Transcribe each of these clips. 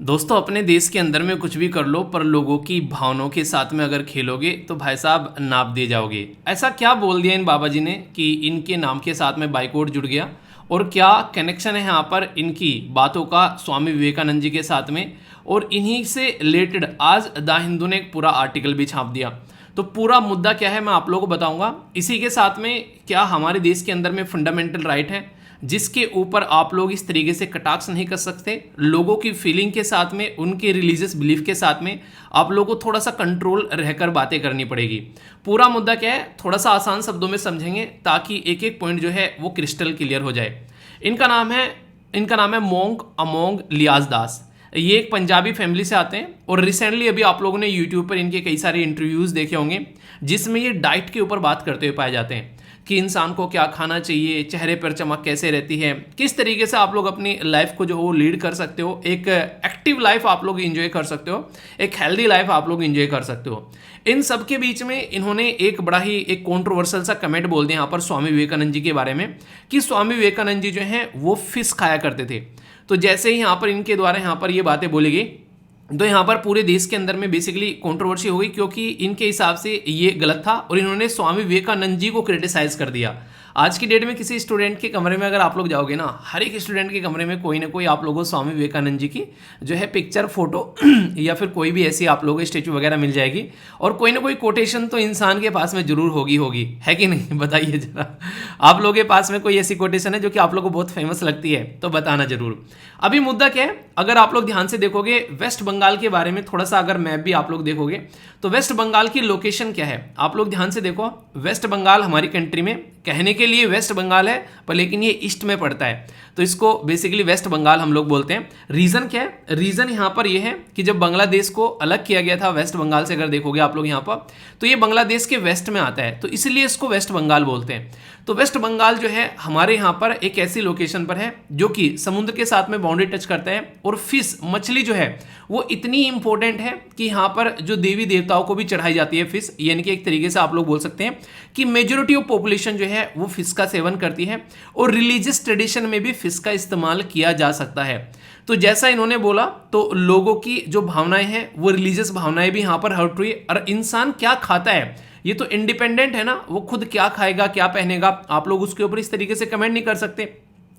दोस्तों, अपने देश के अंदर में कुछ भी कर लो पर लोगों की भावनाओं के साथ में अगर खेलोगे तो भाई साहब नाप दिए जाओगे। ऐसा क्या बोल दिया इन बाबा जी ने कि इनके नाम के साथ में बाइकआउट जुड़ गया? और क्या कनेक्शन है यहाँ पर इनकी बातों का स्वामी विवेकानंद जी के साथ में? और इन्हीं से रिलेटेड आज द हिंदू ने एक पूरा आर्टिकल भी छाप दिया। तो पूरा मुद्दा क्या है मैं आप लोगों को बताऊंगा। इसी के साथ में क्या हमारे देश के अंदर में फंडामेंटल राइट है जिसके ऊपर आप लोग इस तरीके से कटाक्ष नहीं कर सकते। लोगों की फीलिंग के साथ में, उनके रिलीजियस बिलीफ के साथ में आप लोगों को थोड़ा सा कंट्रोल रहकर बातें करनी पड़ेगी। पूरा मुद्दा क्या है थोड़ा सा आसान शब्दों में समझेंगे ताकि एक एक पॉइंट जो है वो क्रिस्टल क्लियर हो जाए। इनका नाम है इनका नाम है मोंग अमोंग लियाज दास। ये एक पंजाबी फैमिली से आते हैं और रिसेंटली अभी आप लोगों ने यूट्यूब पर इनके कई सारे इंटरव्यूज़ देखे होंगे जिसमें ये डाइट के ऊपर बात करते हुए पाए जाते हैं कि इंसान को क्या खाना चाहिए, चेहरे पर चमक कैसे रहती है, किस तरीके से आप लोग अपनी लाइफ को जो वो लीड कर सकते हो, एक एक्टिव लाइफ आप लोग एंजॉय कर सकते हो, एक हेल्दी लाइफ आप लोग एंजॉय कर सकते हो। इन सब के बीच में इन्होंने एक बड़ा ही एक कॉन्ट्रोवर्शियल सा कमेंट बोल दिया यहाँ पर स्वामी विवेकानंद जी के बारे में कि स्वामी विवेकानंद जी जो हैं वो फिश खाया करते थे। तो जैसे ही यहाँ पर इनके द्वारा यहाँ पर ये बातें बोली गई तो यहाँ पर पूरे देश के अंदर में बेसिकली कंट्रोवर्सी हो गई क्योंकि इनके हिसाब से ये गलत था और इन्होंने स्वामी विवेकानंद जी को क्रिटिसाइज कर दिया। आज की डेट में किसी स्टूडेंट के कमरे में अगर आप लोग जाओगे ना, हर एक स्टूडेंट के कमरे में कोई ना कोई आप लोगों को स्वामी विवेकानंद जी की जो है पिक्चर, फोटो या फिर कोई भी ऐसी आप लोगों को स्टेचू वगैरह मिल जाएगी और कोई ना कोई कोटेशन तो इंसान के पास में जरूर होगी है कि नहीं? बताइए जरा, आप लोगों के पास में कोई ऐसी कोटेशन है जो कि आप लोगों को बहुत फेमस लगती है तो बताना जरूर। अभी मुद्दा क्या है, अगर आप लोग ध्यान से देखोगे वेस्ट बंगाल के बारे में थोड़ा सा अगर मैप भी आप लोग देखोगे तो वेस्ट बंगाल की लोकेशन क्या है आप लोग ध्यान से देखो। वेस्ट बंगाल हमारी कंट्री में कहने के लिए वेस्ट बंगाल है पर लेकिन ये ईस्ट में पड़ता है तो इसको बेसिकली वेस्ट बंगाल हम लोग बोलते हैं। रीजन क्या है? रीजन यहाँ पर ये है कि जब बांग्लादेश को अलग किया गया था वेस्ट बंगाल से, अगर देखोगे आप लोग यहाँ पर तो ये बांग्लादेश के वेस्ट में आता है तो इसलिए इसको वेस्ट बंगाल बोलते हैं। तो वेस्ट बंगाल जो है हमारे यहाँ पर एक ऐसी लोकेशन पर है जो कि समुद्र के साथ में बाउंड्री टच करता है और फिश मछली जो है वो इतनी इंपॉर्टेंट है कि यहाँ पर जो देवी देवताओं को भी चढ़ाई जाती है फिश, यानी कि एक तरीके से आप लोग बोल सकते हैं कि मेजोरिटी ऑफ पॉपुलेशन जो है वो फिश का सेवन करती है और रिलीजियस ट्रेडिशन में भी फिश का इस्तेमाल किया जा सकता है। तो जैसा इन्होंने बोला तो लोगों की जो भावनाएं हैं वो रिलीजियस भावनाएं भी यहाँ पर हर्ट हुई। और इंसान क्या खाता है ये तो इंडिपेंडेंट है ना, वो खुद क्या खाएगा क्या पहनेगा आप लोग उसके ऊपर इस तरीके से कमेंट नहीं कर सकते।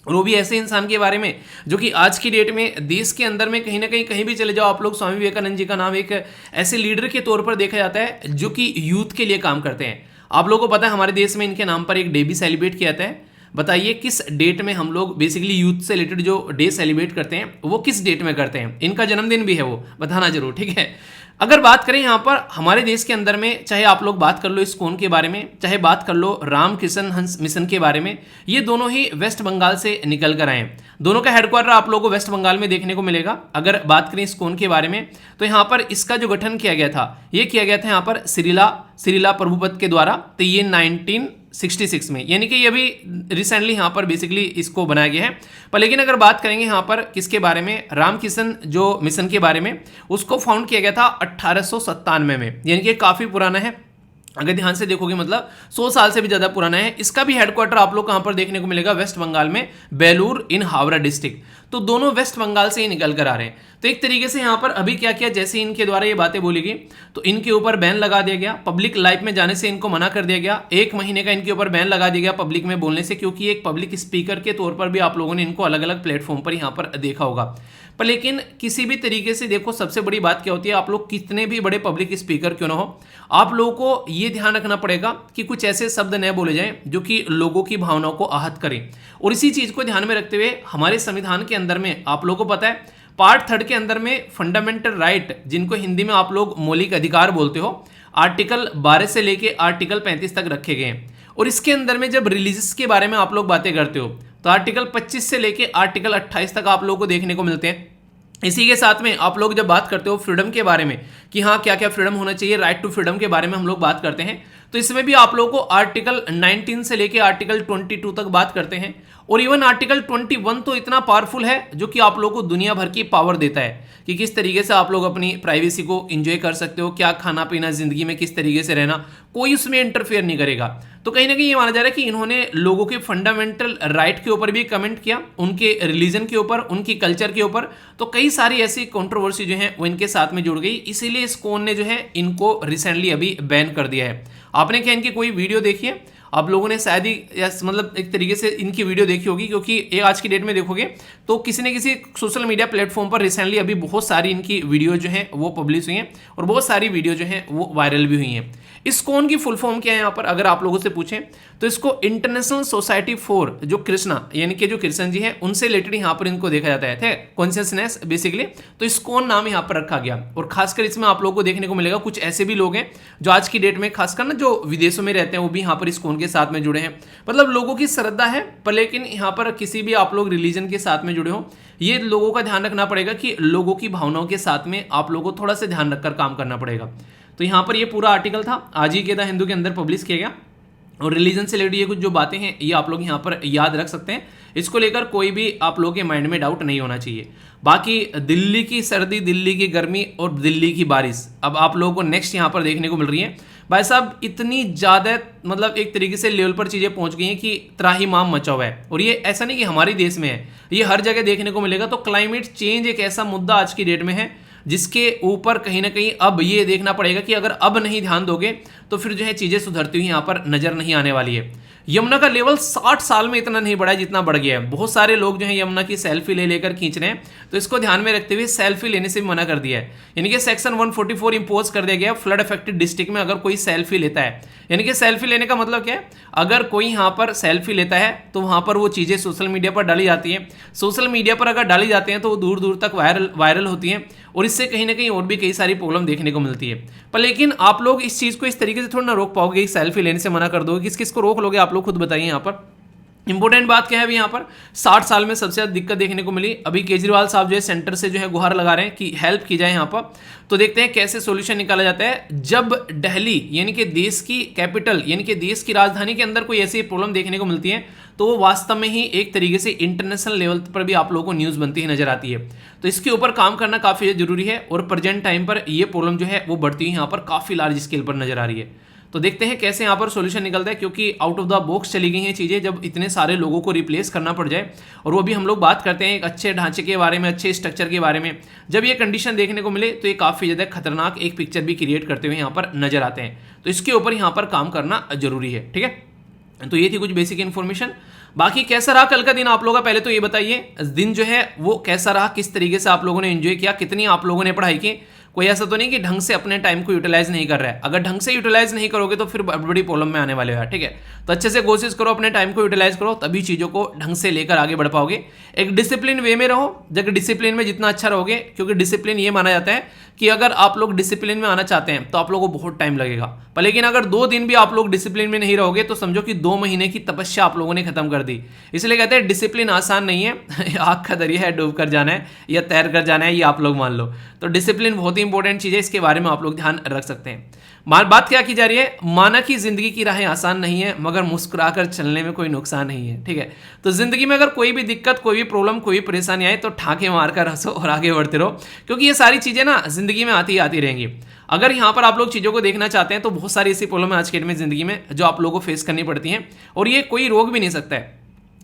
और वो भी ऐसे इंसान के बारे में जो कि आज की डेट में देश के अंदर में कहीं ना कहीं भी चले जाओ आप लोग, स्वामी विवेकानंद जी का नाम एक ऐसे लीडर के तौर पर देखा जाता है जो कि यूथ के लिए काम करते हैं। आप लोगों को पता है हमारे देश में इनके नाम पर एक डे भी सेलिब्रेट किया जाता है। बताइए किस डेट में हम लोग बेसिकली यूथ से रिलेटेड जो डे सेलिब्रेट करते हैं वो किस डेट में करते हैं? इनका जन्मदिन भी है, वो बताना जरूर, ठीक है। अगर बात करें यहाँ पर हमारे देश के अंदर में, चाहे आप लोग बात कर लो इस्कॉन के बारे में, चाहे बात कर लो रामकृष्ण हंस मिशन के बारे में, ये दोनों ही वेस्ट बंगाल से निकल कर आए। दोनों का हेडक्वार्टर आप लोगों को वेस्ट बंगाल में देखने को मिलेगा। अगर बात करें इस्कॉन के बारे में तो यहाँ पर इसका जो गठन किया गया था ये किया गया था यहाँ पर सिरिला प्रभुपद के द्वारा। तो ये 1966 में, यानी कि ये अभी रिसेंटली यहाँ पर बेसिकली इसको बनाया गया है। पर लेकिन अगर बात करेंगे यहाँ पर किसके बारे में, रामकृष्ण जो मिशन के बारे में, उसको फाउंड किया गया था 1897 में, यानी कि काफ़ी पुराना है। अगर ध्यान से देखोगे मतलब 100 साल से भी ज़्यादा पुराना है। इसका भी हेडक्वार्टर आप लोग कहाँ पर देखने को मिलेगा, वेस्ट बंगाल में, बेलूर इन हावड़ा डिस्ट्रिक्ट। तो दोनों वेस्ट बंगाल से ही निकल कर आ रहे हैं। तो एक तरीके से यहाँ पर अभी क्या किया, जैसे इनके द्वारा ये बातें बोली गई तो इनके ऊपर बैन लगा दिया गया, पब्लिक लाइफ में जाने से इनको मना कर दिया गया। 1 महीने का इनके ऊपर बैन लगा दिया गया पब्लिक में बोलने से, क्योंकि एक पब्लिक स्पीकर के तौर पर भी आप लोगों ने इनको अलग अलग प्लेटफॉर्म पर यहाँ पर देखा होगा। पर लेकिन किसी भी तरीके से देखो, सबसे बड़ी बात क्या होती है, आप लोग कितने भी बड़े पब्लिक स्पीकर क्यों ना हो, आप लोगों को ये ध्यान रखना पड़ेगा कि कुछ ऐसे शब्द न बोले जाएं जो कि लोगों की भावनाओं को आहत करें। और इसी चीज को ध्यान में रखते हुए हमारे संविधान के अंदर में आप लोगों को पता है पार्ट 3 के अंदर में फंडामेंटल राइट, जिनको हिंदी में आप लोग मौलिक अधिकार बोलते हो, आर्टिकल 12 से लेके आर्टिकल 35 तक रखे गए हैं। और इसके अंदर में जब रिलीजियस के बारे में आप लोग बातें करते हो तो आर्टिकल 25 से लेके आर्टिकल 28 तक आप लोगों को देखने को मिलते हैं। इसी के साथ में आप लोग जब बात करते हो फ्रीडम के बारे में कि हाँ क्या क्या फ्रीडम होना चाहिए, राइट टू फ्रीडम के बारे में हम लोग बात करते हैं, तो इसमें भी आप लोगों को आर्टिकल 19 से लेके आर्टिकल 22 तक बात करते हैं। और इवन आर्टिकल 21 तो इतना पावरफुल है जो कि आप लोगों को दुनिया भर की पावर देता है कि किस तरीके से आप लोग अपनी प्राइवेसी को एंजॉय कर सकते हो, क्या खाना पीना, जिंदगी में किस तरीके से रहना, कोई उसमें इंटरफेयर नहीं करेगा। तो तो कहीं ना कहीं ये माना जा रहा है कि इन्होंने लोगों के फंडामेंटल राइट के ऊपर भी कमेंट किया, उनके रिलीजन के ऊपर, उनकी कल्चर के ऊपर। तो कई सारी ऐसी कंट्रोवर्सी जो है वो इनके साथ में जुड़ गई, इसीलिए इस्कॉन ने जो है इनको रिसेंटली अभी बैन कर दिया है। आपने क्या इनकी कोई वीडियो देखी है? आप लोगों ने शायद ही मतलब एक तरीके से इनकी वीडियो देखी होगी, क्योंकि ये आज की डेट में देखोगे तो किसी न किसी सोशल मीडिया प्लेटफॉर्म पर रिसेंटली अभी बहुत सारी इनकी वीडियो जो है वो पब्लिश हुई हैं और बहुत सारी वीडियो जो है वो वायरल भी हुई हैं। इस्कॉन की फुल फॉर्म क्या है यहाँ पर अगर आप लोगों से पूछें तो इसको इंटरनेशनल सोसाइटी फॉर जो कृष्णा यानी कि जो कृष्ण जी हैं उनसे रिलेटेड यहाँ पर इनको देखा जाता है कॉन्शियसनेस बेसिकली। तो इस्कॉन नाम यहाँ पर रखा गया और खासकर इसमें आप लोगों को देखने को मिलेगा कुछ ऐसे भी लोग हैं जो आज की डेट में खासकर ना जो विदेशों में रहते हैं वो भी यहाँ पर इस्कॉन के साथ में जुड़े हैं। मतलब लोगों की श्रद्धा है पर लेकिन यहाँ पर किसी भी आप लोग रिलीजन के साथ में जुड़े हो, ये लोगों का ध्यान रखना पड़ेगा कि लोगों की भावनाओं के साथ में आप लोगों को थोड़ा सा ध्यान रखकर काम करना पड़ेगा। तो यहाँ पर ये पूरा आर्टिकल था आज ही के द हिंदू के अंदर पब्लिश किया गया और रिलीजन से रिलेटेड ये कुछ जो बातें हैं ये आप लोग यहाँ पर याद रख सकते हैं। इसको लेकर कोई भी आप लोगों के माइंड में डाउट नहीं होना चाहिए। बाकी दिल्ली की सर्दी, दिल्ली की गर्मी और दिल्ली की बारिश अब आप लोगों को नेक्स्ट यहाँ पर देखने को मिल रही है। भाई साहब इतनी ज़्यादा मतलब एक तरीके से लेवल पर चीज़ें पहुँच गई हैं कि त्राहिमाम मचा हुआ है और ये ऐसा नहीं कि हमारे देश में है, ये हर जगह देखने को मिलेगा। तो क्लाइमेट चेंज एक ऐसा मुद्दा आज की डेट में है जिसके ऊपर कहीं ना कहीं अब ये देखना पड़ेगा कि अगर अब नहीं ध्यान दोगे तो फिर जो है चीज़ें सुधरती हुई यहाँ पर नज़र नहीं आने वाली है। यमुना का लेवल 60 साल में इतना नहीं बढ़ा है जितना बढ़ गया है। बहुत सारे लोग जो है यमुना की सेल्फी ले लेकर खींच रहे हैं, तो इसको ध्यान में रखते हुए सेल्फी लेने से भी मना कर दिया है। यानी कि सेक्शन 144 इंपोज कर दिया गया फ्लड अफेक्टेड डिस्ट्रिक्ट में अगर कोई सेल्फी लेता है। यानी कि सेल्फी लेने का मतलब क्या है, अगर कोई यहाँ पर सेल्फी लेता है तो वहाँ पर वो चीज़ें सोशल मीडिया पर डाली जाती हैं। सोशल मीडिया पर अगर डाली जाती हैं तो वो दूर दूर तक वायरल होती हैं और इससे कहीं ना कहीं और भी कई सारी प्रॉब्लम देखने को मिलती है। पर लेकिन आप लोग इस चीज़ को इस तरीके से थोड़ा ना रोक पाओगे, सेल्फी लेने से मना कर दोगे, किस किस को रोक लोगे आप लोग खुद बताइए। यहाँ पर इंपॉर्टेंट बात क्या है अभी यहाँ पर 60 साल में सबसे ज्यादा दिक्कत देखने को मिली। अभी केजरीवाल साहब जो है सेंटर से जो है गुहार लगा रहे हैं कि हेल्प की जाए यहाँ पर। तो देखते हैं कैसे सॉल्यूशन निकाला जाता है। जब दिल्ली यानी कि देश की कैपिटल यानी कि देश की राजधानी के अंदर कोई ऐसी प्रॉब्लम देखने को मिलती है तो वो वास्तव में ही एक तरीके से इंटरनेशनल लेवल पर भी आप लोगों को न्यूज़ बनती हुई नजर आती है। तो इसके ऊपर काम करना काफ़ी जरूरी है और प्रेजेंट टाइम पर ये प्रॉब्लम जो है वो बढ़ती हुई यहाँ पर काफ़ी लार्ज स्केल पर नजर आ रही है। तो देखते हैं कैसे यहाँ पर सॉल्यूशन निकलता है, क्योंकि आउट ऑफ द बॉक्स चली गई हैं चीज़ें जब इतने सारे लोगों को रिप्लेस करना पड़ जाए। और वो भी हम लोग बात करते हैं एक अच्छे ढांचे के बारे में, अच्छे स्ट्रक्चर के बारे में। जब ये कंडीशन देखने को मिले तो ये काफ़ी ज़्यादा खतरनाक एक पिक्चर भी क्रिएट करते हुए यहाँ पर नजर आते हैं। तो इसके ऊपर यहाँ पर काम करना जरूरी है। ठीक है, तो ये थी कुछ बेसिक इन्फॉर्मेशन। बाकी कैसा रहा कल का दिन आप लोगों का, पहले तो ये बताइए दिन जो है वो कैसा रहा, किस तरीके से आप लोगों ने एंजॉय किया, कितनी आप लोगों ने पढ़ाई की। कोई ऐसा तो नहीं कि ढंग से अपने टाइम को यूटिलाइज नहीं कर रहा है। अगर ढंग से यूटिलाइज नहीं करोगे तो फिर बड़ी प्रॉब्लम में आने वाले हो। ठीक है, तो अच्छे से कोशिश करो, अपने टाइम को यूटिलाइज करो, तभी चीज़ों को ढंग से लेकर आगे बढ़ पाओगे। एक डिसिप्लिन वे में रहो, जब डिसिप्लिन में जितना अच्छा रहोगे, क्योंकि डिसिप्लिन ये माना जाता है कि अगर आप लोग डिसिप्लिन में आना चाहते हैं तो आप लोगों को बहुत टाइम लगेगा। पर लेकिन अगर 2 दिन भी आप लोग डिसिप्लिन में नहीं रहोगे तो समझो कि 2 महीने की तपस्या आप लोगों ने खत्म कर दी। इसलिए कहते हैं डिसिप्लिन आसान नहीं है, आग का दरिया है, डूब कर जाना है या तैर कर जाना है, ये आप लोग मान लो। तो डिसिप्लिन बहुत ही इंपॉर्टेंट चीज़ है, इसके बारे में आप लोग ध्यान रख सकते हैं। बात क्या की जा रही है, माना कि जिंदगी की राहें आसान नहीं है मगर मुस्कुराकर चलने में कोई नुकसान नहीं है। ठीक है, तो जिंदगी में अगर कोई भी दिक्कत, कोई भी प्रॉब्लम, कोई भी परेशानी आए तो ठाके मारकर हंसो और आगे बढ़ते रहो, क्योंकि ये सारी चीजें ना जिंदगी में आती रहेंगी। अगर यहाँ पर आप लोग चीज़ों को देखना चाहते हैं तो बहुत सारी ऐसी प्रॉब्लम है आज के डेट में जिंदगी में जो आप लोगों को फेस करनी पड़ती हैं और ये कोई रोक भी नहीं सकता है,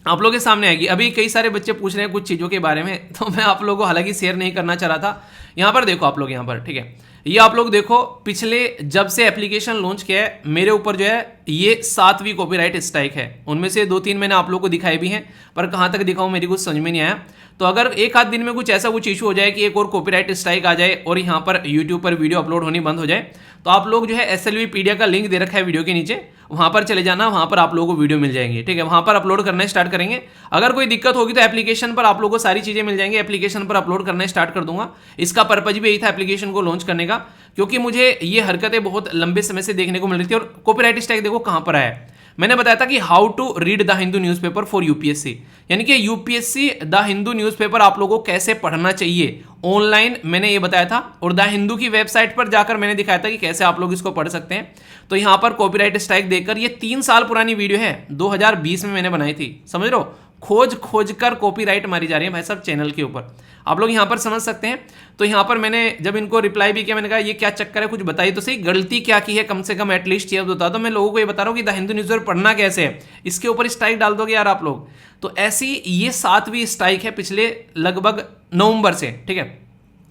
आप लोगों के सामने आएगी। अभी कई सारे बच्चे पूछ रहे हैं कुछ चीज़ों के बारे में, तो मैं आप लोगों को हालांकि शेयर नहीं करना चाह रहा था। यहाँ पर देखो आप लोग, यहाँ पर ठीक है, ये आप लोग देखो पिछले जब से एप्लीकेशन लॉन्च किया है मेरे ऊपर जो है ये 7वीं कॉपीराइट स्ट्राइक है। उनमें से 2-3 मैंने आप लोग को दिखाए भी हैं, पर कहाँ तक दिखाऊं मेरी कुछ समझ में नहीं आया। तो अगर एक आध दिन में कुछ ऐसा कुछ इशू हो जाए कि एक और कॉपीराइट स्ट्राइक आ जाए और यहाँ पर यूट्यूब पर वीडियो अपलोड होनी बंद हो जाए, तो आप लोग जो है SLVpedia का लिंक दे रखा है वीडियो के नीचे, वहाँ पर चले जाना, वहाँ पर आप लोगों को वीडियो मिल जाएंगी। ठीक है, वहाँ पर अपलोड करना स्टार्ट करेंगे। अगर कोई दिक्कत होगी तो एप्लीकेशन पर आप लोगों को सारी चीज़ें मिल जाएंगी, एप्लीकेशन पर अपलोड करना स्टार्ट कर दूंगा। इसका पर्पज भी यही था एप्लीकेशन को लॉन्च करने का, क्योंकि मुझे ये हरकतें बहुत लंबे समय से देखने को मिल रही थी। और कॉपीराइट स्ट्राइक देखो कहाँ पर आया है, मैंने बताया था कि how to read the Hindu newspaper for UPSC, यानी कि यूपीएससी द हिंदू न्यूज़पेपर आप लोगों को कैसे पढ़ना चाहिए ऑनलाइन, मैंने ये बताया था। और द हिंदू की वेबसाइट पर जाकर मैंने दिखाया था कि कैसे आप लोग इसको पढ़ सकते हैं। तो यहाँ पर कॉपीराइट स्ट्राइक देकर, ये 3 साल पुरानी वीडियो है, 2020 में मैंने बनाई थी, समझ रहे हो, खोज कर कॉपीराइट मारी जा रही है भाई साहब चैनल के ऊपर। आप लोग यहाँ पर समझ सकते हैं। तो यहाँ पर मैंने जब इनको रिप्लाई भी किया, मैंने कहा ये क्या चक्कर है, कुछ बताइए तो सही, गलती क्या की है कम से कम एटलीस्ट ये बता दो। मैं लोगों को ये बता रहा हूँ कि द हिंदू न्यूज़पेपर पढ़ना कैसे है, इसके ऊपर स्ट्राइक डाल दोगे यार आप लोग। तो ऐसी ये 7वीं स्ट्राइक है पिछले लगभग नवंबर से, ठीक है,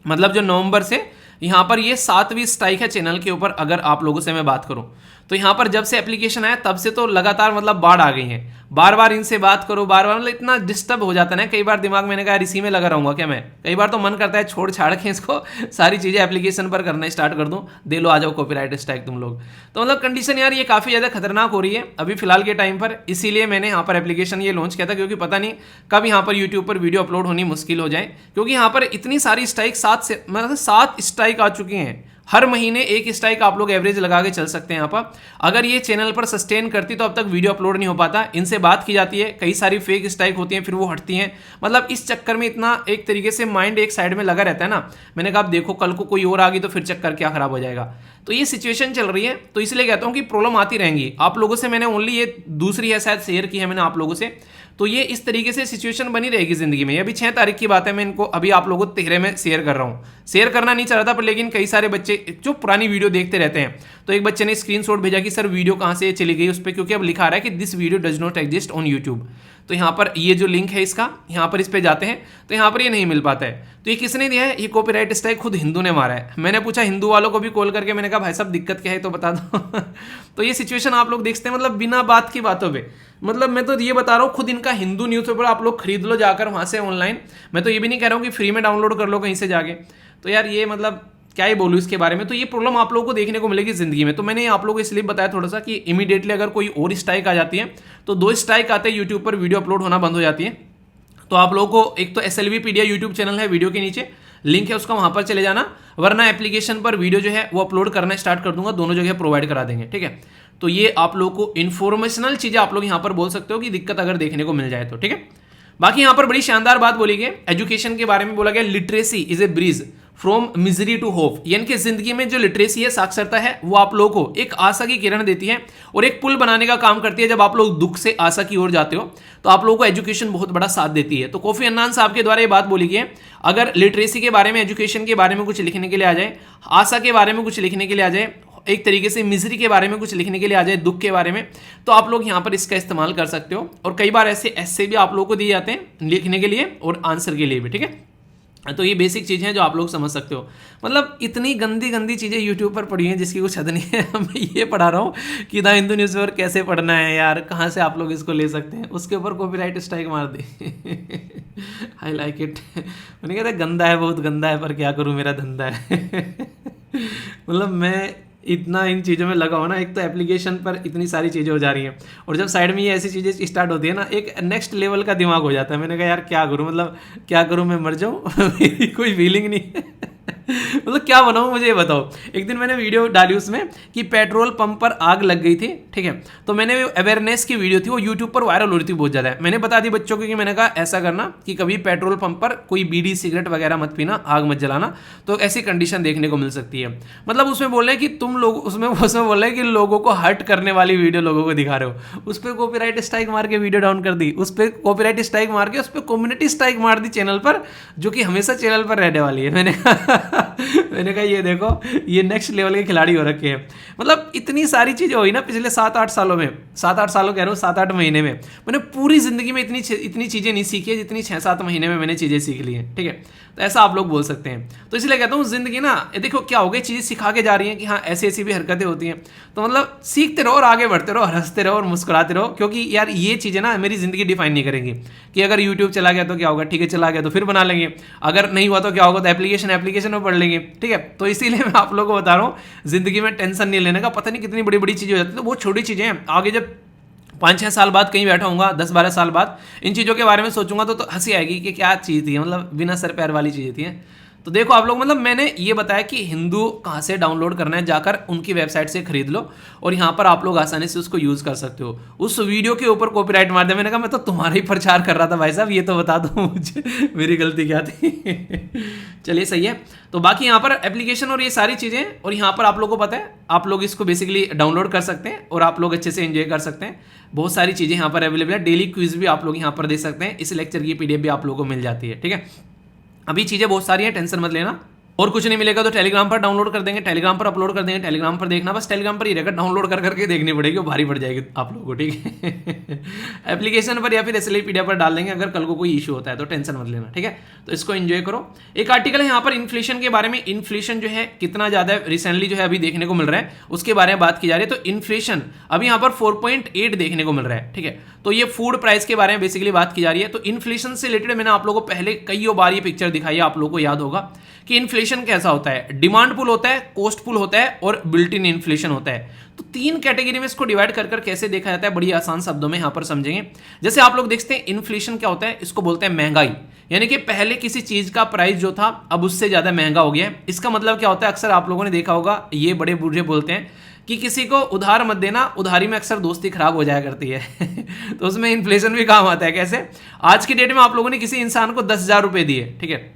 मतलब जो नवंबर से यहाँ पर ये 7वीं स्ट्राइक है चैनल के ऊपर। अगर आप लोगों से मैं बात करूँ तो यहाँ पर जब से एप्लीकेशन आया तब से तो लगातार मतलब बाढ़ आ गई है। बार बार इनसे बात करो, बार बार, मतलब इतना डिस्टर्ब हो जाता है ना, कई बार दिमाग मैंने कहा इसी में लगा रहूंगा क्या मैं, कई बार तो मन करता है छोड़ छाड़ के इसको सारी चीज़ें एप्लीकेशन पर करना स्टार्ट कर दूं, दे लो आ जाओ कॉपीराइट स्ट्राइक तुम लोग। तो मतलब कंडीशन यार ये काफ़ी ज़्यादा खतरनाक हो रही है अभी फिलहाल के टाइम पर। इसीलिए मैंने यहाँ पर एप्लीकेशन ये लॉन्च किया था, क्योंकि पता नहीं कब यहाँ पर यूट्यूब पर वीडियो अपलोड होनी मुश्किल हो जाए, क्योंकि यहाँ पर इतनी सारी स्ट्राइक 7 स्ट्राइक आ चुकी हैं। हर महीने एक स्ट्राइक आप लोग एवरेज लगा के चल सकते हैं यहाँ पर। अगर ये चैनल पर सस्टेन करती तो अब तक वीडियो अपलोड नहीं हो पाता। इनसे बात की जाती है, कई सारी फेक स्ट्राइक होती हैं, फिर वो हटती हैं। मतलब इस चक्कर में इतना एक तरीके से माइंड एक साइड में लगा रहता है ना। मैंने कहा आप देखो कल को कोई और आ गई तो फिर चक्कर क्या खराब हो जाएगा। तो ये सिचुएशन चल रही है, तो इसलिए कहता हूँ कि प्रॉब्लम आती रहेंगी। आप लोगों से मैंने ओनली ये दूसरी है शायद शेयर की है मैंने आप लोगों से। तो ये इस तरीके से सिचुएशन बनी रहेगी जिंदगी में। अभी 6 तारीख की बात है, मैं इनको अभी आप लोगों को 13 में शेयर कर रहा हूँ। शेयर करना नहीं चाह रहा था पर लेकिन कई सारे बच्चे जो पुरानी वीडियो देखते रहते हैं, तो एक बच्चे ने स्क्रीनशॉट भेजा कि सर वीडियो कहाँ से चली गई उस पर, क्योंकि अब लिखा रहा है कि this video does not exist on YouTube. तो यहाँ पर ये जो लिंक है इसका, यहाँ पर इस पर जाते हैं तो यहाँ पर ये नहीं मिल पाता है। तो ये किसने दिया है? ये कॉपीराइट स्ट्राइक खुद हिंदू ने मारा है। मैंने पूछा हिंदू वालों को भी कॉल करके, मैंने कहा भाई साहब दिक्कत क्या है तो बता दो। तो ये सिचुएशन आप लोग देखते हैं, मतलब बिना बात की बातों पे। मतलब मैं तो ये बता रहा हूँ, खुद इनका हिंदू न्यूज़पेपर आप लोग खरीद लो जाकर वहाँ से ऑनलाइन। मैं तो ये भी नहीं कह रहा हूँ कि फ्री में डाउनलोड कर लो कहीं से जाके। तो यार ये मतलब क्या ही बोलूँ इसके बारे में। तो ये प्रॉब्लम आप लोगों को देखने को मिलेगी जिंदगी में। तो मैंने आप लोगों को इसलिए बताया थोड़ा सा कि इमीडिएटली अगर कोई और स्ट्राइक आ जाती है तो 2 स्ट्राइक आते हैं यूट्यूब पर वीडियो अपलोड होना बंद हो जाती है। तो आप लोगों को एक तो SLVpedia यूट्यूब चैनल है, वीडियो के नीचे लिंक है उसका, वहां पर चले जाना, वरना एप्लीकेशन पर वीडियो जो है वो अपलोड करना स्टार्ट कर दूंगा, दोनों जगह प्रोवाइड करा देंगे, ठीक है। तो ये आप लोगों को इन्फॉर्मेशनल चीजें आप लोग यहाँ पर बोल सकते हो कि दिक्कत अगर देखने को मिल जाए तो, ठीक है। बाकी यहाँ पर बड़ी शानदार बात बोली गई, एजुकेशन के बारे में बोला गया, literacy is a bridge from misery to hope. यानी कि जिंदगी में जो लिटरेसी है, साक्षरता है, वो आप लोगों को एक आशा की किरण देती है और एक पुल बनाने का काम करती है। जब आप लोग दुख से आशा की ओर जाते हो तो आप लोगों को एजुकेशन बहुत बड़ा साथ देती है। तो कोफी अन्नान साहब के द्वारा ये बात बोली गई है, अगर लिटरेसी के बारे में, एजुकेशन के बारे में कुछ लिखने के लिए आ जाए, आशा के बारे में कुछ लिखने के लिए आ जाए, एक तरीके से मिजरी के बारे में कुछ लिखने के लिए आ जाए, दुख के बारे में, तो आप लोग यहाँ पर इसका इस्तेमाल कर सकते हो। और कई बार ऐसे ऐसे भी आप लोगों को दिए जाते हैं लिखने के लिए और आंसर के लिए भी, ठीक है। तो ये बेसिक चीज़ें हैं जो आप लोग समझ सकते हो। मतलब इतनी गंदी गंदी चीज़ें यूट्यूब पर पढ़ी हैं जिसकी कुछ हद नहीं है। मैं ये पढ़ा रहा हूँ कि द हिंदू न्यूज़पेपर कैसे पढ़ना है यार, कहाँ से आप लोग इसको ले सकते हैं, उसके ऊपर कॉपीराइट स्ट्राइक मार दी। I like it. मैंने कहा था गंदा है, बहुत गंदा है, पर क्या करूँ मेरा धंधा है। मतलब मैं इतना इन चीज़ों में लगा हो ना, एक तो एप्लीकेशन पर इतनी सारी चीज़ें हो जा रही हैं और जब साइड में ये ऐसी चीज़ें स्टार्ट होती है ना, एक नेक्स्ट लेवल का दिमाग हो जाता है। मैंने कहा यार क्या करूं, मतलब क्या करूं, मैं मर जाऊं। मेरी कोई फीलिंग नहीं है। मतलब क्या बनाऊं मुझे ये बताओ। एक दिन मैंने वीडियो डाली उसमें कि पेट्रोल पंप पर आग लग गई थी, ठीक है। तो मैंने अवेयरनेस की वीडियो थी, वो यूट्यूब पर वायरल हो रही थी बहुत ज़्यादा। मैंने बता दी बच्चों को कि मैंने कहा ऐसा करना कि कभी पेट्रोल पंप पर कोई बीड़ी सिगरेट वगैरह मत पीना, आग मत जलाना, तो ऐसी कंडीशन देखने को मिल सकती है। मतलब उसमें बोल रहे हैं कि तुम लोग उसमें बोल रहे हैं कि लोगों को हर्ट करने वाली वीडियो लोगों को दिखा रहे हो। उस पर कॉपीराइट स्ट्राइक मार के वीडियो डाउन कर दी, उस पर कॉपीराइट स्ट्राइक मार के उस पर कम्युनिटी स्ट्राइक मार दी चैनल पर, जो कि हमेशा चैनल पर रहने वाली है। मैंने कहा ये देखो ये नेक्स्ट लेवल के खिलाड़ी हो रखे हैं। मतलब इतनी सारी चीज़ें हुई ना पिछले 7-8 सालों में, 7-8 सालों कह रहा हूँ, 7-8 महीने में। मैंने पूरी ज़िंदगी में इतनी चीज़ें नहीं सीखी है जितनी 6-7 महीने में मैंने चीज़ें सीख ली हैं, ठीक है। तो ऐसा आप लोग बोल सकते हैं। तो इसलिए कहता हूँ ज़िंदगी ना, ये देखो क्या हो गई, चीज़ें सिखा के जा रही हैं कि हाँ ऐसी ऐसी भी हरकतें होती हैं। तो मतलब सीखते रहो और आगे बढ़ते रहो, हंसते रहो और मुस्कुराते रहो, क्योंकि यार ये चीज़ें ना मेरी ज़िंदगी डिफाइन नहीं करेंगी कि अगर यूट्यूब चला गया तो क्या होगा, ठीक है चला गया तो फिर बना लेंगे, अगर नहीं हुआ तो क्या होगा, तो एप्लीकेशन में पढ़ लेंगे, ठीक है। तो इसीलिए मैं आप लोगों को बता रहा हूँ ज़िंदगी में टेंशन नहीं लेने का। पता नहीं कितनी बड़ी बड़ी चीज़ें हो जाती है, तो बहुत छोटी चीज़ें हैं। आगे जब 5-6 साल बाद कहीं बैठा हूँगा, 10-12 साल बाद इन चीज़ों के बारे में सोचूंगा तो हंसी आएगी कि क्या चीज़ थी, मतलब बिना सर पैर वाली चीज़ें थी। तो देखो आप लोग, मतलब मैंने ये बताया कि हिंदू कहाँ से डाउनलोड करना है, जाकर उनकी वेबसाइट से खरीद लो और यहाँ पर आप लोग आसानी से उसको यूज़ कर सकते हो। उस वीडियो के ऊपर कॉपीराइट मार दिया, मैंने कहा मैं तो तुम्हारा ही प्रचार कर रहा था भाई साहब, ये तो बता दो मुझे मेरी गलती क्या थी। चलिए सही है। तो बाकी यहाँ पर एप्लीकेशन और ये सारी चीज़ें, और यहाँ पर आप लोगों को पता है आप लोग इसको बेसिकली डाउनलोड कर सकते हैं और आप लोग अच्छे से एंजॉय कर सकते हैं। बहुत सारी चीज़ें यहाँ पर अवेलेबल है, डेली क्विज भी आप लोग यहाँ पर दे सकते हैं, इस लेक्चर की पीडीएफ भी आप लोगों को मिल जाती है। ठीक है, अभी चीज़ें बहुत सारी हैं, टेंशन मत लेना। और कुछ नहीं मिलेगा तो टेलीग्राम पर डाउनलोड कर देंगे, टेलीग्राम पर अपलोड कर देंगे, टेलीग्राम पर देखना, बस टेलीग्राम पर ही रहेगा, डाउनलोड कर करके देखनी पड़ेगी, वो भारी पड़ जाएगी आप लोगों को। ठीक है, एप्लीकेशन पर या फिर एसएलआई पीडीएफ पर डाल देंगे अगर कल को कोई इशू होता है तो, टेंशन मत लेना। ठीक है, तो इसको एंजॉय करो। एक आर्टिकल है यहाँ पर इन्फ्लेशन के बारे में, इन्फ्लेशन जो है कितना ज़्यादा रिसेंटली जो है अभी देखने को मिल रहा है, उसके बारे में बात की जा रही है। तो इन्फ्लेशन अभी यहाँ पर 4.8 देखने को मिल रहा है। ठीक है, तो ये फूड प्राइस के बारे में बेसिकली बात की जा रही है। तो इन्फ्लेशन से रिलेटेड मैंने आप लोगों को पहले कई बार ये पिक्चर दिखाई है, आप लोगों को याद होगा कि इन्फ्लेशन कैसा होता है, डिमांड पुल होता है, कॉस्ट पुल होता है और बिल्ट इन इन्फ्लेशन होता है। तो 3 कैटेगरी में इसको डिवाइड कर कैसे देखा जाता है, बड़ी आसान शब्दों में यहाँ पर समझेंगे। जैसे आप लोग देखते हैं इन्फ्लेशन क्या होता है, इसको बोलते हैं महंगाई, यानी कि पहले किसी चीज का प्राइस जो था अब उससे ज्यादा महंगा हो गया है। इसका मतलब क्या होता है, अक्सर आप लोगों ने देखा होगा, ये बड़े बूढ़े बोलते हैं कि किसी को उधार मत देना, उधारी में अक्सर दोस्ती खराब हो जाया करती है। तो उसमें इन्फ्लेशन भी काम आता है। कैसे, आज की डेट में आप लोगों ने किसी इंसान को 10,000 रुपए दिए, ठीक है,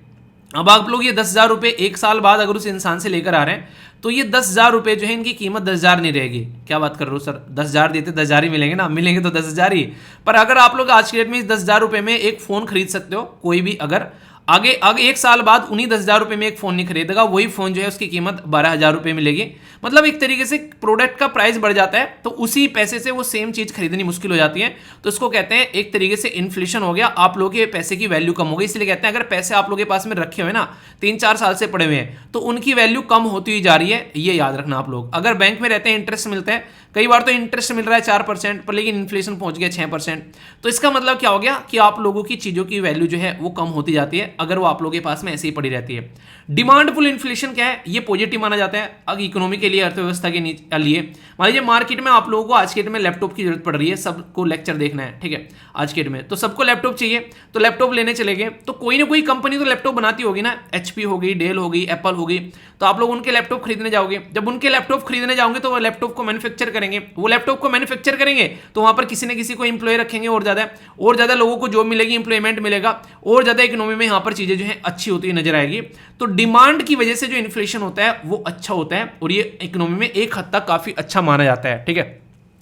अब आप लोग ये 10,000 रुपए 1 साल बाद अगर उस इंसान से लेकर आ रहे हैं तो ये 10,000 रुपए जो है इनकी कीमत 10,000 नहीं रहेगी। क्या बात कर रहे हो सर, 10,000 देते 10,000 ही मिलेंगे ना, मिलेंगे तो 10,000 ही। पर अगर आप लोग आज की डेट में इस 10,000 रुपए में एक फोन खरीद सकते हो, कोई भी अगर आगे 1 साल बाद उन्हीं 10,000 रुपए में एक फोन नहीं खरीदेगा, वही फोन जो है उसकी कीमत 12,000 रुपए मिलेगी। मतलब एक तरीके से प्रोडक्ट का प्राइस बढ़ जाता है तो उसी पैसे से वो सेम चीज खरीदनी मुश्किल हो जाती है। तो इसको कहते हैं एक तरीके से इन्फ्लेशन हो गया, आप लोगों के पैसे की वैल्यू कम हो गई। इसलिए कहते हैं अगर पैसे आप लोगों के पास में रखे हुए ना 3-4 साल से पड़े हुए हैं तो उनकी वैल्यू कम होती हुई जा रही है, ये याद रखना आप लोग। अगर बैंक में रहते हैं इंटरेस्ट मिलता है, कई बार तो इंटरेस्ट मिल रहा है 4% पर, लेकिन इन्फ्लेशन पहुंच गया 6%, तो इसका मतलब क्या हो गया कि आप लोगों की चीजों की वैल्यू जो है वो कम होती जाती है अगर वो आप लोगों के पास में ऐसे ही पड़ी रहती है। डिमांड पुल इन्फ्लेशन क्या है, ये पॉजिटिव माना जाता है अगर इकोनॉमी के लिए, अर्थव्यवस्था के लिए। मान लीजिए मार्केट में आप लोगों को आज के डेट में लैपटॉप की जरूरत पड़ रही है, सबको लेक्चर देखना है, ठीक है, आज के डेट में तो सबको लैपटॉप चाहिए, तो लैपटॉप लेने चले गए तो कोई ना कोई कंपनी तो लैपटॉप बनाती होगी ना, एचपी होगी, डेल होगी, एप्पल होगी, तो आप लोग उनके लैपटॉप खरीदने जाओगे। जब उनके लैपटॉप खरीदने जाओगे तो वो लैपटॉप को मैन्युफैक्चर करेंगे, वो लैपटॉप को मैन्युफैक्चर करेंगे तो वहां पर किसी न किसी को एम्प्लॉय रखेंगे, और ज्यादा लोगों को जॉब मिलेगी, इंप्लॉयमेंट मिलेगा, और ज्यादा इकोनॉमी में यहां पर चीजें जो है अच्छी होती नजर आएगी। तो डिमांड की वजह से जो इन्फ्लेशन होता है वो अच्छा होता है और ये इकोनॉमी में एक हद तक काफी अच्छा माना जाता है। ठीक है,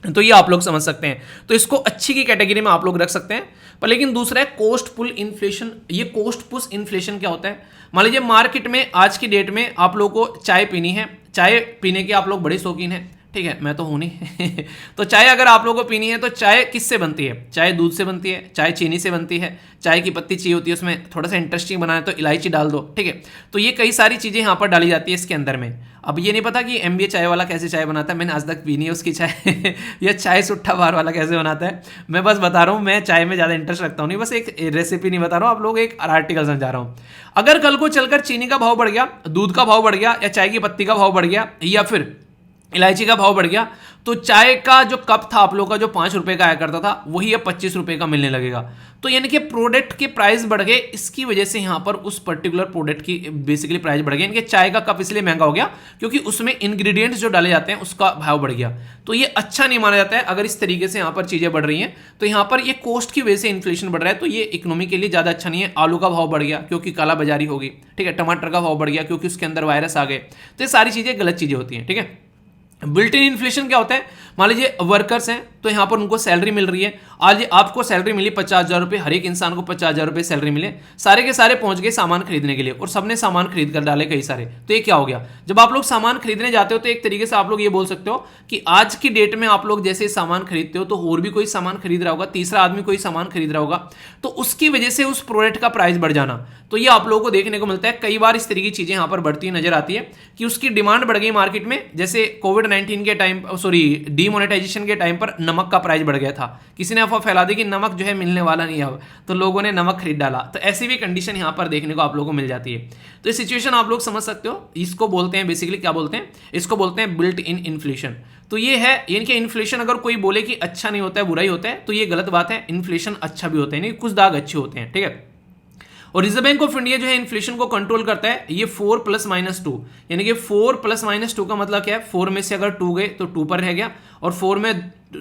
तो ये आप लोग समझ सकते हैं, तो इसको अच्छी की कैटेगरी में आप लोग रख सकते हैं। पर लेकिन दूसरा है कोस्ट पुल इन्फ्लेशन। ये कोस्ट पुश इन्फ्लेशन क्या होता है, मान लीजिए मार्केट में आज की डेट में आप लोगों को चाय पीनी है, चाय पीने के आप लोग बड़े शौकीन हैं, ठीक है, मैं तो हूं नहीं। तो चाय अगर आप लोगों को पीनी है तो चाय किससे बनती है, चाय दूध से बनती है, चाय चीनी से बनती है, चाय की पत्ती चाहिए होती है, उसमें थोड़ा सा इंटरेस्टिंग बनाना है तो इलायची डाल दो, ठीक है। तो ये कई सारी चीज़ें यहाँ पर डाली जाती है इसके अंदर में। अब ये नहीं पता कि एमबीए चाय वाला कैसे चाय बनाता है, मैंने आज तक पी नहीं है उसकी चाय। या चाय सुट्ठा बार वाला कैसे बनाता है, मैं बस बता रहा हूँ, मैं चाय में ज़्यादा इंटरेस्ट रखता हूँ नहीं, बस एक रेसिपी नहीं बता रहा हूँ, आप लोग एक आर्टिकल समझा रहा हूँ। अगर कल को चलकर चीनी का भाव बढ़ गया, दूध का भाव बढ़ गया, या चाय की पत्ती का भाव बढ़ गया, या फिर इलायची का भाव बढ़ गया, तो चाय का जो कप था आप लोग का जो 5 रुपए का आया करता था वही अब 25 रुपए का मिलने लगेगा। तो यानी कि प्रोडक्ट के प्राइस बढ़ गए, इसकी वजह से यहाँ पर उस पर्टिकुलर प्रोडक्ट की बेसिकली प्राइस बढ़ गया। यानी कि चाय का कप इसलिए महंगा हो गया क्योंकि उसमें इंग्रेडिएंट्स जो डाले जाते हैं उसका भाव बढ़ गया। तो ये अच्छा नहीं माना जाता है अगर इस तरीके से यहाँ पर चीजें बढ़ रही हैं। तो यहाँ पर ये कॉस्ट की वजह से इन्फ्लेशन बढ़ रहा है, तो ये इकोनॉमी के लिए ज्यादा अच्छा नहीं है। आलू का भाव बढ़ गया क्योंकि काला बाजारी होगी, ठीक है, टमाटर का भाव बढ़ गया क्योंकि उसके अंदर वायरस आ गए, तो ये सारी चीजें गलत चीजें होती हैं। ठीक है, बिल्ट इन इन्फ्लेशन क्या होता है, मान लीजिए वर्कर्स हैं तो यहाँ पर उनको सैलरी मिल रही है, आज आपको सैलरी मिली 50,000 रुपये, हर एक इंसान को 50,000 रुपये सैलरी मिले, सारे के सारे पहुंच गए सामान खरीदने के लिए और सबने सामान खरीद कर डाले कई सारे। तो ये क्या हो गया, जब आप लोग सामान खरीदने जाते हो तो एक तरीके से आप लोग ये बोल सकते हो कि आज की डेट में आप लोग जैसे सामान खरीदते हो तो और भी कोई सामान खरीद रहा होगा, तीसरा आदमी कोई सामान खरीद रहा होगा, तो उसकी वजह से उस प्रोडक्ट का प्राइस बढ़ जाना। तो ये आप लोगों को देखने को मिलता है, कई बार इस तरीके की चीजें यहाँ पर बढ़ती नजर आती है कि उसकी डिमांड बढ़ गई मार्केट में। जैसे कोविड-19 के टाइम, सॉरी डीमोनेटाइजेशन के टाइम पर नमक का प्राइस बढ़ गया था, किसी ने अफवाह फैला दी कि नमक जो है मिलने वाला नहीं है अब, तो लोगों ने नमक खरीद डाला। तो ऐसी भी कंडीशन यहाँ पर देखने को आप लोगों को मिल जाती है। तो ये सिचुएशन आप लोग समझ सकते हो, इसको बोलते हैं बेसिकली क्या बोलते हैं, इसको बोलते हैं बिल्ट इन इन्फ्लेशन। तो ये है, यानी कि इन्फ्लेशन अगर कोई बोले कि अच्छा नहीं होता है, बुरा ही होता है, तो ये गलत बात है। इन्फ्लेशन अच्छा भी होता है, यानी कुछ दाग अच्छे होते हैं, ठीक है। और रिजर्व बैंक ऑफ इंडिया जो है इन्फ्लेशन को कंट्रोल करता है ये 4 + -2, यानी कि 4 + -2 का मतलब क्या है, 4 में से अगर 2 गए तो 2 पर रह गया, और 4 में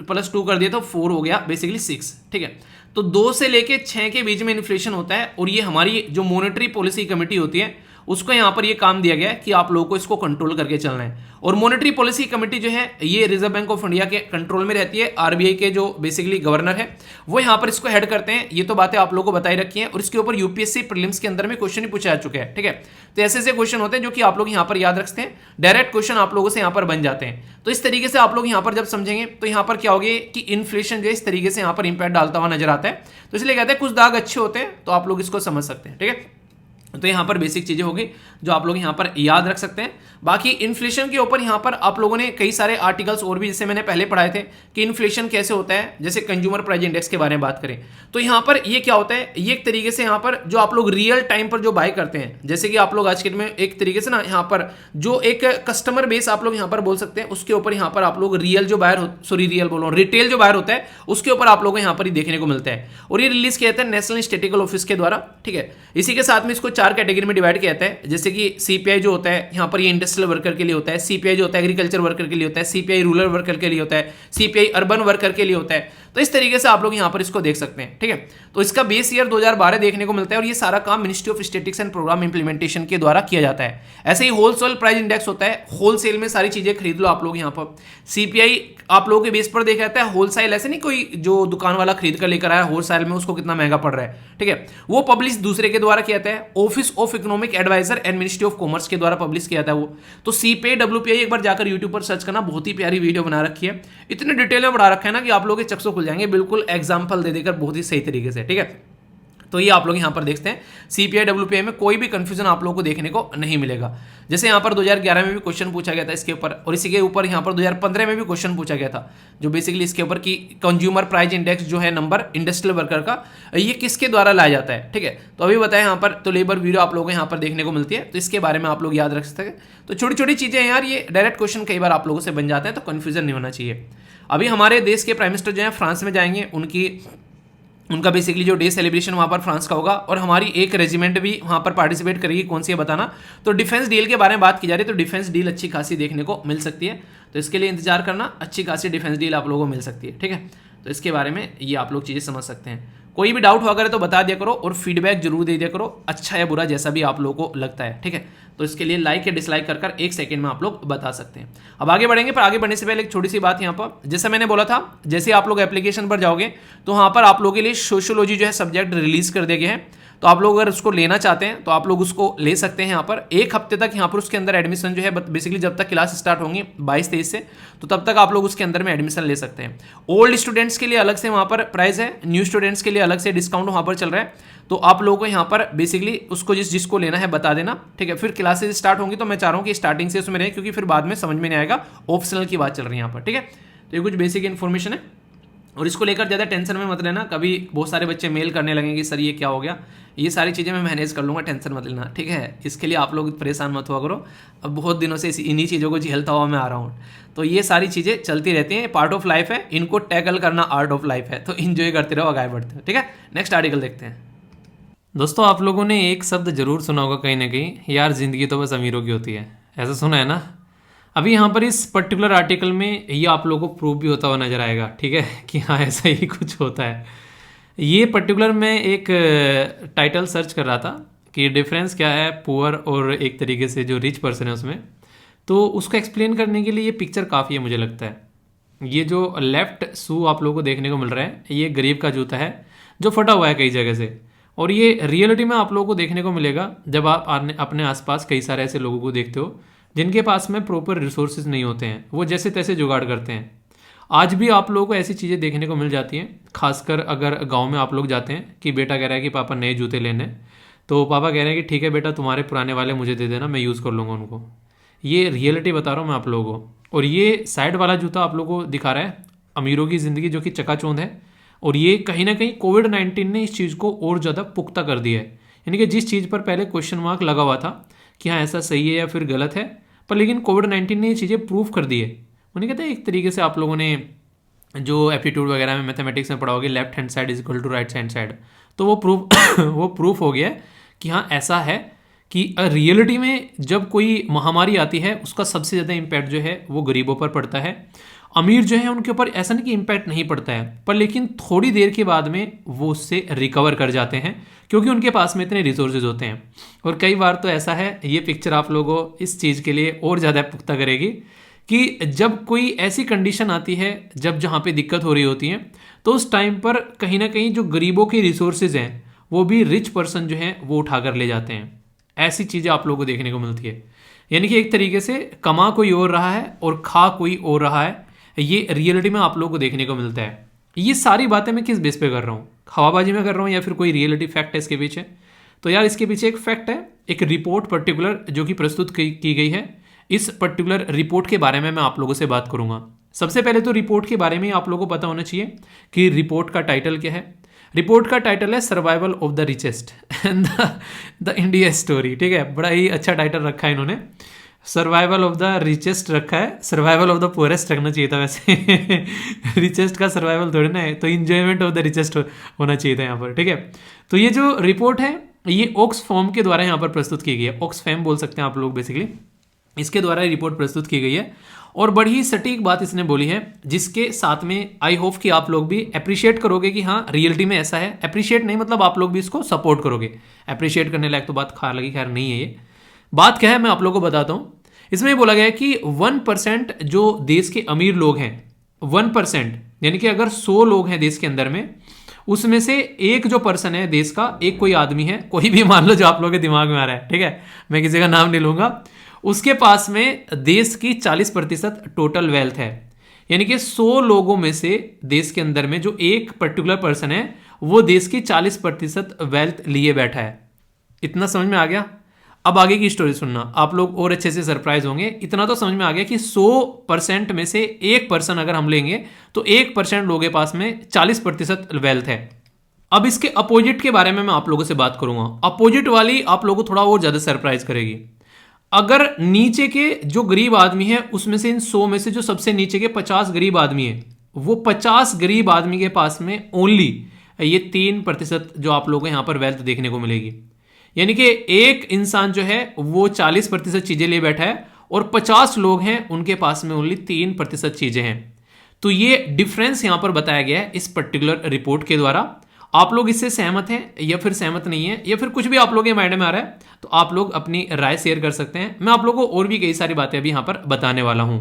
+2 कर दिया तो 4 हो गया, बेसिकली 6। ठीक है, तो 2 से लेके 6 के बीच में इन्फ्लेशन होता है, और ये हमारी जो मॉनेटरी पॉलिसी कमेटी होती है उसको यहाँ पर ये काम दिया गया है कि आप लोगों को इसको कंट्रोल करके चलना है। और मॉनेटरी पॉलिसी कमेटी जो है ये रिजर्व बैंक ऑफ इंडिया के कंट्रोल में रहती है। आरबीआई के जो बेसिकली गवर्नर है वो यहाँ पर इसको हेड करते हैं। ये तो बातें आप लोगों को बताई रखी हैं, और इसके ऊपर यूपीएससी प्रीलिम्स के अंदर में क्वेश्चन ही पूछा जा चुका है। ठीक है, तो ऐसे ऐसे क्वेश्चन होते हैं जो कि आप लोग यहाँ पर याद रखते हैं, डायरेक्ट क्वेश्चन आप लोगों से यहाँ पर बन जाते हैं। तो इस तरीके से आप लोग यहाँ पर जब समझेंगे तो यहाँ पर क्या होगी कि इन्फ्लेशन जो है इस तरीके से यहाँ पर इंपैक्ट डालता हुआ नजर आता है। तो इसलिए कहते हैं कुछ दाग अच्छे होते हैं, तो आप लोग इसको समझ सकते हैं। ठीक है, तो यहाँ पर बेसिक चीजें होगी जो आप लोग यहाँ पर याद रख सकते हैं। बाकी इन्फ्लेशन के ऊपर यहाँ पर आप लोगों ने कई सारे आर्टिकल्स और भी, जैसे मैंने पहले पढ़ाए थे कि इन्फ्लेशन कैसे होता है, जैसे कंज्यूमर प्राइस इंडेक्स के बारे में बात करें तो यहाँ पर ये क्या होता है, ये एक तरीके से यहाँ पर जो आप लोग रियल टाइम पर जो बाय करते हैं, जैसे कि आप लोग आज के दिन में एक तरीके से ना यहाँ पर जो एक कस्टमर बेस आप लोग यहाँ पर बोल सकते हैं, उसके ऊपर यहाँ पर आप लोग रियल जो बायर, सॉरी रियल बोल रहा हूँ, रिटेल जो बायर होता है उसके ऊपर आप लोगों को यहाँ पर ही देखने को मिलता है। और ये रिलीज किया जाता है नेशनल स्टैटिस्टिकल ऑफिस के द्वारा। ठीक है, इसी के साथ में इसको 4 कैटेगरी में डिवाइड किया जाता है, जैसे कि सीपीआई जो होता है यहाँ पर ये इंडस्ट्रियल वर्कर के लिए होता है, सीपीआई जो होता है एग्रीकल्चर वर्कर के लिए होता है, सीपीआई रूरल वर्कर के लिए होता है, सीपीआई अर्बन वर्कर के लिए होता है। तो इस तरीके से आप लोग यहाँ पर इसको देख सकते हैं। ठीक है, तो इसका बेस ईयर 2012 देखने को मिलता है, और ये सारा काम ministry of statistics and programme implementation के द्वारा किया जाता है। ऐसे ही होलसेल प्राइस इंडेक्स होता है, होलसेल में सारी चीजें खरीद लो आप लोग यहाँ पर। सीपीआई आप लोगों के बेस पर देखा जाता है, होलसेल ऐसे नहीं कोई जो दुकान वाला खरीद कर लेकर आया होलसेल में उसको कितना महंगा पड़ रहा है। ठीक है, वो पब्लिश दूसरे के द्वारा किया जाता है, office of economic adviser and ministry of commerce के द्वारा पब्लिश किया जाता है वो। तो सीपीआई डब्ल्यूपीआई एक बार जाकर यूट्यूब पर सर्च करना, बहुत ही प्यारी वीडियो बना रखी है, इतने डिटेल में बढ़ा रखा है ना कि आप लोगों के चक्षु खुल जाएंगे, बिल्कुल एग्जाम्पल दे देकर बहुत ही सही तरीके से। ठीक है, तो ये आप लोग यहाँ पर देखते हैं सीपीआई डब्ल्यूपीआई में कोई भी कंफ्यूजन आप लोगों को देखने को नहीं मिलेगा। जैसे यहाँ पर 2011 में भी क्वेश्चन पूछा गया था इसके ऊपर, और इसी के ऊपर यहाँ पर 2015 में भी क्वेश्चन पूछा गया था, जो बेसिकली इसके ऊपर कि कंज्यूमर प्राइस इंडेक्स जो है नंबर इंडस्ट्रियल वर्कर का, ये किसके द्वारा लाया जाता है। ठीक है, तो अभी बताया यहाँ पर, तो लेबर ब्यूरो आप लोगों को यहाँ पर देखने को मिलती है, तो इसके बारे में आप लोग याद रख सकते हैं। तो छोटी छोटी चीजें यार, ये डायरेक्ट क्वेश्चन कई बार आप लोगों से बन जाते हैं, तो कन्फ्यूजन नहीं होना चाहिए। अभी हमारे देश के प्राइम मिनिस्टर जो है फ्रांस में जाएंगे, उनका बेसिकली जो डे सेलिब्रेशन वहाँ पर फ्रांस का होगा, और हमारी एक रेजिमेंट भी वहाँ पर पार्टिसिपेट करेगी। कौन सी है बताना। तो डिफेंस डील के बारे में बात की जा रही है, तो डिफेंस डील अच्छी खासी देखने को मिल सकती है, तो इसके लिए इंतजार करना, अच्छी खासी डिफेंस डील आप लोगों को मिल सकती है। ठीक है, तो इसके बारे में ये आप लोग चीज़ें समझ सकते हैं। कोई भी डाउट हुआ करे तो बता दिया करो, और फीडबैक जरूर दे दिया करो, अच्छा या बुरा जैसा भी आप लोगों को लगता है। ठीक है, तो इसके लिए लाइक या डिसलाइक कर 1 सेकंड में आप लोग बता सकते हैं। अब आगे बढ़ेंगे, पर आगे बढ़ने से पहले एक छोटी सी बात यहाँ पर, जैसे मैंने बोला था, जैसे आप लोग एप्लीकेशन पर जाओगे तो वहाँ पर आप लोगों के लिए सोशियोलॉजी जो है सब्जेक्ट रिलीज कर दिया गया है। तो आप लोग अगर उसको लेना चाहते हैं तो आप लोग उसको ले सकते हैं। यहाँ पर 1 हफ्ते तक यहाँ पर उसके अंदर एडमिशन जो है, बेसिकली जब तक क्लास स्टार्ट होंगी 22-23 से, तो तब तक आप लोग उसके अंदर में एडमिशन ले सकते हैं। ओल्ड स्टूडेंट्स के लिए अलग से वहाँ पर प्राइस है, न्यू स्टूडेंट्स के लिए अलग से डिस्काउंट वहाँ पर चल रहा है। तो आप लोगों को यहाँ पर बेसिकली उसको जिसको लेना है बता देना। ठीक है, फिर क्लासेज स्टार्ट होंगी तो मैं चाह रहा हूँ कि स्टार्टिंग से उसमें रहे, क्योंकि फिर बाद में समझ में नहीं आएगा, ऑप्शनल की बात चल रही है यहाँ पर। ठीक है, तो ये कुछ बेसिक इन्फॉर्मेशन है, और इसको लेकर ज़्यादा टेंशन में मत लेना। कभी बहुत सारे बच्चे मेल करने लगेंगे सर ये क्या हो गया, ये सारी चीज़ें मैं मैनेज कर लूँगा, टेंशन मत लेना। ठीक है, इसके लिए आप लोग परेशान मत हुआ करो, अब बहुत दिनों से इन्हीं चीज़ों को झेलता हुआ मैं आ रहा हूँ। तो ये सारी चीज़ें चलती रहती हैं, पार्ट ऑफ लाइफ है, इनको टैकल करना आर्ट ऑफ लाइफ है, तो इन्जॉय करते रहो, आगे बढ़ते हो। ठीक है, नेक्स्ट आर्टिकल देखते हैं। दोस्तों, आप लोगों ने एक शब्द जरूर सुना होगा कहीं ना कहीं, यार ज़िंदगी तो बस अमीरों की होती है, ऐसा सुना है ना। अभी यहाँ पर इस पर्टिकुलर आर्टिकल में ये आप लोगों को प्रूव भी होता हुआ नजर आएगा। ठीक है, कि हाँ ऐसा ही कुछ होता है। ये पर्टिकुलर मैं एक टाइटल सर्च कर रहा था कि डिफरेंस क्या है पुअर और एक तरीके से जो रिच पर्सन है उसमें, तो उसको एक्सप्लेन करने के लिए ये पिक्चर काफ़ी है मुझे लगता है। ये जो लेफ्ट शू आप लोगों को देखने को मिल रहा है, ये गरीब का जूता है जो फटा हुआ है कई जगह से, और ये रियलिटी में आप लोगों को देखने को मिलेगा जब आप अपने आसपास कई सारे ऐसे लोगों को देखते हो जिनके पास में प्रॉपर रिसोर्सेज नहीं होते हैं, वो जैसे तैसे जुगाड़ करते हैं। आज भी आप लोगों को ऐसी चीज़ें देखने को मिल जाती हैं, खासकर अगर गांव में आप लोग जाते हैं कि बेटा कह रहा है कि पापा नए जूते लेने, तो पापा कह रहे हैं कि ठीक है बेटा तुम्हारे पुराने वाले मुझे दे देना, मैं यूज़ कर लूँगा उनको। ये रियलिटी बता रहा हूँ मैं आप लोगों को। और ये साइड वाला जूता आप लोगों को दिखा रहा है अमीरों की ज़िंदगी जो कि चकाचौंध है, और ये कहीं ना कहीं कोविड-19 ने इस चीज़ को और ज़्यादा पुख्ता कर दिया है। यानी कि जिस चीज़ पर पहले क्वेश्चन मार्क लगा हुआ था कि हाँ ऐसा सही है या फिर गलत है, पर लेकिन कोविड-19 ने ये चीज़ें प्रूफ कर दी है। उन्हें कहते हैं एक तरीके से आप लोगों ने जो एप्टीट्यूड वगैरह में मैथमेटिक्स में पढ़ा होगा, left hand side is equal to right hand side, तो वो प्रूफ हो गया है कि हाँ ऐसा है कि रियलिटी में जब कोई महामारी आती है उसका सबसे ज़्यादा इम्पैक्ट जो है वो गरीबों पर पड़ता है। अमीर जो है उनके ऊपर ऐसा नहीं कि इम्पैक्ट नहीं पड़ता है, पर लेकिन थोड़ी देर के बाद में वो उससे रिकवर कर जाते हैं क्योंकि उनके पास में इतने रिसोर्सेज होते हैं। और कई बार तो ऐसा है, ये पिक्चर आप लोगों इस चीज़ के लिए और ज़्यादा पुख्ता करेगी कि जब कोई ऐसी कंडीशन आती है जब जहाँ पे दिक्कत हो रही होती है तो उस टाइम पर कहीं ना कहीं जो गरीबों के रिसोर्सेज हैं वो भी रिच पर्सन जो हैं वो उठा कर ले जाते हैं। ऐसी चीज़ें आप लोगों को देखने को मिलती है। यानी कि एक तरीके से कमा कोई और रहा है और खा कोई और रहा है, ये रियलिटी में आप लोगों को देखने को मिलता है। ये सारी बातें मैं किस बेस पे कर रहा हूँ, हवाबाजी में कर रहा हूँ या फिर कोई रियलिटी फैक्ट है इसके पीछे? तो यार इसके पीछे एक फैक्ट है, एक रिपोर्ट पर्टिकुलर जो कि प्रस्तुत की गई है। इस पर्टिकुलर रिपोर्ट के बारे में मैं आप लोगों से बात करूंगा। सबसे पहले तो रिपोर्ट के बारे में आप लोगों को पता होना चाहिए कि रिपोर्ट का टाइटल क्या है। रिपोर्ट का टाइटल है survival of the richest and the India story. ठीक है, बड़ा ही अच्छा टाइटल रखा है इन्होंने, सर्वाइवल ऑफ द रिचेस्ट रखा है, सर्वाइवल ऑफ द पुअरेस्ट रखना चाहिए था वैसे रिचेस्ट का सर्वाइवल थोड़ी ना है, तो इंजॉयमेंट ऑफ द रिचेस्ट होना चाहिए था यहाँ पर। ठीक है, तो ये जो रिपोर्ट है ये ऑक्सफैम के द्वारा यहाँ पर प्रस्तुत की गई है। ऑक्सफैम बोल सकते हैं आप लोग बेसिकली, इसके द्वारा रिपोर्ट प्रस्तुत की गई है और बड़ी ही सटीक बात इसने बोली है, जिसके साथ में आई होप कि आप लोग भी अप्रिशिएट करोगे कि हाँ रियलिटी में ऐसा है। अप्रिशिएट नहीं मतलब आप लोग भी इसको सपोर्ट करोगे। अप्रिशिएट करने लायक तो बात खैर नहीं है। ये बात क्या है मैं आप लोगों को बताता हूँ। इसमें बोला गया है कि 1% जो देश के अमीर लोग हैं, 1% यानी कि अगर 100 लोग हैं देश के अंदर में, उसमें से एक जो पर्सन है देश का, एक कोई आदमी है, कोई भी मान लो जो आप लोगों के दिमाग में आ रहा है, ठीक है, मैं किसी का नाम नहीं लूंगा, उसके पास में देश की 40% टोटल वेल्थ है। यानी कि 100 लोगों में से देश के अंदर में जो एक पर्टिकुलर पर्सन है वो देश की 40% वेल्थ लिए बैठा है। इतना समझ में आ गया? अब आगे की स्टोरी सुनना, आप लोग और अच्छे से सरप्राइज होंगे। इतना तो समझ में आ गया कि 100% में से एक पर्सन अगर हम लेंगे तो 1% लोगों के पास में 40% वेल्थ है। अब इसके अपोजिट के बारे में मैं आप लोगों से बात करूंगा। अपोजिट वाली आप लोगों को थोड़ा और ज्यादा सरप्राइज करेगी। अगर नीचे के जो गरीब आदमी है उसमें से, इन 100 में से जो सबसे नीचे के 50 गरीब आदमी है, वो 50 गरीब आदमी के पास में ओनली ये 3% जो आप लोगों को यहां पर वेल्थ देखने को मिलेगी। यानी कि एक इंसान जो है वो 40% चीजें ले बैठा है और 50 लोग हैं उनके पास में ओनली 3% चीजें हैं। तो ये डिफरेंस यहां पर बताया गया है इस पर्टिकुलर रिपोर्ट के द्वारा। आप लोग इससे सहमत हैं या फिर सहमत नहीं है, या फिर कुछ भी आप लोगों के माइंड में आ रहा है तो आप लोग अपनी राय शेयर कर सकते हैं। मैं आप लोगों को और भी कई सारी बातें अभी यहां पर बताने वाला हूं।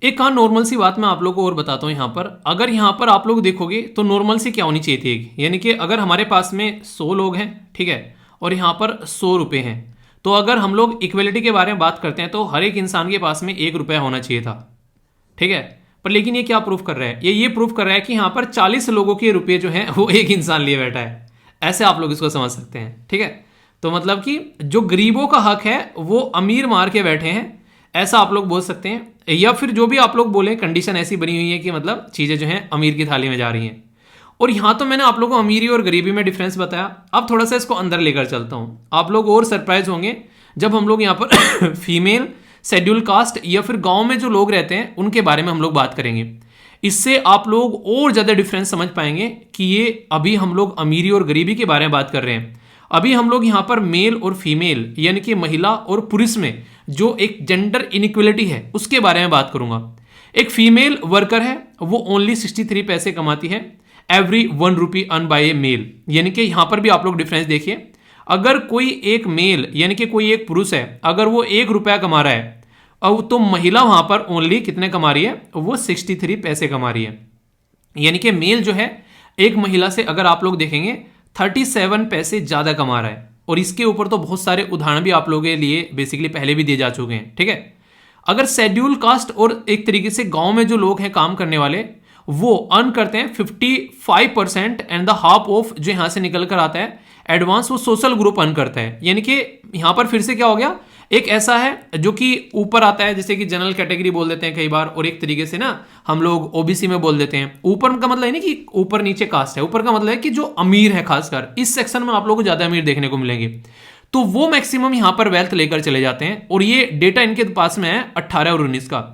एक हाँ नॉर्मल सी बात मैं आप लोगों को और बताता हूं। यहां पर अगर यहां पर आप लोग देखोगे तो नॉर्मल सी क्या होनी चाहिए थी, यानी कि अगर हमारे पास में 100 लोग हैं, ठीक है, और यहां पर 100 रुपए हैं, तो अगर हम लोग इक्वलिटी के बारे में बात करते हैं तो हर एक इंसान के पास में 1 रुपया होना चाहिए था। ठीक है, पर लेकिन ये क्या प्रूफ कर रहा है? ये प्रूफ कर रहा है कि यहां पर 40 लोगों के रुपये जो हैं वो एक इंसान लिए बैठा है। ऐसे आप लोग इसको समझ सकते हैं। ठीक है, तो मतलब कि जो गरीबों का हक है वो अमीर मार के बैठे हैं, ऐसा आप लोग बोल सकते हैं। या फिर जो भी आप लोग बोले, कंडीशन ऐसी बनी हुई है कि मतलब चीजें जो हैं अमीर की थाली में जा रही हैं। और यहां तो मैंने आप लोगों को अमीरी और गरीबी में डिफरेंस बताया। अब थोड़ा सा इसको अंदर लेकर चलता हूं। आप लोग और सरप्राइज होंगे जब हम लोग यहां पर फीमेल, शेड्यूल कास्ट या फिर गांव में जो लोग रहते हैं उनके बारे में हम लोग बात करेंगे। इससे आप लोग और ज्यादा डिफरेंस समझ पाएंगे कि ये अभी हम लोग अमीरी और गरीबी के बारे में बात कर रहे हैं। अभी हम लोग यहां पर मेल और फीमेल यानी कि महिला और पुरुष में जो एक जेंडर इनइक्वलिटी है उसके बारे में बात करूंगा। एक फीमेल वर्कर है, वो ओनली 63 पैसे कमाती है every 1 rupee earn by a male. यानी कि यहां पर भी आप लोग डिफरेंस देखिए। अगर कोई एक मेल यानी कि कोई एक पुरुष है, अगर वो 1 रुपया कमा रहा है, अब तो महिला वहां पर ओनली कितने कमा रही है? वो 63 पैसे कमा रही है। यानी कि मेल जो है एक महिला से अगर आप लोग देखेंगे 37 पैसे ज्यादा कमा रहा है। और इसके ऊपर तो बहुत सारे उदाहरण भी आप लोगों के लिए बेसिकली पहले भी दिए जा चुके हैं। ठीक है, अगर शेड्यूल कास्ट और एक तरीके से गांव में जो लोग हैं काम करने वाले, वो अर्न करते हैं 55% एंड द हाफ ऑफ जो यहां से निकल कर आता है एडवांस, वो सोशल ग्रुप अर्न करता है। यानी कि यहां पर फिर से क्या हो गया, एक ऐसा है जो कि ऊपर आता है, जैसे कि जनरल कैटेगरी बोल देते हैं कई बार, और एक तरीके से ना हम लोग ओबीसी में बोल देते हैं। ऊपर का मतलब है नहीं कि ऊपर नीचे कास्ट है, ऊपर का मतलब है कि जो अमीर है, खासकर इस सेक्शन में आप लोगों को ज्यादा अमीर देखने को मिलेंगे, तो वो मैक्सिमम यहां पर वेल्थ लेकर चले जाते हैं। और ये डेटा इनके पास में है 18 और 19 का।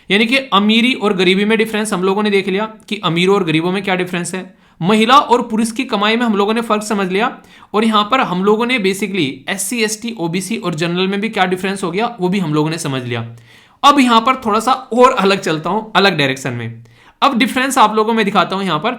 यानी कि अमीरी और गरीबी में डिफरेंस हम लोगों ने देख लिया कि अमीरों और गरीबों में क्या डिफरेंस है। महिला और पुरुष की कमाई में हम लोगों ने फर्क समझ लिया, और यहां पर हम लोगों ने बेसिकली SC ST OBC और जनरल में भी क्या डिफरेंस हो गया वो भी हम लोगों ने समझ लिया। अब यहां पर थोड़ा सा और अलग चलता हूं, अलग डायरेक्शन में। अब डिफरेंस आप लोगों में दिखाता हूं। यहां पर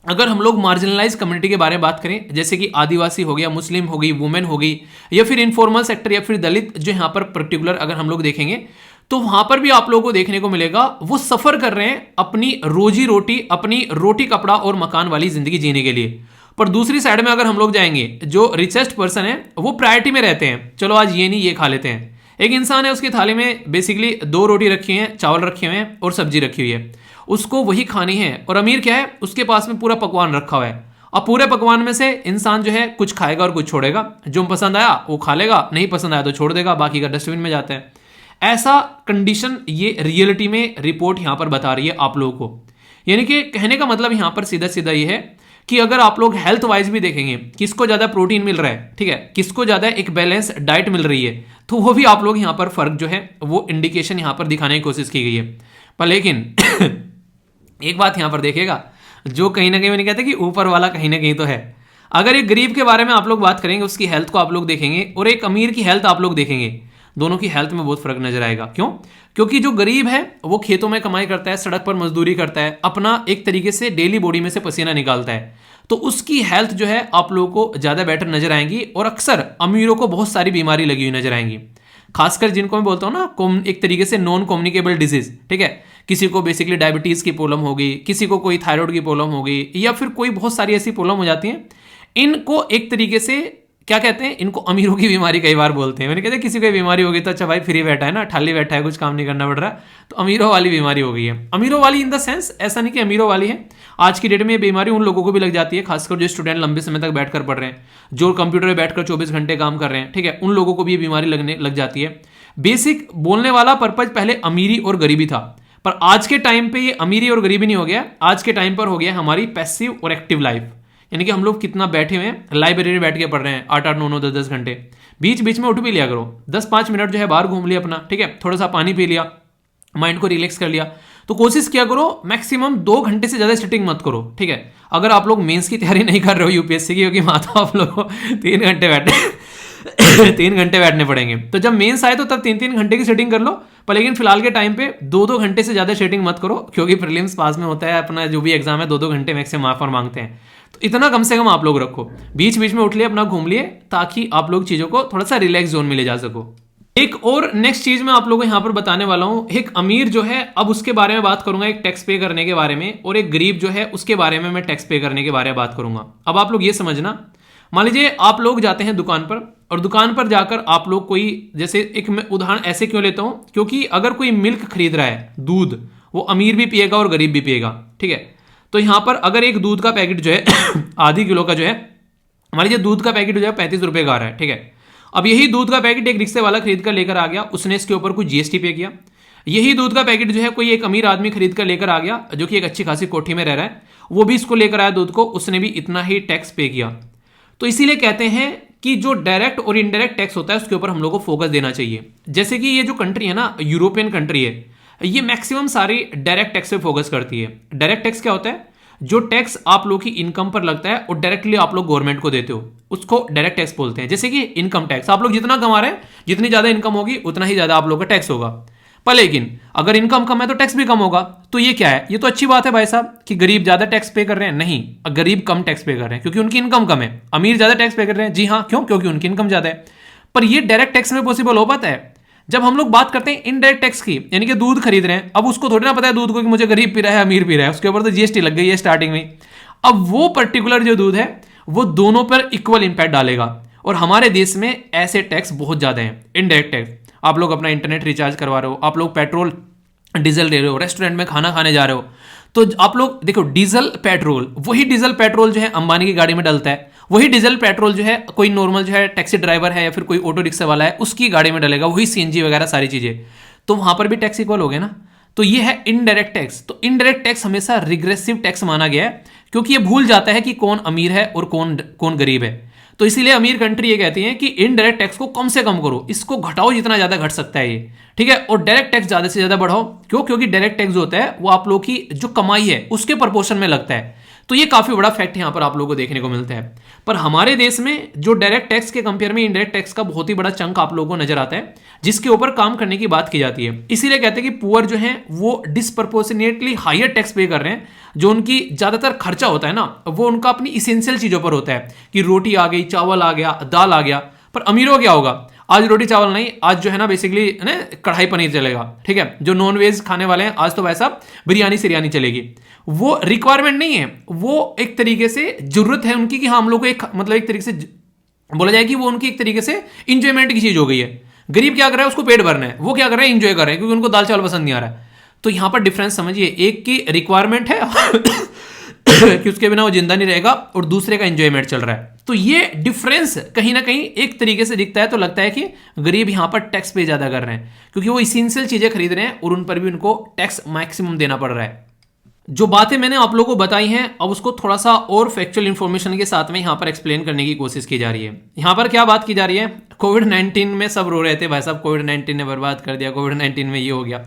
अगर हम लोग मार्जिनलाइज कम्युनिटी के बारे में बात करें, जैसे कि आदिवासी हो गया, मुस्लिम हो गई, वुमेन हो गई, या फिर इनफॉर्मल सेक्टर या फिर दलित, जो यहां पर पर्टिकुलर अगर हम लोग देखेंगे तो वहां पर भी आप लोगों को देखने को मिलेगा वो सफर कर रहे हैं अपनी रोजी रोटी, अपनी रोटी कपड़ा और मकान वाली जिंदगी जीने के लिए। पर दूसरी साइड में अगर हम लोग जाएंगे, जो रिचेस्ट पर्सन है वो प्रायोरिटी में रहते हैं, चलो आज ये नहीं ये खा लेते हैं। एक इंसान है, उसकी थाली में बेसिकली 2 रोटी रखी है, चावल रखे हुए हैं और सब्जी रखी हुई है, उसको वही खानी है। और अमीर क्या है, उसके पास में पूरा पकवान रखा हुआ है। अब पूरे पकवान में से इंसान जो है कुछ खाएगा और कुछ छोड़ेगा, जो पसंद आया वो खा लेगा, नहीं पसंद आया तो छोड़ देगा, बाकी का डस्टबिन में जाता है। ऐसा कंडीशन ये रियलिटी में रिपोर्ट यहां पर बता रही है आप लोगों को। यानी कि कहने का मतलब यहां पर सीधा सीधा ये है कि अगर आप लोग हेल्थ वाइज भी देखेंगे, किसको ज्यादा प्रोटीन मिल रहा है, ठीक है, किसको ज्यादा एक बैलेंस डाइट मिल रही है, तो वो भी आप लोग यहां पर फर्क जो है वो इंडिकेशन यहां पर दिखाने की कोशिश की गई है। पर लेकिन एक बात यहां पर देखिएगा, जो कहीं ना कहीं मैंने कहते कि ऊपर वाला कहीं ना कहीं तो है। अगर एक गरीब के बारे में आप लोग बात करेंगे, उसकी हेल्थ को आप लोग देखेंगे, और एक अमीर की हेल्थ आप लोग देखेंगे, दोनों की हेल्थ में बहुत फर्क नजर आएगा। क्यों? क्योंकि जो गरीब है वो खेतों में कमाई करता है, सड़क पर मजदूरी करता है, अपना एक तरीके से डेली बॉडी में से पसीना निकालता है, तो उसकी हेल्थ जो है आप लोगों को ज्यादा बेटर नजर आएंगी। और अक्सर अमीरों को बहुत सारी बीमारी लगी हुई नजर आएंगी, खासकर जिनको मैं बोलता हूं ना एक तरीके से नॉन कम्युनिकेबल डिजीज, ठीक है, किसी को बेसिकली डायबिटीज की प्रॉब्लम होगी, किसी को कोई थायराइड की प्रॉब्लम होगी, या फिर कोई बहुत सारी ऐसी प्रॉब्लम हो जाती है। इनको एक तरीके से क्या कहते हैं, इनको अमीरों की बीमारी कई बार बोलते हैं। मैंने कहते हैं किसी को बीमारी होगी तो अच्छा भाई फ्री बैठा है ना, ठाली बैठा है, कुछ काम नहीं करना पड़ रहा, तो अमीरों वाली बीमारी हो गई है। अमीरों वाली इन द सेंस ऐसा नहीं कि अमीरों वाली है, आज की डेट में ये बीमारी उन लोगों को भी लग जाती है, खासकर जो स्टूडेंट लंबे समय तक बैठकर पढ़ रहे हैं, जो कंप्यूटर में बैठकर 24 घंटे काम कर रहे हैं, ठीक है, उन लोगों को भी ये बीमारी लगने लग जाती है। बेसिक बोलने वाला पर्पज पहले अमीरी और गरीबी था, पर आज के टाइम पे ये अमीरी और गरीबी नहीं हो गया, आज के टाइम पर हो गया हमारी पैसिव और एक्टिव लाइफ। यानी कि हम लोग कितना बैठे हुए हैं, लाइब्रेरी में बैठ के पढ़ रहे हैं 8-8, 9-9, 10-10 घंटे, बीच बीच में उठ भी लिया करो, 10-5 मिनट जो है बाहर घूम लिया अपना, ठीक है, थोड़ा सा पानी पी लिया, माइंड को रिलैक्स कर लिया। तो कोशिश किया करो मैक्सिमम 2 घंटे से ज्यादा सिटिंग मत करो, ठीक है। अगर आप लोग मेंस की तैयारी नहीं कर रहे हो UPSC की, क्योंकि वहां तो आप लोग को 3 घंटे बैठे 3 घंटे बैठने पड़ेंगे, तो जब मेंस आए तो तब 3-3 घंटे की सेटिंग कर लो। पर लेकिन फिलहाल के टाइम पे 2-2 घंटे से ज्यादा सेटिंग मत करो, क्योंकि प्रीलिम्स पास में होता है अपना जो भी एग्जाम है 2-2 घंटे मैक्सिमम ऑफर मांगते हैं, तो इतना कम से कम आप लोग रखो। बीच बीच में उठ लिए, अपना घूम लिए, ताकि आप लोग चीजों को थोड़ा सा रिलैक्स जोन में ले जा सको। एक और नेक्स्ट चीज मैं आप लोगों को यहां पर बताने वाला हूं, एक अमीर जो है, अब उसके बारे में बात करूंगा, एक टैक्स पे करने के बारे में, और एक गरीब जो है उसके बारे में मैं टैक्स पे करने के बारे में बात करूंगा। अब आप लोग ये समझना, मान लीजिए आप लोग जाते हैं दुकान पर, और दुकान पर जाकर आप लोग कोई, जैसे एक मैं उदाहरण ऐसे क्यों लेता हूं, क्योंकि अगर कोई मिल्क खरीद रहा है, दूध, वो अमीर भी पिएगा और गरीब भी पिएगा, ठीक है। तो यहां पर अगर एक दूध का पैकेट जो है आधी किलो का जो है, मान लीजिए दूध का पैकेट जो है 35 रुपए का आ रहा है, ठीक है। अब यही दूध का पैकेट एक रिक्शे वाला खरीद कर लेकर आ गया, उसने इसके ऊपर कुछ GST पे किया। यही दूध का पैकेट जो है कोई एक अमीर आदमी खरीद कर लेकर आ गया, जो कि एक अच्छी खासी कोठी में रह रहा है, वो भी इसको लेकर आया दूध को, उसने भी इतना ही टैक्स पे किया। तो इसीलिए कहते हैं कि जो डायरेक्ट और इनडायरेक्ट टैक्स होता है उसके ऊपर हम लोग को फोकस देना चाहिए। जैसे कि ये जो कंट्री है ना, यूरोपियन कंट्री है, ये मैक्सिमम सारी डायरेक्ट टैक्स पे फोकस करती है। डायरेक्ट टैक्स क्या होता है? जो टैक्स आप लोग की इनकम पर लगता है और डायरेक्टली आप लोग गवर्नमेंट को देते हो, उसको डायरेक्ट टैक्स बोलते हैं। जैसे कि इनकम टैक्स, आप लोग जितना कमा रहे हैं, जितनी ज्यादा इनकम होगी उतना ही ज्यादा आप लोग का टैक्स होगा। पर लेकिन अगर इनकम कम है तो टैक्स भी कम होगा। तो ये क्या है? ये तो अच्छी बात है भाई साहब कि गरीब ज्यादा टैक्स पे कर रहे हैं। नहीं, गरीब कम टैक्स पे कर रहे हैं क्योंकि उनकी इनकम कम है। अमीर ज्यादा टैक्स पे कर रहे हैं, जी हाँ, क्यों? क्योंकि उनकी इनकम ज्यादा है। पर ये डायरेक्ट टैक्स में पॉसिबल हो पाता है। जब हम लोग बात करते हैं इनडायरेक्ट टैक्स की, यानी कि दूध खरीद रहे हैं, अब उसको थोड़ी ना पता है दूध को कि मुझे गरीब पी रहा है अमीर पी रहा है, उसके ऊपर तो GST लग गई है स्टार्टिंग में। अब वो पर्टिकुलर जो दूध है वो दोनों पर इक्वल इंपैक्ट डालेगा। और हमारे देश में ऐसे टैक्स बहुत ज्यादा हैं, इनडायरेक्ट टैक्स। आप लोग अपना इंटरनेट रिचार्ज करवा रहे हो, आप लोग पेट्रोल डीजल ले रहे हो, रेस्टोरेंट में खाना खाने जा रहे हो, तो आप लोग देखो डीजल पेट्रोल, वही डीजल पेट्रोल जो है अंबानी की गाड़ी में डलता है, वही डीजल पेट्रोल जो है कोई नॉर्मल जो है टैक्सी ड्राइवर है या फिर कोई ऑटो रिक्शा वाला है उसकी गाड़ी में डलेगा, वही CNG वगैरह सारी चीजें, तो वहां पर भी टैक्स इक्वल हो गया ना। तो ये है इनडायरेक्ट टैक्स। तो इनडायरेक्ट टैक्स हमेशा रिग्रेसिव टैक्स माना गया है क्योंकि ये भूल जाता है कि कौन अमीर है और कौन गरीब है। तो इसीलिए अमीर कंट्री ये कहती है कि इनडायरेक्ट टैक्स को कम से कम करो, इसको घटाओ जितना ज्यादा घट सकता है ये, ठीक है, और डायरेक्ट टैक्स ज्यादा से ज्यादा बढ़ाओ। क्यों? क्योंकि डायरेक्ट टैक्स जो होता है वो आप लोग की जो कमाई है उसके प्रोपोर्शन में लगता है। तो ये काफी बड़ा फैक्ट यहाँ पर आप लोगों को देखने को मिलता है। पर हमारे देश में जो डायरेक्ट टैक्स के कंपेयर में इनडायरेक्ट टैक्स का बहुत ही बड़ा चंक आप लोगों को नजर आता है, जिसके ऊपर काम करने की बात की जाती है। इसीलिए कहते हैं कि पुअर जो है वो डिसप्रपोर्शनेटली हायर टैक्स पे कर रहे हैं। जो उनकी ज्यादातर खर्चा होता है ना, वो उनका अपनी इसेंशियल चीजों पर होता है कि रोटी आ गई, चावल आ गया, दाल आ गया। पर अमीरों क्या होगा, आज रोटी चावल नहीं, आज जो है ना बेसिकली ना कढ़ाई पनीर चलेगा, ठीक है। जो नॉन वेज खाने वाले हैं आज तो वैसा बिरयानी सिरयानी चलेगी। वो रिक्वायरमेंट नहीं है, वो एक तरीके से जरूरत है उनकी कि हाँ हम लोग को एक मतलब एक तरीके से बोला जाए कि वो उनकी एक तरीके से इंजॉयमेंट की चीज हो गई है। गरीब क्या कर रहा है, उसको पेट भरना है, वो क्या कर रहा है, इंजॉय कर रहे हैं, क्योंकि उनको दाल चावल पसंद नहीं आ रहा है। तो यहां पर डिफरेंस समझिए, एक की रिक्वायरमेंट है कि उसके बिना वो जिंदा नहीं रहेगा, और दूसरे का एंजॉयमेंट चल रहा है। तो ये डिफरेंस कहीं ना कहीं एक तरीके से दिखता है। तो लगता है कि गरीब यहां पर टैक्स पे ज्यादा कर रहे हैं, क्योंकि वो इसेंशियल चीजें खरीद रहे हैं और उन पर भी उनको टैक्स मैक्सिमम देना पड़ रहा है। जो बातें मैंने आप लोगों को बताई हैं, अब उसको थोड़ा सा और फैक्चुअल इंफॉर्मेशन के साथ में यहां पर एक्सप्लेन करने की कोशिश की जा रही है। यहां पर क्या बात की जा रही है, कोविड-19 में सब रो रहे थे, भाई साहब कोविड-19 ने बर्बाद कर दिया, कोविड-19 में ये हो गया।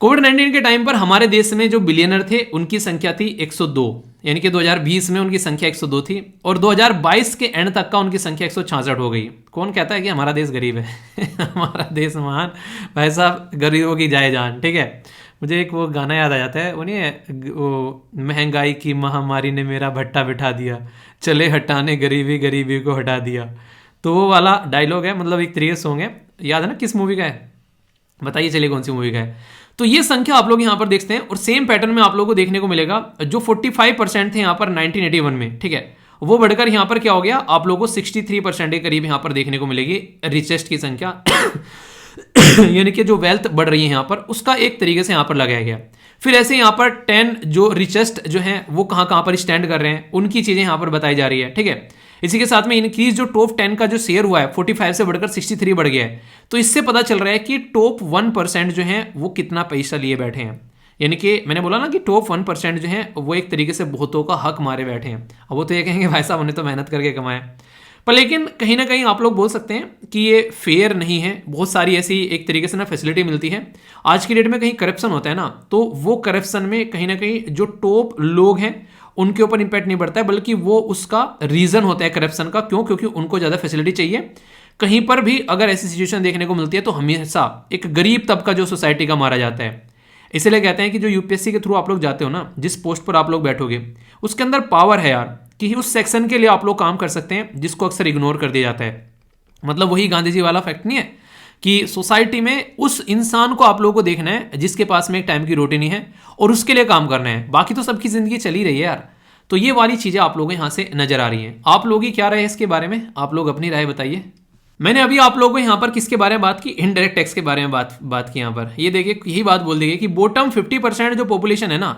कोविड-19 के टाइम पर हमारे देश में जो बिलियनर थे उनकी संख्या थी 102, यानी कि 2020 में उनकी संख्या 102 थी, और 2022 के एंड तक का उनकी संख्या 166 हो गई। कौन कहता है कि हमारा देश गरीब है हमारा देश महान, भाई साहब गरीबों की जाए जान, ठीक है। मुझे एक वो गाना याद आ जाता है, वो नहीं है, वो महंगाई की महामारी ने मेरा भट्टा बिठा दिया, चले हटाने गरीबी गरीबी को हटा दिया। तो वो वाला डायलॉग है, मतलब एक तरीके सॉन्ग है, याद है ना किस मूवी का है, बताइए चलिए कौन सी मूवी का है। तो ये संख्या आप लोग यहां पर देखते हैं, और सेम पैटर्न में आप लोगों को देखने को मिलेगा। जो 45% थे यहां पर 1981 में, ठीक है, वो बढ़कर यहां पर क्या हो गया, आप लोगों को 63% के करीब यहां पर देखने को मिलेगी रिचेस्ट की संख्या यानी कि जो वेल्थ बढ़ रही है यहां पर, उसका एक तरीके से यहां पर लगाया गया। फिर ऐसे यहां पर 10 जो रिचेस्ट जो हैं वो कहां पर स्टैंड कर रहे हैं, उनकी चीजें यहां पर बताई जा रही है, ठीक है। इसी के साथ में इंक्रीज जो टॉप 10 का जो शेयर हुआ है 45 से बढ़कर 63 बढ़ गया है। तो इससे पता चल रहा है कि टॉप 1% जो है वो कितना पैसा लिए बैठे हैं। यानी कि मैंने बोला ना कि टॉप 1% जो है वो एक तरीके से बहुतों का हक मारे बैठे हैं। अब वो तो ये कहेंगे भाई साहब हमने तो मेहनत करके कमाया, पर लेकिन कहीं ना कहीं आप लोग बोल सकते हैं कि ये फेयर नहीं है। बहुत सारी ऐसी एक तरीके से ना फैसिलिटी मिलती है। आज की डेट में कहीं करप्शन होता है ना, तो वो करप्शन में कहीं ना कहीं जो टॉप लोग हैं उनके ऊपर इंपैक्ट नहीं पड़ता है, बल्कि वो उसका रीजन होता है करप्शन का। क्यों? क्योंकि उनको ज्यादा फैसिलिटी चाहिए। कहीं पर भी अगर ऐसी सिचुएशन देखने को मिलती है तो हमेशा एक गरीब तबका जो सोसाइटी का मारा जाता है। इसलिए कहते हैं कि जो यूपीएससी के थ्रू आप लोग जाते हो ना, जिस पोस्ट पर आप लोग बैठोगे उसके अंदर पावर है यार, कि उस सेक्शन के लिए आप लोग काम कर सकते हैं जिसको अक्सर इग्नोर कर दिया जाता है। मतलब वही गांधी जी वाला फैक्ट नहीं है कि सोसाइटी में उस इंसान को आप लोगों को देखना है जिसके पास में एक टाइम की रोटी नहीं है, और उसके लिए काम करना है। बाकी तो सबकी जिंदगी चली रही है यार। तो ये वाली चीजें आप लोगों को यहां से नजर आ रही हैं। आप लोगों की क्या राय है इसके बारे में, आप लोग अपनी राय बताइए। मैंने अभी आप लोगों को यहाँ पर किसके बारे में बात की, इनडायरेक्ट टैक्स के बारे में बात की। यहाँ पर ये देखिए यही बात बोल दी गई कि बॉटम 50% जो पॉपुलेशन है ना,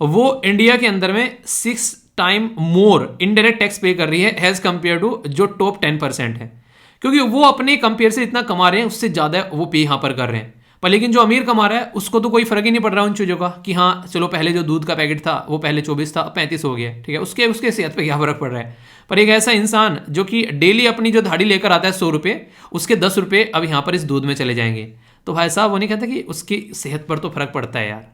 वो इंडिया के अंदर में 6 टाइम मोर इनडायरेक्ट टैक्स पे कर रही है एज कंपेयर टू जो टॉप 10% है। क्योंकि वो अपने कंपेयर से इतना कमा रहे हैं, उससे ज्यादा वो पे यहाँ पर कर रहे हैं। पर लेकिन जो अमीर कमा रहा है उसको तो कोई फर्क ही नहीं पड़ रहा उन चीज़ों का कि हाँ चलो पहले जो दूध का पैकेट था वो पहले 24 था, 35 हो गया, ठीक है, उसके सेहत पे क्या फर्क पड़ रहा है। पर एक ऐसा इंसान जो कि डेली अपनी जो दाढ़ी लेकर आता है 100 रुपये, उसके 10 रुपये अब यहाँ पर इस दूध में चले जाएंगे। तो भाई साहब वो नहीं कहता कि उसकी सेहत पर तो फर्क पड़ता है यार।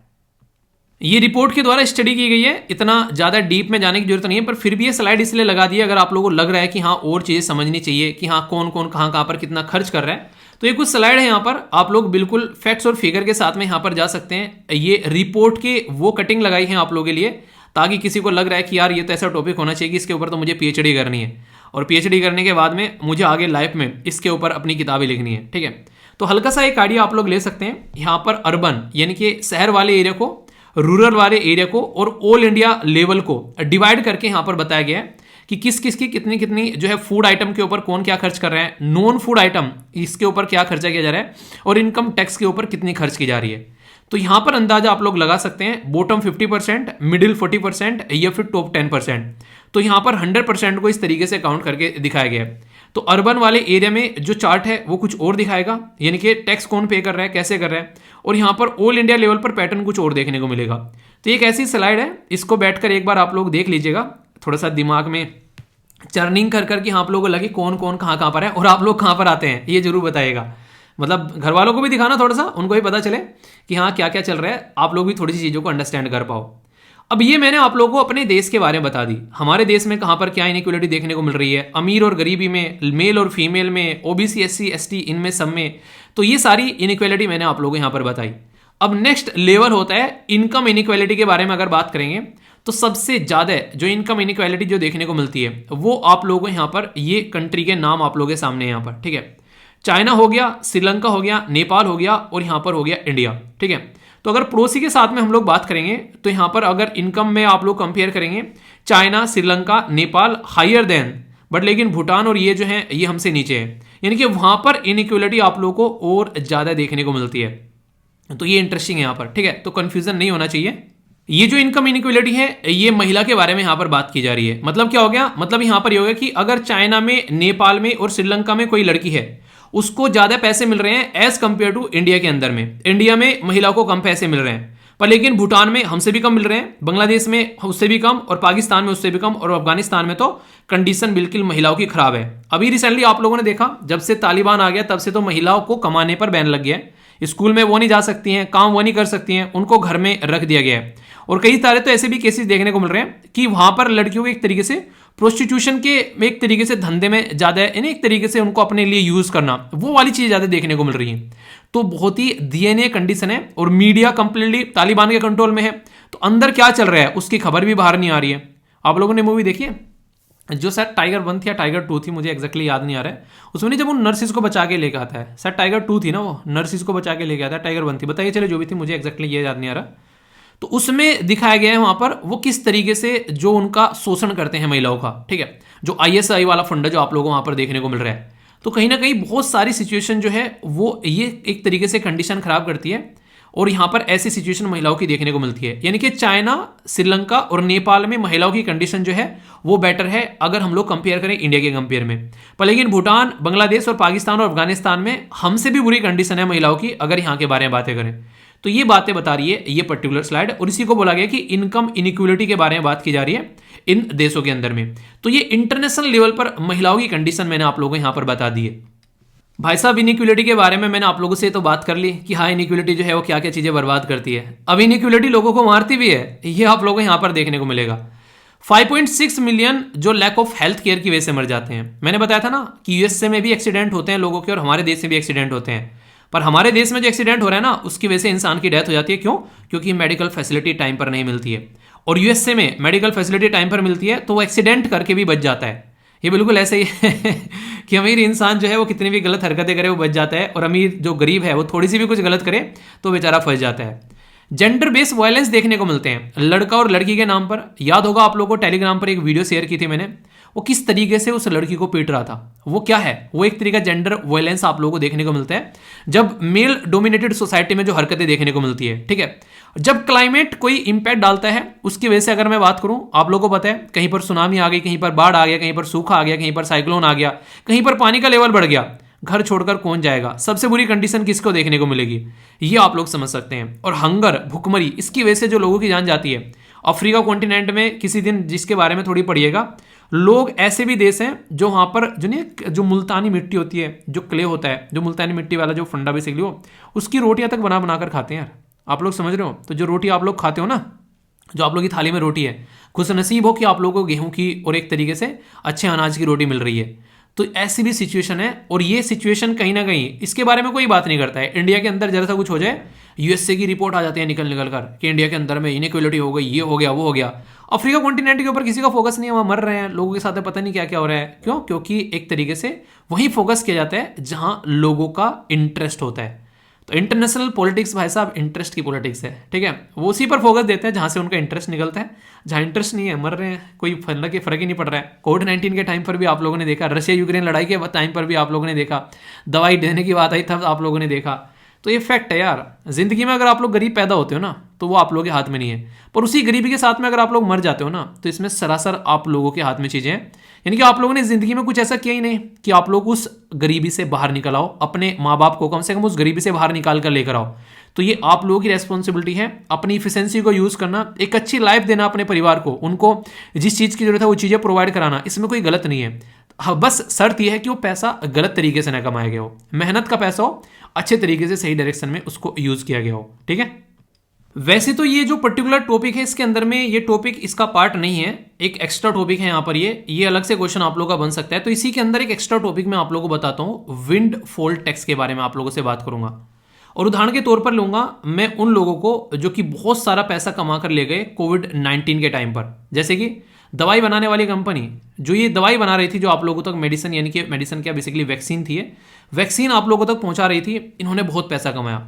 ये रिपोर्ट के द्वारा स्टडी की गई है, इतना ज़्यादा डीप में जाने की जरूरत नहीं है। पर फिर भी ये स्लाइड इसलिए लगा दी है अगर आप लोगों को लग रहा है कि हाँ और चीज़ें समझनी चाहिए कि हाँ कौन कौन कहाँ पर कितना खर्च कर रहा है। तो ये कुछ स्लाइड है, यहाँ पर आप लोग बिल्कुल फैक्ट्स और फिगर के साथ में यहाँ पर जा सकते हैं। ये रिपोर्ट के वो कटिंग लगाई है आप लोगों के लिए, ताकि किसी को लग रहा है कि यार ये तो ऐसा टॉपिक होना चाहिए कि इसके ऊपर तो मुझे पीएचडी करनी है, और पीएचडी करने के बाद में मुझे आगे लाइफ में इसके ऊपर अपनी किताबें लिखनी है, ठीक है। तो हल्का सा एक आइडिया आप लोग ले सकते हैं। यहाँ पर अर्बन यानी कि शहर वाले एरिया को, रूरल वाले एरिया को और ऑल इंडिया लेवल को डिवाइड करके यहाँ पर बताया गया है कि किस किस की कितनी कितनी जो है फूड आइटम के ऊपर कौन क्या खर्च कर रहा है, नॉन फूड आइटम इसके ऊपर क्या खर्चा किया जा रहा है, और इनकम टैक्स के ऊपर कितनी खर्च की जा रही है। तो यहां पर अंदाजा आप लोग लगा सकते हैं, बॉटम 50%, मिडिल 40% या फिर टॉप 10%। तो यहां पर 100% को इस तरीके से काउंट करके दिखाया गया है। तो अर्बन वाले एरिया में जो चार्ट है वो कुछ और दिखाएगा, यानी कि टैक्स कौन पे कर रहा है, कैसे कर रहा है, और यहाँ पर ऑल इंडिया लेवल पर पैटर्न कुछ और देखने को मिलेगा। तो एक ऐसी स्लाइड है, इसको बैठकर एक बार आप लोग देख लीजिएगा, थोड़ा सा दिमाग में चर्निंग कर करके आप लोगों को लगे कौन कौन कहाँ पर है और आप लोग कहाँ पर आते हैं, ये जरूर बताइएगा। मतलब घर वालों को भी दिखाना, थोड़ा सा उनको भी पता चले कि हाँ क्या क्या चल रहा है, आप लोग भी थोड़ी सी चीज़ों को अंडरस्टैंड कर पाओ। अब ये मैंने आप लोगों को अपने देश के बारे में बता दी, हमारे देश में कहाँ पर क्या इनइक्वलिटी देखने को मिल रही है, अमीर और गरीबी में, मेल और फीमेल में, ओबीसी एससी एसटी इनमें सब में। तो ये सारी इनइक्वलिटी मैंने आप लोगों को यहाँ पर बताई। अब नेक्स्ट लेवल होता है इनकम इनइक्वालिटी के बारे में अगर बात करेंगे तो सबसे ज़्यादा जो इनकम इनइक्वालिटी जो देखने को मिलती है वो आप लोगों को यहाँ पर ये कंट्री के नाम आप लोगों के सामने यहाँ पर, ठीक है। चाइना हो गया, श्रीलंका हो गया, नेपाल हो गया और यहाँ पर हो गया इंडिया, ठीक है। तो अगर पड़ोसी के साथ में हम लोग बात करेंगे तो यहाँ पर अगर इनकम में आप लोग कंपेयर करेंगे China, Sri Lanka, Nepal higher than, but लेकिन भूटान और ये जो है ये हमसे नीचे है, यानी कि वहाँ पर इनइक्वलिटी आप लोग को और ज़्यादा देखने को मिलती है। तो ये इंटरेस्टिंग है यहाँ पर, ठीक है। तो कंफ्यूजन नहीं होना चाहिए। ये जो इनकम इनइक्वलिटी है ये महिला के बारे में यहाँ पर बात की जा रही है। मतलब क्या हो गया, मतलब यहाँ पर ये हो गया कि अगर चाइना में, नेपाल में और श्रीलंका में कोई लड़की है उसको ज्यादा पैसे मिल रहे हैं एज कंपेयर टू इंडिया के अंदर में। इंडिया में महिलाओं को कम पैसे मिल रहे हैं, पर लेकिन भूटान में हमसे भी कम मिल रहे हैं, बांग्लादेश में उससे भी कम, और पाकिस्तान में उससे भी कम, और अफगानिस्तान में तो कंडीशन बिल्कुल महिलाओं की खराब है। अभी रिसेंटली आप लोगों ने देखा जब से तालिबान आ गया तब से तो महिलाओं को कमाने पर बैन लग गया है, स्कूल में वो नहीं जा सकती हैं, काम वो नहीं कर सकती हैं, उनको घर में रख दिया गया है। और कई सारे तो ऐसे भी केसेस देखने को मिल रहे हैं कि वहां पर लड़कियों को एक तरीके से प्रोस्टिट्यूशन के एक तरीके से धंधे में ज्यादा यानी एक तरीके से उनको अपने लिए यूज करना, वो वाली चीज ज्यादा देखने को मिल रही है। तो बहुत ही दयनीय कंडीशन है और मीडिया कंप्लीटली तालिबान के कंट्रोल में है। तो अंदर क्या चल रहा है उसकी खबर भी बाहर नहीं आ रही है। आप लोगों ने मूवी देखी है जो शायद टाइगर 1 थी या टाइगर 2 थी, मुझे एक्जैक्टली याद नहीं आ रहा है। उसमें नहीं जब वो नर्सिस को बचा के लेके आता है, शायद टाइगर 2 थी ना, वो नर्सिस को बचा के लेके आता है, टाइगर 1 थी, बताइए चले जो भी थी, मुझे एक्जैक्टली ये याद नहीं आ रहा। तो उसमें दिखाया गया है वहां पर वो किस तरीके से जो उनका शोषण करते हैं महिलाओं का, ठीक है। जो ISI वाला फंड जो आप लोगों को वहां पर देखने को मिल रहा है, तो कहीं ना कहीं बहुत सारी सिचुएशन जो है वो ये एक तरीके से कंडीशन खराब करती है। और यहाँ पर ऐसी सिचुएशन महिलाओं की देखने को मिलती है, यानी कि चाइना, श्रीलंका और नेपाल में महिलाओं की कंडीशन जो है वो बेटर है अगर हम लोग कंपेयर करें इंडिया के कंपेयर में। पर लेकिन भूटान, बांग्लादेश और पाकिस्तान और अफगानिस्तान में हमसे भी बुरी कंडीशन है महिलाओं की अगर यहाँ के बारे में बातें करें। तो ये बातें बता रही है ये पर्टिकुलर स्लाइड, और इसी को बोला गया कि इनकम इनइक्वलिटी के बारे में बात की जा रही है इन देशों के अंदर में। तो ये इंटरनेशनल लेवल पर महिलाओं की कंडीशन मैंने आप लोगों को यहाँ पर बता दी है। भाई साहब इनइक्वलिटी के बारे में मैंने आप लोगों से तो बात कर ली कि हाँ इनइक्वलिटी जो है वो क्या क्या चीजें बर्बाद करती है। अब इनइक्वलिटी लोगों को मारती भी है, ये आप लोगों को यहाँ पर देखने को मिलेगा। 5.6 मिलियन जो लैक ऑफ हेल्थ केयर की वजह से मर जाते हैं। मैंने बताया था ना कि USA में भी एक्सीडेंट होते हैं लोगों के और हमारे देश में भी एक्सीडेंट होते हैं, पर हमारे देश में जो एक्सीडेंट हो रहा है ना उसकी वजह से इंसान की डेथ हो जाती है। क्यों? क्योंकि मेडिकल फैसिलिटी टाइम पर नहीं मिलती है। और USA में मेडिकल फैसिलिटी टाइम पर मिलती है तो वो एक्सीडेंट करके भी बच जाता है। ये बिल्कुल ऐसे ही है कि अमीर इंसान जो है वो कितनी भी गलत हरकतें करे वो बच जाता है, और अमीर जो गरीब है वो थोड़ी सी भी कुछ गलत करे तो बेचारा फंस जाता है। जेंडर बेस्ड वायलेंस देखने को मिलते हैं लड़का और लड़की के नाम पर। याद होगा आप लोगों को टेलीग्राम पर एक वीडियो शेयर की थी मैंने, वो किस तरीके से उस लड़की को पीट रहा था। वो क्या है, वो एक तरीका जेंडर वायलेंस आप लोगों को देखने को मिलता है जब मेल डोमिनेटेड सोसाइटी में जो हरकतें देखने को मिलती है, ठीक है। जब क्लाइमेट कोई इंपैक्ट डालता है उसकी वजह से अगर मैं बात करूं, आप लोगों को पता है कहीं पर सुनामी आ गई, कहीं पर बाढ़ आ गया, कहीं पर सूखा आ गया, कहीं पर साइक्लोन आ गया, कहीं पर पानी का लेवल बढ़ गया, घर छोड़कर कौन जाएगा? सबसे बुरी कंडीशन किसको देखने को मिलेगी, ये आप लोग समझ सकते हैं। और हंगर, भुखमरी, इसकी वजह से जो लोगों की जान जाती है। अफ्रीका कॉन्टिनेंट में किसी दिन जिसके बारे में थोड़ी पढ़िएगा, लोग ऐसे भी देश हैं जो वहां पर जो मुल्तानी मिट्टी होती है, जो क्ले होता है, जो मुल्तानी मिट्टी वाला जो फंडा बेसिकली हो, उसकी रोटियां तक बना बनाकर खाते हैं यार। आप लोग समझ रहे हो? तो जो रोटी आप लोग खाते हो ना, जो आप लोग की थाली में रोटी है, खुशनसीब हो कि आप लोगों को गेहूं की और एक तरीके से अच्छे अनाज की रोटी मिल रही है। तो ऐसी भी सिचुएशन है, और ये सिचुएशन कहीं ना कहीं इसके बारे में कोई बात नहीं करता है। इंडिया के अंदर जरा सा कुछ हो जाए, USA की रिपोर्ट आ जाती है निकल निकल कर कि इंडिया के अंदर में इनइक्वलिटी हो गई, ये हो गया, वो हो गया। अफ्रीका कॉन्टिनेंट के ऊपर किसी का फोकस नहीं है, वहाँ मर रहे हैं लोगों के साथ, पता नहीं क्या क्या हो रहा है। क्यों? क्योंकि एक तरीके से वहीं फोकस किया जाता है जहां लोगों का इंटरेस्ट होता है। तो इंटरनेशनल पॉलिटिक्स भाई साहब इंटरेस्ट की पॉलिटिक्स है, ठीक है। वो उसी पर फोकस देते हैं जहां से उनका इंटरेस्ट निकलता है। जहां इंटरेस्ट नहीं है, मर रहे हैं, कोई फर्क ही नहीं पड़ रहा है। कोविड-19 के टाइम पर भी आप लोगों ने देखा, रशिया यूक्रेन लड़ाई के टाइम पर भी आप लोगों ने देखा, दवाई देने की बात आई तब आप लोगों ने देखा। तो ये फैक्ट है यार, जिंदगी में अगर आप लोग गरीब पैदा होते हो ना तो वो आप लोगों के हाथ में नहीं है, पर उसी गरीबी के साथ में अगर आप लोग मर जाते हो ना तो इसमें सरासर आप लोगों के हाथ में चीजें हैं। यानी कि आप लोगों ने जिंदगी में कुछ ऐसा किया ही नहीं कि आप लोग उस गरीबी से बाहर निकल आओ, अपने माँ बाप को कम से कम उस गरीबी से बाहर निकाल कर लेकर आओ। तो ये आप लोगों की रेस्पॉन्सिबिलिटी है, अपनी इफिशिएंसी को यूज करना, एक अच्छी लाइफ देना अपने परिवार को, उनको जिस चीज की जरूरत है वो चीजें प्रोवाइड कराना, इसमें कोई गलत नहीं है। हाँ, बस शर्त यह है कि वो पैसा गलत तरीके से ना कमाया गया हो, मेहनत का पैसा हो, अच्छे तरीके से सही डायरेक्शन में उसको यूज किया गया हो, ठीक है। वैसे तो ये जो पर्टिकुलर टॉपिक है इसके अंदर में ये टॉपिक इसका पार्ट नहीं है, एक एक्स्ट्रा टॉपिक है यहाँ पर, ये अलग से क्वेश्चन आप लोगों का बन सकता है। तो इसी के अंदर एक एक्स्ट्रा टॉपिक मैं आप लोगों को बताता हूँ, विंड फॉल टैक्स के बारे में आप लोगों से बात करूंगा। और उदाहरण के तौर पर लूंगा मैं उन लोगों को जो कि बहुत सारा पैसा कमा कर ले गए कोविड-19 के टाइम पर। जैसे कि दवाई बनाने वाली कंपनी जो ये दवाई बना रही थी, जो आप लोगों तक मेडिसिन, यानी कि मेडिसिन क्या बेसिकली वैक्सीन थी, वैक्सीन आप लोगों तक पहुंचा रही थी, इन्होंने बहुत पैसा कमाया।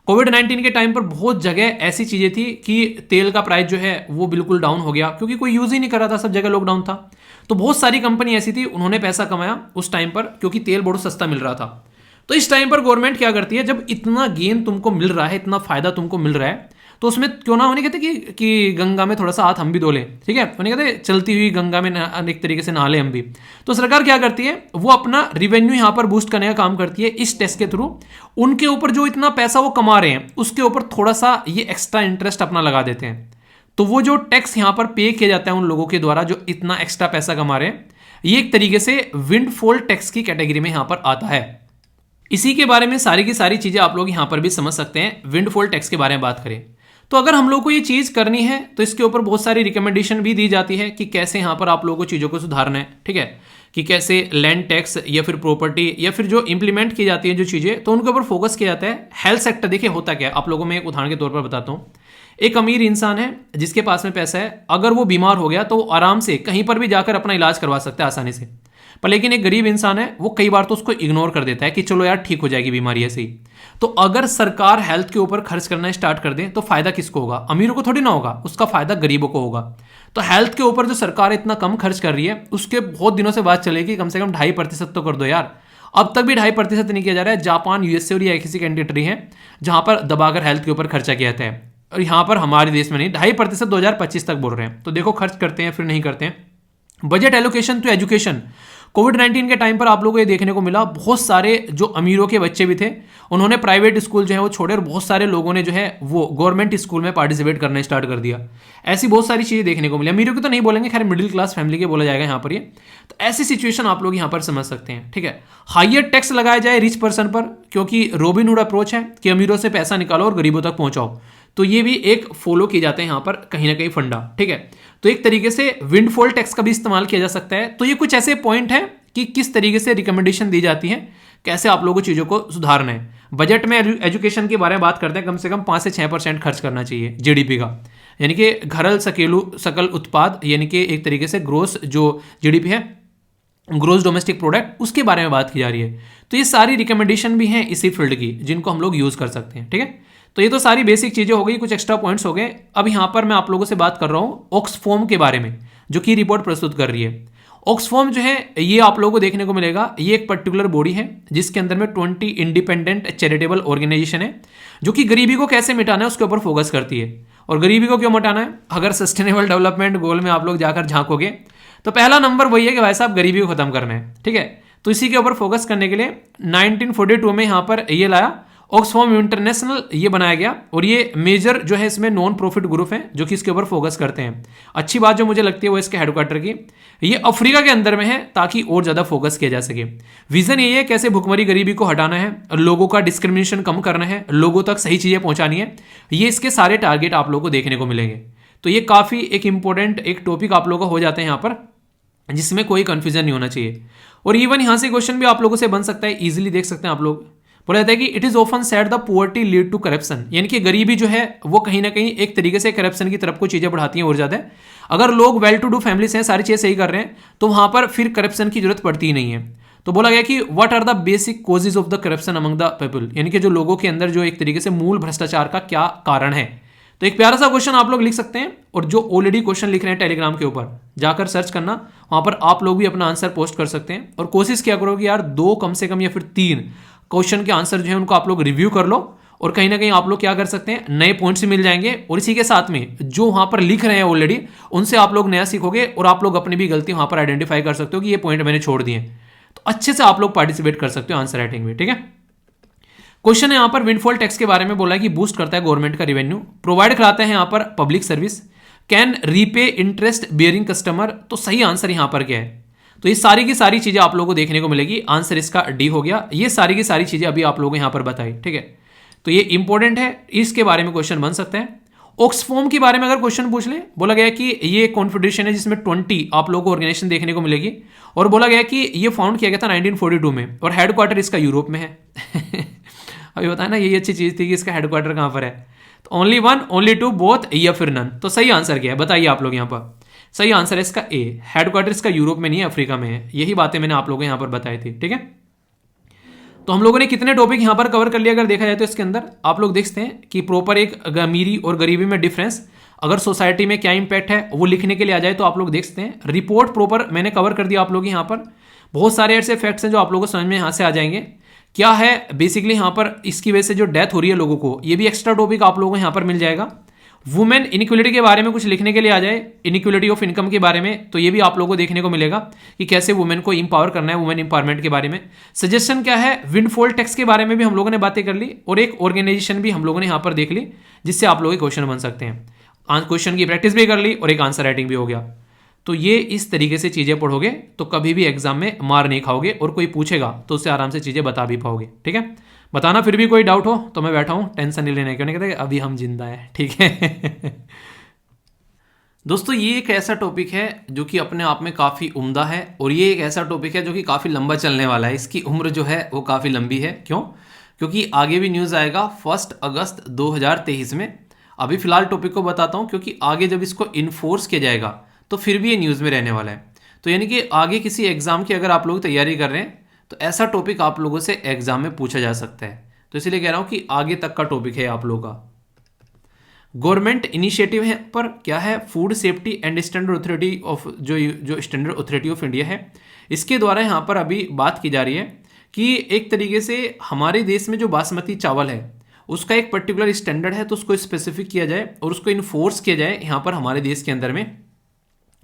कोविड-19 के टाइम पर बहुत जगह ऐसी चीजें थी कि तेल का प्राइस जो है वो बिल्कुल डाउन हो गया, क्योंकि कोई यूज ही नहीं कर रहा था, सब जगह लॉकडाउन था। तो बहुत सारी कंपनी ऐसी थी, उन्होंने पैसा कमाया उस टाइम पर, क्योंकि तेल बहुत सस्ता मिल रहा था। तो इस टाइम पर गवर्नमेंट क्या करती है, जब इतना गेन तुमको मिल रहा है, इतना फायदा तुमको मिल रहा है, तो उसमें क्यों ना उन्हें कहते कि गंगा में थोड़ा सा हाथ हम भी धो लें, ठीक है, उन्हें कहते चलती हुई गंगा में एक तरीके से नहा ले हम भी। तो सरकार क्या करती है, वो अपना रिवेन्यू यहां पर बूस्ट करने का काम करती है इस टेक्स के थ्रू। उनके ऊपर जो इतना पैसा वो कमा रहे हैं उसके ऊपर थोड़ा सा ये एक्स्ट्रा इंटरेस्ट अपना लगा देते हैं। तो वो जो टैक्स यहां पर पे किया जाता है उन लोगों के द्वारा जो इतना एक्स्ट्रा पैसा कमा रहे हैं, ये एक तरीके से विंडफॉल टैक्स की कैटेगरी में यहां पर आता है। इसी के बारे में सारी की सारी चीजें आप लोग यहां पर भी समझ सकते हैं। विंडफॉल टैक्स के बारे में बात करें तो अगर हम लोग को ये चीज करनी है तो इसके ऊपर बहुत सारी रिकमेंडेशन भी दी जाती है कि कैसे यहां पर आप लोगों को चीजों को सुधारना है, ठीक है, कि कैसे लैंड टैक्स या फिर प्रॉपर्टी या फिर जो इंप्लीमेंट की जाती है जो चीजें, तो उनके ऊपर फोकस किया जाता है। हेल्थ सेक्टर देखिए होता क्या है, आप लोगों में एक उदाहरण के तौर पर बताता हूं। एक अमीर इंसान है जिसके पास में पैसा है, अगर वो बीमार हो गया तो वो आराम से कहीं पर भी जाकर अपना इलाज करवा सकता है आसानी से। पर लेकिन एक गरीब इंसान है, वो कई बार तो उसको इग्नोर कर देता है कि चलो यार ठीक हो जाएगी बीमारी ऐसे ही। तो अगर सरकार हेल्थ के ऊपर खर्च करना स्टार्ट कर दे तो फायदा किसको होगा, अमीरों को थोड़ी ना होगा, उसका फायदा गरीबों को होगा। तो हेल्थ के ऊपर जो सरकार इतना कम खर्च कर रही है उसके बहुत दिनों से बात चलेगी, कम से कम 2.5% तो कर दो यार। अब तक भी 2.5% नहीं किया जा रहा है। जापान, यूएसए और ये ऐसी कंट्री है जहां पर दबाकर हेल्थ के ऊपर खर्चा किया जाता है, और यहां पर हमारे देश में नहीं, 2.5% 2025 तक बोल रहे हैं। तो देखो खर्च करते हैं फिर नहीं करते हैं। बजट एलोकेशन टू एजुकेशन, कोविड-19 के टाइम पर आप लोगों को ये देखने को मिला, बहुत सारे जो अमीरों के बच्चे भी थे उन्होंने प्राइवेट स्कूल जो है वो छोड़े, और बहुत सारे लोगों ने जो है वो गवर्नमेंट स्कूल में पार्टिसिपेट करना स्टार्ट कर दिया। ऐसी बहुत सारी चीजें देखने को मिली। अमीरों की तो नहीं बोलेंगे, खैर मिडिल क्लास फैमिली के बोला जाएगा यहाँ पर। ये तो ऐसी सिचुएशन आप लोग यहाँ पर समझ सकते हैं, ठीक है। हाइयर टैक्स लगाया जाए रिच पर्सन पर, क्योंकि रॉबिनहुड अप्रोच है कि अमीरों से पैसा निकालो और गरीबों तक पहुंचाओ। तो ये भी एक फॉलो किए जाते हैं यहाँ पर कहीं ना कहीं फंडा, ठीक है। तो एक तरीके से विंडफॉल टैक्स का भी इस्तेमाल किया जा सकता है। तो ये कुछ ऐसे पॉइंट हैं कि किस तरीके से रिकमेंडेशन दी जाती है, कैसे आप लोगों को चीज़ों को सुधारना है। बजट में एजुकेशन के बारे में बात करते हैं, कम से कम 5 से 6% खर्च करना चाहिए जीडीपी का, यानी कि घरल सकल उत्पाद, यानी कि एक तरीके से ग्रोस जो जीडीपी है, ग्रोस डोमेस्टिक प्रोडक्ट, उसके बारे में बात की जा रही है। तो ये सारी रिकमेंडेशन भी हैं इसी फील्ड की जिनको हम लोग यूज़ कर सकते हैं, ठीक है। तो ये तो सारी बेसिक चीज़ें हो गई, कुछ एक्स्ट्रा पॉइंट्स हो गए। अब यहाँ पर मैं आप लोगों से बात कर रहा हूँ ऑक्सफोम के बारे में, जो कि रिपोर्ट प्रस्तुत कर रही है। ऑक्सफोम जो है ये आप लोगों को देखने को मिलेगा, ये एक पर्टिकुलर बॉडी है जिसके अंदर में 20 इंडिपेंडेंट चैरिटेबल ऑर्गेनाइजेशन है जो कि गरीबी को कैसे मिटाना है उसके ऊपर फोकस करती है। और गरीबी को क्यों मिटाना है, अगर सस्टेनेबल डेवलपमेंट गोल में आप लोग जाकर झांकोगे तो पहला नंबर वही है कि भाई साहब गरीबी को खत्म करना है, ठीक है। तो इसी के ऊपर फोकस करने के लिए 1942 में यहाँ पर ये लाया ऑक्सफोम इंटरनेशनल, ये बनाया गया। और ये मेजर जो है इसमें नॉन प्रॉफिट ग्रुप है जो कि इसके ऊपर फोकस करते हैं। अच्छी बात जो मुझे लगती है वो इसके हेडक्वार्टर की, ये अफ्रीका के अंदर में है ताकि और ज़्यादा फोकस किया जा सके। विजन ये है कैसे भुखमरी गरीबी को हटाना है, लोगों का डिस्क्रिमिनेशन कम करना है, लोगों तक सही चीज़ें पहुंचानी है। ये इसके सारे टारगेट आप लोगों को देखने को मिलेंगे। तो ये काफ़ी एक इंपॉर्टेंट एक टॉपिक आप लोगों को हो जाते हैं यहाँ पर, जिसमें कोई कंफ्यूजन नहीं होना चाहिए। और इवन यहाँ से क्वेश्चन भी आप लोगों से बन सकता है, इजीली देख सकते हैं आप लोग। बोला जाता है कि it is often said the poverty lead to corruption, यानी कि गरीबी जो है वो कहीं ना कहीं एक तरीके से करप्शन की तरफ को चीजें बढ़ाती हैं और ज्यादा। अगर लोग वेल टू डू फैमिली से सारी चीजें सही कर रहे हैं तो वहां पर फिर करप्शन की जरूरत पड़ती ही नहीं है। तो बोला गया कि what are the basic causes of the corruption among the people, यानी कि जो लोगों के अंदर जो एक तरीके से मूल भ्रष्टाचार का क्या कारण है। तो एक प्यारा सा क्वेश्चन आप लोग लिख सकते हैं, और जो ऑलरेडी क्वेश्चन लिख रहे हैं टेलीग्राम के ऊपर जाकर सर्च करना, वहां पर आप लोग भी अपना आंसर पोस्ट कर सकते हैं। और कोशिश क्या करो कि यार 2 कम से कम या फिर 3 क्वेश्चन के आंसर जो है उनको आप लोग रिव्यू कर लो, और कहीं ना कहीं आप लोग क्या कर सकते हैं, नए पॉइंट्स मिल जाएंगे। और इसी के साथ में जो वहां पर लिख रहे हैं ऑलरेडी उनसे आप लोग नया सीखोगे, और आप लोग अपनी भी गलती वहां पर आइडेंटिफाई कर सकते हो कि ये पॉइंट मैंने छोड़ दिए। तो अच्छे से आप लोग पार्टिसिपेट कर सकते हो आंसर राइटिंग में, ठीक है। क्वेश्चन है यहाँ पर विंडफॉल टैक्स के बारे में बोला है कि बूस्ट करता है गवर्नमेंट का रेवेन्यू, प्रोवाइड कराता है यहाँ पर public service, can repay interest bearing customer. तो सही आंसर यहाँ पर क्या है, तो ये सारी की सारी चीजें आप लोगों को देखने को मिलेगी। आंसर इसका डी हो गया। ये सारी की सारी चीजें अभी आप लोगों को यहाँ पर बताई, ठीक है। तो ये इंपॉर्टेंट है, इसके बारे में क्वेश्चन बन सकते हैं। ऑक्सफोम के बारे में अगर क्वेश्चन पूछ ले, बोला गया कि ये कॉन्फेडरेशन है जिसमें 20 आप लोगों को ऑर्गेनाइजेशन देखने को मिलेगी, और बोला गया कि ये फाउंड किया गया था 1942 में, और हेडक्वार्टर इसका यूरोप में है। अभी बताया ना, यही अच्छी चीज थी कि इसका हेडक्वार्टर कहां पर है। तो only one, only two, both, या फिर नन। तो सही आंसर क्या है बताइए आप लोग यहाँ पर। सही आंसर है इसका ए, हेडक्वार्टर इसका यूरोप में नहीं है, अफ्रीका में है। यही बातें मैंने आप लोगों को यहाँ पर बताई थी, ठीक है। तो हम लोगों ने कितने टॉपिक यहाँ पर कवर कर लिया अगर देखा जाए तो इसके अंदर आप लोग देखते हैं कि प्रॉपर एक अमीरी और गरीबी में डिफरेंस, अगर सोसाइटी में क्या इंपैक्ट है वो लिखने के लिए आ जाए तो आप लोग देख सकते हैं। रिपोर्ट प्रॉपर मैंने कवर कर दिया आप लोग यहाँ पर। बहुत सारे ऐसे फैक्ट्स हैं जो आप लोगों को समझ में यहाँ से आ जाएंगे। क्या है बेसिकली यहाँ पर इसकी वजह से जो डेथ हो रही है लोगों को, ये भी एक्स्ट्रा टॉपिक आप लोगों को यहाँ पर मिल जाएगा। वुमेन इनइक्वलिटी के बारे में कुछ लिखने के लिए आ जाए, इनइक्वलिटी ऑफ इनकम के बारे में, तो ये भी आप लोगों को देखने को मिलेगा कि कैसे वुमेन को इंपावर करना है, वुमेन इंपावरमेंट के बारे में। सजेशन क्या है, विंडफॉल टैक्स के बारे में भी हम लोगों ने बातें कर ली, और एक ऑर्गेनाइजेशन भी हम लोगों ने यहाँ पर देख ली जिससे आप लोगों के क्वेश्चन बन सकते हैं। क्वेश्चन की प्रैक्टिस भी कर ली और एक आंसर राइटिंग भी हो गया। तो ये इस तरीके से चीजें पढ़ोगे तो कभी भी एग्जाम में मार नहीं खाओगे, और कोई पूछेगा तो उससे आराम से चीजें बता भी पाओगे, ठीक है। बताना फिर भी कोई डाउट हो तो मैं बैठा हूं, टेंशन नहीं लेने, क्यों नहीं कहते अभी हम जिंदा है, ठीक है। दोस्तों ये एक ऐसा टॉपिक है जो कि अपने आप में काफ़ी उम्दा है, और ये एक ऐसा टॉपिक है जो कि काफ़ी लंबा चलने वाला है। इसकी उम्र जो है वो काफ़ी लंबी है। क्यों? क्योंकि आगे भी न्यूज़ आएगा 1 अगस्त 2023 में। अभी फिलहाल टॉपिक को बताता हूँ क्योंकि आगे जब इसको इन्फोर्स किया जाएगा तो फिर भी ये न्यूज़ में रहने वाला है। तो यानी कि आगे किसी एग्ज़ाम की अगर आप लोग तैयारी कर रहे हैं तो ऐसा टॉपिक आप लोगों से एग्ज़ाम में पूछा जा सकता है। तो इसलिए कह रहा हूँ कि आगे तक का टॉपिक है आप लोगों का। गवर्नमेंट इनिशिएटिव है पर क्या है, food safety and standard authority of जो स्टैंडर्ड अथॉरिटी ऑफ इंडिया है, इसके द्वारा यहाँ पर अभी बात की जा रही है कि एक तरीके से हमारे देश में जो बासमती चावल है उसका एक पर्टिकुलर स्टैंडर्ड है, तो उसको स्पेसिफिक किया जाए और उसको इन्फोर्स किया जाए यहाँ पर हमारे देश के अंदर में,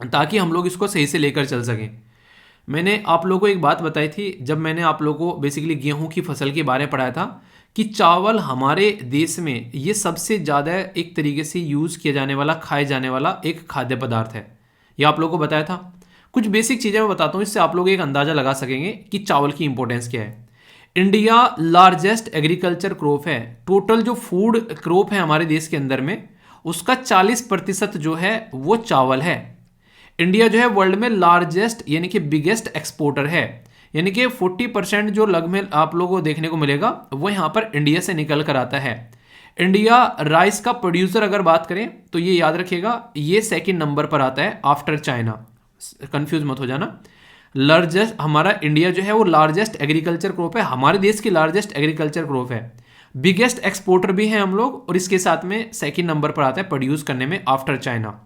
ताकि हम लोग इसको सही से लेकर चल सकें। मैंने आप लोगों को एक बात बताई थी जब मैंने आप लोगों को बेसिकली गेहूं की फसल के बारे में पढ़ाया था कि चावल हमारे देश में ये सबसे ज़्यादा एक तरीके से यूज़ किया जाने वाला, खाए जाने वाला एक खाद्य पदार्थ है। ये आप लोगों को बताया था। कुछ बेसिक चीज़ें मैं बताता हूँ, इससे आप लोग एक अंदाज़ा लगा सकेंगे कि चावल की इंपॉर्टेंस क्या है। इंडिया लार्जेस्ट एग्रीकल्चर क्रॉप है। टोटल जो फूड क्रॉप है हमारे देश के अंदर में उसका 40% जो है वो चावल है। इंडिया जो है वर्ल्ड में लार्जेस्ट यानी कि बिगेस्ट एक्सपोर्टर है, यानी कि 40% जो लगभग आप लोगों को देखने को मिलेगा वो यहाँ पर इंडिया से निकल कर आता है। इंडिया राइस का प्रोड्यूसर अगर बात करें तो ये याद रखिएगा, ये सेकंड नंबर पर आता है आफ्टर चाइना। कंफ्यूज मत हो जाना। लार्जेस्ट हमारा इंडिया जो है वो लार्जेस्ट एग्रीकल्चर क्रॉप है, हमारे देश की लार्जेस्ट एग्रीकल्चर क्रॉप है। बिगेस्ट एक्सपोर्टर भी हैं हम लोग, और इसके साथ में सेकंड नंबर पर आता है प्रोड्यूस करने में आफ्टर चाइना।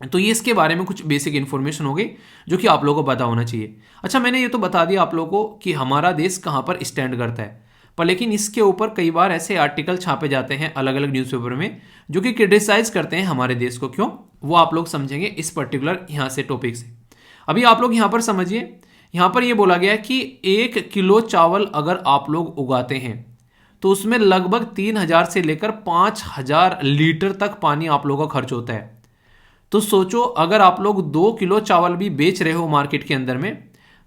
तो ये इसके बारे में कुछ बेसिक इन्फॉर्मेशन हो गई जो कि आप लोगों को पता होना चाहिए। अच्छा, मैंने ये तो बता दिया आप लोगों को कि हमारा देश कहाँ पर स्टैंड करता है, पर लेकिन इसके ऊपर कई बार ऐसे आर्टिकल छापे जाते हैं अलग अलग न्यूज़पेपर में जो कि क्रिटिसाइज करते हैं हमारे देश को। क्यों, वो आप लोग समझेंगे इस पर्टिकुलर यहाँ से टॉपिक से। अभी आप लोग यहाँ पर समझिए, यहाँ पर ये बोला गया है कि 1 किलो चावल अगर आप लोग उगाते हैं तो उसमें लगभग 3000 से लेकर 5000 लीटर तक पानी आप लोगों का खर्च होता है। तो सोचो अगर आप लोग 2 किलो चावल भी बेच रहे हो मार्केट के अंदर में,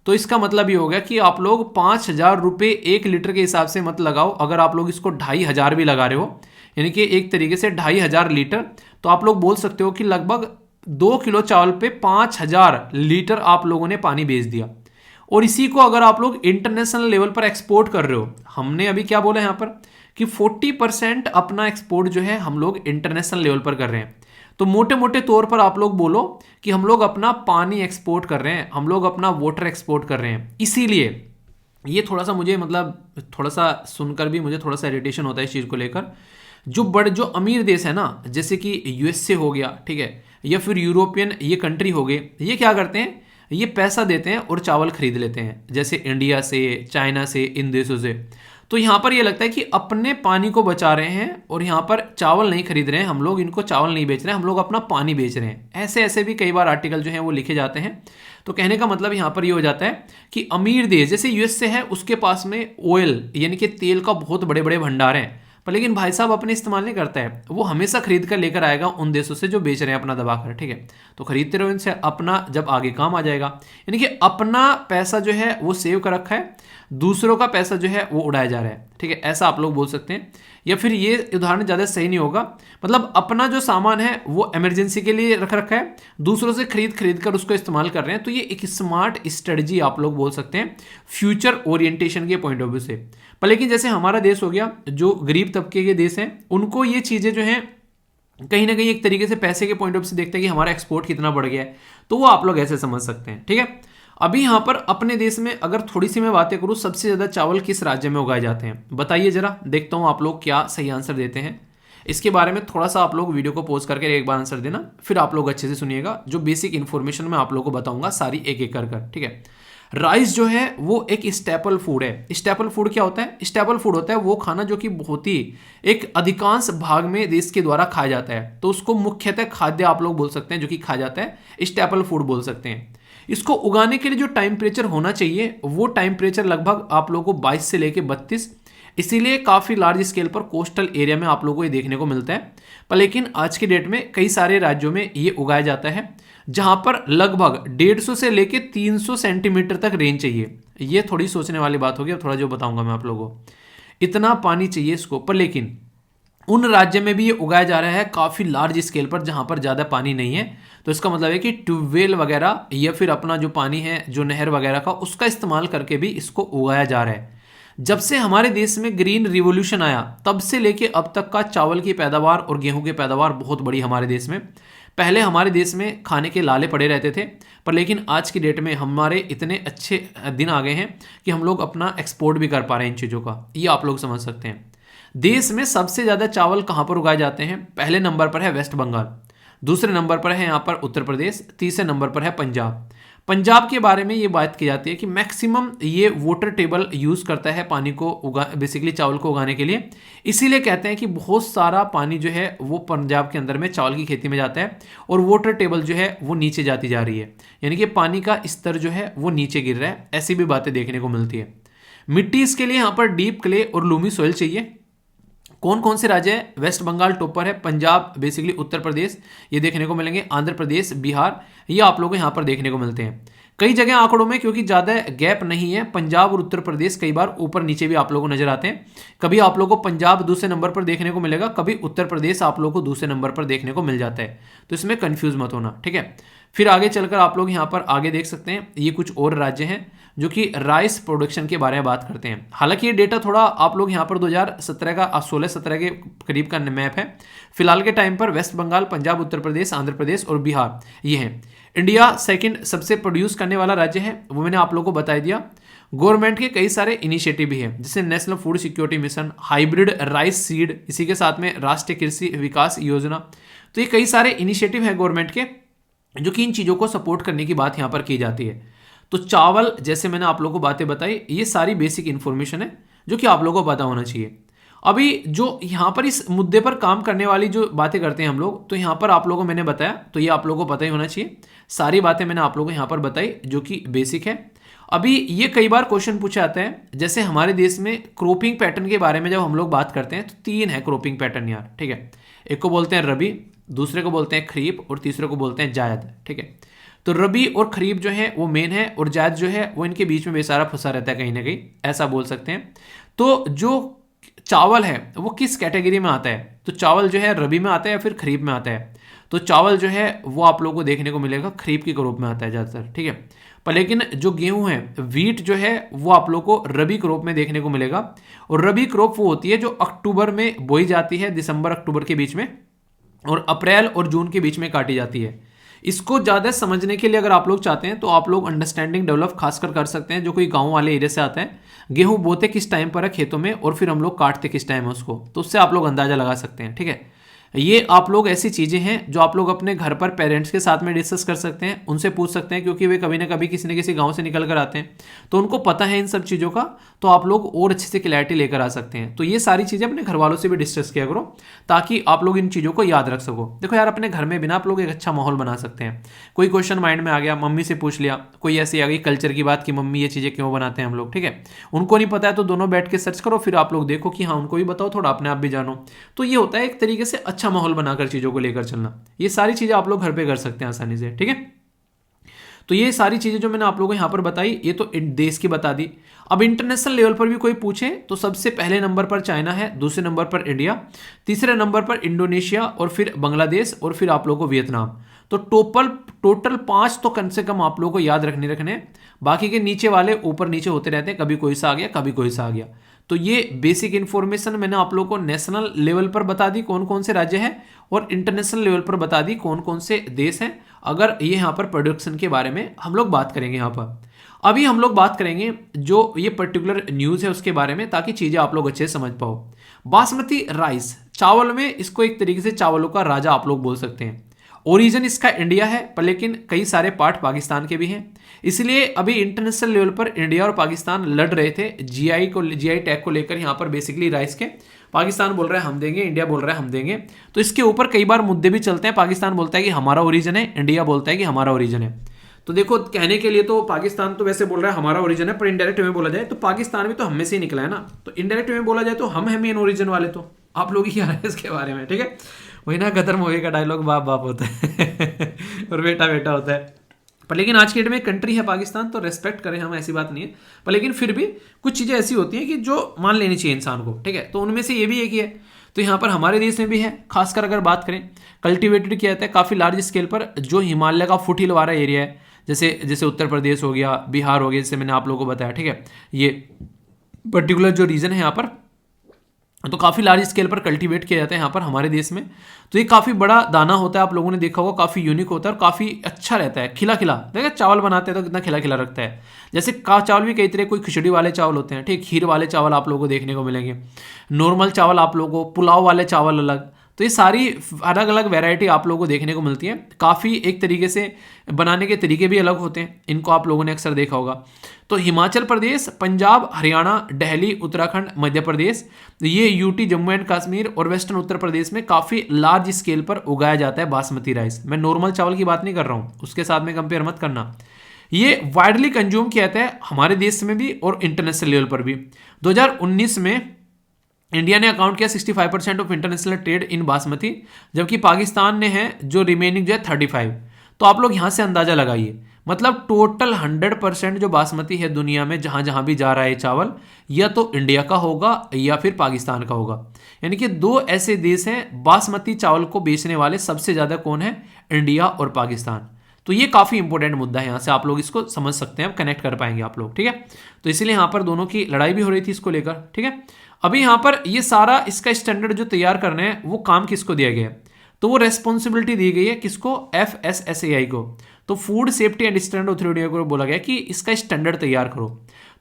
तो इसका मतलब ये हो गया कि आप लोग 5000 रुपये 1 लीटर के हिसाब से मत लगाओ। अगर आप लोग इसको 2500 भी लगा रहे हो, यानी कि एक तरीके से 2500 लीटर, तो आप लोग बोल सकते हो कि लगभग 2 किलो चावल पे 5000 लीटर आप लोगों ने पानी बेच दिया। और इसी को अगर आप लोग इंटरनेशनल लेवल पर एक्सपोर्ट कर रहे हो, हमने अभी क्या बोला यहाँ पर कि 40% अपना एक्सपोर्ट जो है हम लोग इंटरनेशनल लेवल पर कर रहे हैं। तो मोटे मोटे तौर पर आप लोग बोलो कि हम लोग अपना पानी एक्सपोर्ट कर रहे हैं, हम लोग अपना वाटर एक्सपोर्ट कर रहे हैं। इसीलिए ये थोड़ा सा मुझे मतलब थोड़ा सा सुनकर भी मुझे थोड़ा सा इरिटेशन होता है इस चीज़ को लेकर। जो अमीर देश है ना, जैसे कि यूएसए हो गया, ठीक है, या फिर यूरोपियन ये कंट्री हो गए, ये क्या करते हैं, ये पैसा देते हैं और चावल खरीद लेते हैं, जैसे इंडिया से, चाइना से, इन देशों से। तो यहाँ पर ये लगता है कि अपने पानी को बचा रहे हैं और यहाँ पर चावल नहीं खरीद रहे हैं हम लोग, इनको चावल नहीं बेच रहे हैं, हम लोग अपना पानी बेच रहे हैं। ऐसे ऐसे भी कई बार आर्टिकल जो हैं वो लिखे जाते हैं। तो कहने का मतलब यहाँ पर ये हो जाता है कि अमीर देश जैसे यूएसए है, उसके पास में ऑयल यानी कि तेल का बहुत बड़े बड़े भंडार हैं, पर लेकिन भाई साहब अपने इस्तेमाल नहीं करता है, वो हमेशा खरीद कर लेकर आएगा उन देशों से जो बेच रहे हैं अपना दबाकर, ठीक है। तो खरीदते रहो इनसे, अपना जब आगे काम आ जाएगा। यानी कि अपना पैसा जो है वो सेव कर रखा है, दूसरों का पैसा जो है वो उड़ाया जा रहा है, ठीक है, ऐसा आप लोग बोल सकते हैं। या फिर ये उदाहरण ज़्यादा सही नहीं होगा, मतलब अपना जो सामान है वो इमरजेंसी के लिए रख रखा है, दूसरों से खरीद कर उसको इस्तेमाल कर रहे हैं, तो ये एक स्मार्ट स्ट्रेटजी आप लोग बोल सकते हैं फ्यूचर ओरिएंटेशन के पॉइंट ऑफ व्यू से। पर लेकिन जैसे हमारा देश हो गया, जो गरीब तबके के देश हैं, उनको ये चीज़ें जो हैं कहीं ना कहीं एक तरीके से पैसे के पॉइंट ऑफ व्यू से देखते हैं कि हमारा एक्सपोर्ट कितना बढ़ गया है, तो वो आप लोग ऐसे समझ सकते हैं। ठीक है, अभी यहाँ पर अपने देश में अगर थोड़ी सी मैं बातें करूँ, सबसे ज़्यादा चावल किस राज्य में उगाए जाते हैं, बताइए जरा, देखता हूँ आप लोग क्या सही आंसर देते हैं। इसके बारे में थोड़ा सा आप लोग वीडियो को पॉज करके एक बार आंसर देना, फिर आप लोग अच्छे से सुनिएगा, जो बेसिक इन्फॉर्मेशन मैं आप लोग को बताऊंगा सारी एक एक कर। ठीक है, राइस जो है वो एक स्टेपल फूड है। स्टेपल फूड क्या होता है? स्टेपल फूड होता है वो खाना जो कि बहुत ही एक अधिकांश भाग में देश के द्वारा खाया जाता है, तो उसको मुख्यतः खाद्य आप लोग बोल सकते हैं, जो कि खाया जाता है, स्टेपल फूड बोल सकते हैं। इसको उगाने के लिए जो टेम्परेचर होना चाहिए वो टेम्परेचर लगभग आप लोगों को 22 से लेके 32, इसीलिए काफ़ी लार्ज स्केल पर कोस्टल एरिया में आप लोगों को ये देखने को मिलता है। पर लेकिन आज की डेट में कई सारे राज्यों में ये उगाया जाता है, जहां पर लगभग 150 से लेके 300 सेंटीमीटर तक रेंज चाहिए। ये थोड़ी सोचने वाली बात होगी, अब थोड़ा जो बताऊंगा मैं आप लोगों को, इतना पानी चाहिए इसको। पर लेकिन उन राज्य में भी ये उगाया जा रहा है काफ़ी लार्ज स्केल पर, जहां पर ज़्यादा पानी नहीं है, तो इसका मतलब है कि ट्यूबवेल वगैरह या फिर अपना जो पानी है जो नहर वगैरह का, उसका इस्तेमाल करके भी इसको उगाया जा रहा है। जब से हमारे देश में ग्रीन रिवॉल्यूशन आया, तब से लेके अब तक का चावल की पैदावार और गेहूं की पैदावार बहुत बड़ी हमारे देश में। पहले हमारे देश में खाने के लाले पड़े रहते थे, पर लेकिन आज की डेट में हमारे इतने अच्छे दिन आ गए हैं कि हम लोग अपना एक्सपोर्ट भी कर पा रहे हैं इन चीज़ों का, ये आप लोग समझ सकते हैं। देश में सबसे ज़्यादा चावल कहाँ पर उगाए जाते हैं? पहले नंबर पर है वेस्ट बंगाल, दूसरे नंबर पर है यहाँ पर उत्तर प्रदेश, तीसरे नंबर पर है पंजाब। पंजाब के बारे में ये बात की जाती है कि मैक्सिमम ये वाटर टेबल यूज़ करता है पानी को बेसिकली चावल को उगाने के लिए, इसीलिए कहते हैं कि बहुत सारा पानी जो है वो पंजाब के अंदर में चावल की खेती में जाता है, और वाटर टेबल जो है वो नीचे जाती जा रही है, यानी कि पानी का स्तर जो है वो नीचे गिर रहा है। ऐसी भी बातें देखने को मिलती है। मिट्टी इसके लिए यहाँ पर डीप क्ले और लूमी सॉइल चाहिए। कौन कौन से राज्य है? वेस्ट बंगाल टॉप पर है, पंजाब बेसिकली उत्तर प्रदेश ये देखने को मिलेंगे, आंध्र प्रदेश, बिहार, ये आप लोगों को यहाँ पर देखने को मिलते हैं। कई जगह आंकड़ों में क्योंकि ज़्यादा गैप नहीं है, पंजाब और उत्तर प्रदेश कई बार ऊपर नीचे भी आप लोगों को नजर आते हैं। कभी आप लोगों को पंजाब दूसरे नंबर पर देखने को मिलेगा, कभी उत्तर प्रदेश आप लोगों को दूसरे नंबर पर देखने को मिल जाता है, तो इसमें कंफ्यूज मत होना। ठीक है, फिर आगे चलकर आप लोग यहाँ पर आगे देख सकते हैं, ये कुछ और राज्य हैं जो कि राइस प्रोडक्शन के बारे में बात करते हैं। हालांकि ये डेटा थोड़ा आप लोग यहाँ पर 2017 का 16-17 के करीब का मैप है। फिलहाल के टाइम पर वेस्ट बंगाल, पंजाब, उत्तर प्रदेश, आंध्र प्रदेश और बिहार ये हैं। इंडिया सेकंड सबसे प्रोड्यूस करने वाला राज्य है, वो मैंने आप लोगों को बता दिया। गवर्नमेंट के कई सारे इनिशिएटिव भी हैं, जैसे national food security mission, hybrid rice seed, इसी के साथ में राष्ट्रीय कृषि विकास योजना, तो ये कई सारे इनिशिएटिव हैं गवर्नमेंट के, जो कि इन चीज़ों को सपोर्ट करने की बात यहाँ पर की जाती है। तो चावल, जैसे मैंने आप लोगों को बातें बताई, ये सारी बेसिक इन्फॉर्मेशन है जो कि आप लोगों को पता होना चाहिए। अभी जो यहाँ पर इस मुद्दे पर काम करने वाली जो बातें करते हैं हम लोग, तो यहाँ पर आप लोगों को मैंने बताया, तो ये आप लोगों को पता ही होना चाहिए। सारी बातें मैंने आप लोगों को यहाँ पर बताई जो कि बेसिक है। अभी ये कई बार क्वेश्चन पूछा जाता है, जैसे हमारे देश में क्रॉपिंग पैटर्न के बारे में जब हम लोग बात करते हैं, तो 3 है क्रॉपिंग पैटर्न यार। ठीक है, एक को बोलते हैं रबी, दूसरे को बोलते हैं खरीफ और तीसरे को बोलते हैं जायद। ठीक है, तो रबी और खरीफ जो है वो मेन है, और जायद जो है वो इनके बीच में बेचारा फंसा रहता है कहीं ना कहीं, ऐसा बोल सकते हैं। तो जो चावल है वो किस कैटेगरी में आता है? तो चावल जो है रबी में आता है या फिर खरीफ में आता है? तो चावल जो है वो आप लोगों को देखने को मिलेगा खरीफ की क्रॉप में आता है ज़्यादातर। ठीक है, पर लेकिन जो गेहूं है, वीट जो है, वो आप लोग को रबी क्रॉप में देखने को मिलेगा। और रबी क्रॉप वो होती है जो अक्टूबर में बोई जाती है, दिसंबर अक्टूबर के बीच में, और अप्रैल और जून के बीच में काटी जाती है। इसको ज़्यादा समझने के लिए अगर आप लोग चाहते हैं तो आप लोग अंडरस्टैंडिंग डेवलप खासकर कर सकते हैं, जो कोई गांव वाले एरिया से आता है। गेहूं बोते किस टाइम पर है खेतों में, और फिर हम लोग काटते किस टाइम है उसको, तो उससे आप लोग अंदाजा लगा सकते हैं। ठीक है, ये आप लोग ऐसी चीज़ें हैं जो आप लोग अपने घर पर पेरेंट्स के साथ में डिस्कस कर सकते हैं, उनसे पूछ सकते हैं, क्योंकि वे कभी ना कभी किसी न किसी गांव से निकल कर आते हैं, तो उनको पता है इन सब चीज़ों का, तो आप लोग और अच्छे से क्लैरिटी लेकर आ सकते हैं। तो ये सारी चीज़ें अपने घर वालों से भी डिस्कस किया करो, ताकि आप लोग इन चीज़ों को याद रख सको। देखो यार, अपने घर में बिना आप लोग एक अच्छा माहौल बना सकते हैं। कोई क्वेश्चन माइंड में आ गया, मम्मी से पूछ लिया, कोई ऐसी आ गई कल्चर की बात कि मम्मी ये चीज़ें क्यों बनाते हैं हम लोग, ठीक है, उनको नहीं पता है, तो दोनों बैठ के सर्च करो, फिर आप लोग देखो कि हाँ उनको भी बताओ, थोड़ा अपने आप भी जानो। तो ये होता है एक तरीके से अच्छा माहौल बनाकर चीज़ों को लेकर चलना। ये सारी चीज़ें आप लोग घर पे कर सकते हैं आसानी से। ठीक है, तो ये सारी चीज़ें जो मैंने आप लोगों को यहाँ पर बताई, ये तो देश की बता दी। अब इंटरनेशनल लेवल पर भी कोई पूछे तो सबसे पहले नंबर पर चाइना है, दूसरे नंबर पर इंडिया, तीसरे नंबर पर इंडोनेशिया, और फिर बांग्लादेश, और फिर आप लोगों को वियतनाम। तो टोटल 5 तो कम से कम आप लोगों को याद रखने। बाकी के नीचे वाले ऊपर नीचे होते रहते हैं, कभी कोई सा आ गया, कभी कोई सा आ गया। तो ये बेसिक इंफॉर्मेशन मैंने आप लोगों को नेशनल लेवल पर बता दी कौन कौन से राज्य हैं, और इंटरनेशनल लेवल पर बता दी कौन कौन से देश हैं। अगर ये यहाँ पर प्रोडक्शन के बारे में हम लोग बात करेंगे यहाँ पर, अभी हम लोग बात करेंगे जो ये पर्टिकुलर न्यूज़ है उसके बारे में, ताकि चीज़ें आप लोग अच्छे से समझ पाओ। बासमती राइस, चावल में इसको एक तरीके से चावलों का राजा आप लोग बोल सकते हैं। ओरिजिन इसका इंडिया है, पर लेकिन कई सारे पार्ट पाकिस्तान के भी हैं। इसलिए अभी इंटरनेशनल लेवल पर इंडिया और पाकिस्तान लड़ रहे थे जीआई टैग को लेकर। यहाँ पर बेसिकली राइस के पाकिस्तान बोल रहा है हम देंगे, इंडिया बोल रहा है हम देंगे। तो इसके ऊपर कई बार मुद्दे भी चलते हैं। पाकिस्तान बोलता है कि हमारा ओरिजिन है, इंडिया बोलता है कि हमारा ओरिजिन है। तो देखो, कहने के लिए तो पाकिस्तान तो वैसे बोल रहा है हमारा ओरिजिन है, पर इनडायरेक्ट में बोला जाए तो पाकिस्तान भी तो हम में से ही निकला है ना। तो इनडायरेक्ट में बोला जाए तो हम है मेन ओरिजिन वाले। तो आप लोग ही क्या रहे हैं इसके बारे में, ठीक है। वही ना गदर मूवी का डायलॉग, बाप बाप होता है और बेटा बेटा होता है। पर लेकिन आज के डेट में कंट्री है पाकिस्तान, तो रेस्पेक्ट करें हम, ऐसी बात नहीं है। पर लेकिन फिर भी कुछ चीज़ें ऐसी होती हैं कि जो मान लेनी चाहिए इंसान को, ठीक है। तो उनमें से ये भी एक ही है। तो यहाँ पर हमारे देश में भी है, खासकर अगर बात करें कल्टिवेटेड किया जाता है काफ़ी लार्ज स्केल पर, जो हिमालय का फुटहिल वाला एरिया है, जैसे उत्तर प्रदेश हो गया, बिहार हो गया, जैसे मैंने आप लोगों को बताया, ठीक है। ये पर्टिकुलर जो रीजन है यहाँ पर, तो काफ़ी लार्ज स्केल पर कल्टीवेट किया जाता है यहाँ पर हमारे देश में। तो ये काफ़ी बड़ा दाना होता है, आप लोगों ने देखा होगा, काफ़ी यूनिक होता है और काफ़ी अच्छा रहता है, खिला खिला। देखा चावल बनाते हैं तो कितना खिला खिला रखता है। जैसे चावल भी कई तरह, कोई खिचड़ी वाले चावल होते हैं, ठीक, खीर वाले चावल आप लोगों को देखने को मिलेंगे, नॉर्मल चावल आप लोगों को, पुलाव वाले चावल अलग। तो ये सारी अलग अलग वैरायटी आप लोगों को देखने को मिलती है। काफ़ी एक तरीके से बनाने के तरीके भी अलग होते हैं, इनको आप लोगों ने अक्सर देखा होगा। तो हिमाचल प्रदेश, पंजाब, हरियाणा, दिल्ली, उत्तराखंड, मध्य प्रदेश, ये यूटी, जम्मू एंड कश्मीर और वेस्टर्न उत्तर प्रदेश में काफ़ी लार्ज स्केल पर उगाया जाता है बासमती राइस। मैं नॉर्मल चावल की बात नहीं कर रहा हूँ, उसके साथ में कंपेयर मत करना। ये वाइडली कंज्यूम किया जाता है हमारे देश में भी और इंटरनेशनल लेवल पर भी। 2019 में इंडिया ने अकाउंट किया 65% of international trade in basmati, जबकि पाकिस्तान ने है जो रिमेनिंग जो है 35। तो आप लोग यहाँ से अंदाजा लगाइए, मतलब टोटल 100% जो बासमती है दुनिया में जहाँ जहाँ भी जा रहा है चावल, या तो इंडिया का होगा या फिर पाकिस्तान का होगा। यानी कि दो ऐसे देश हैं बासमती चावल को बेचने वाले, सबसे ज़्यादा कौन है, इंडिया और पाकिस्तान। तो ये काफ़ी इंपॉर्टेंट मुद्दा है, यहाँ से आप लोग इसको समझ सकते हैं, कनेक्ट कर पाएंगे आप लोग, ठीक है। तो इसीलिए यहाँ पर दोनों की लड़ाई भी हो रही थी इसको लेकर, ठीक है। अभी यहाँ पर ये सारा इसका स्टैंडर्ड जो तैयार करना है वो काम किसको दिया गया है, तो वो रेस्पॉन्सिबिलिटी दी गई है किसको, FSSAI को। तो food safety and standard authority को बोला गया कि इसका स्टैंडर्ड तैयार करो।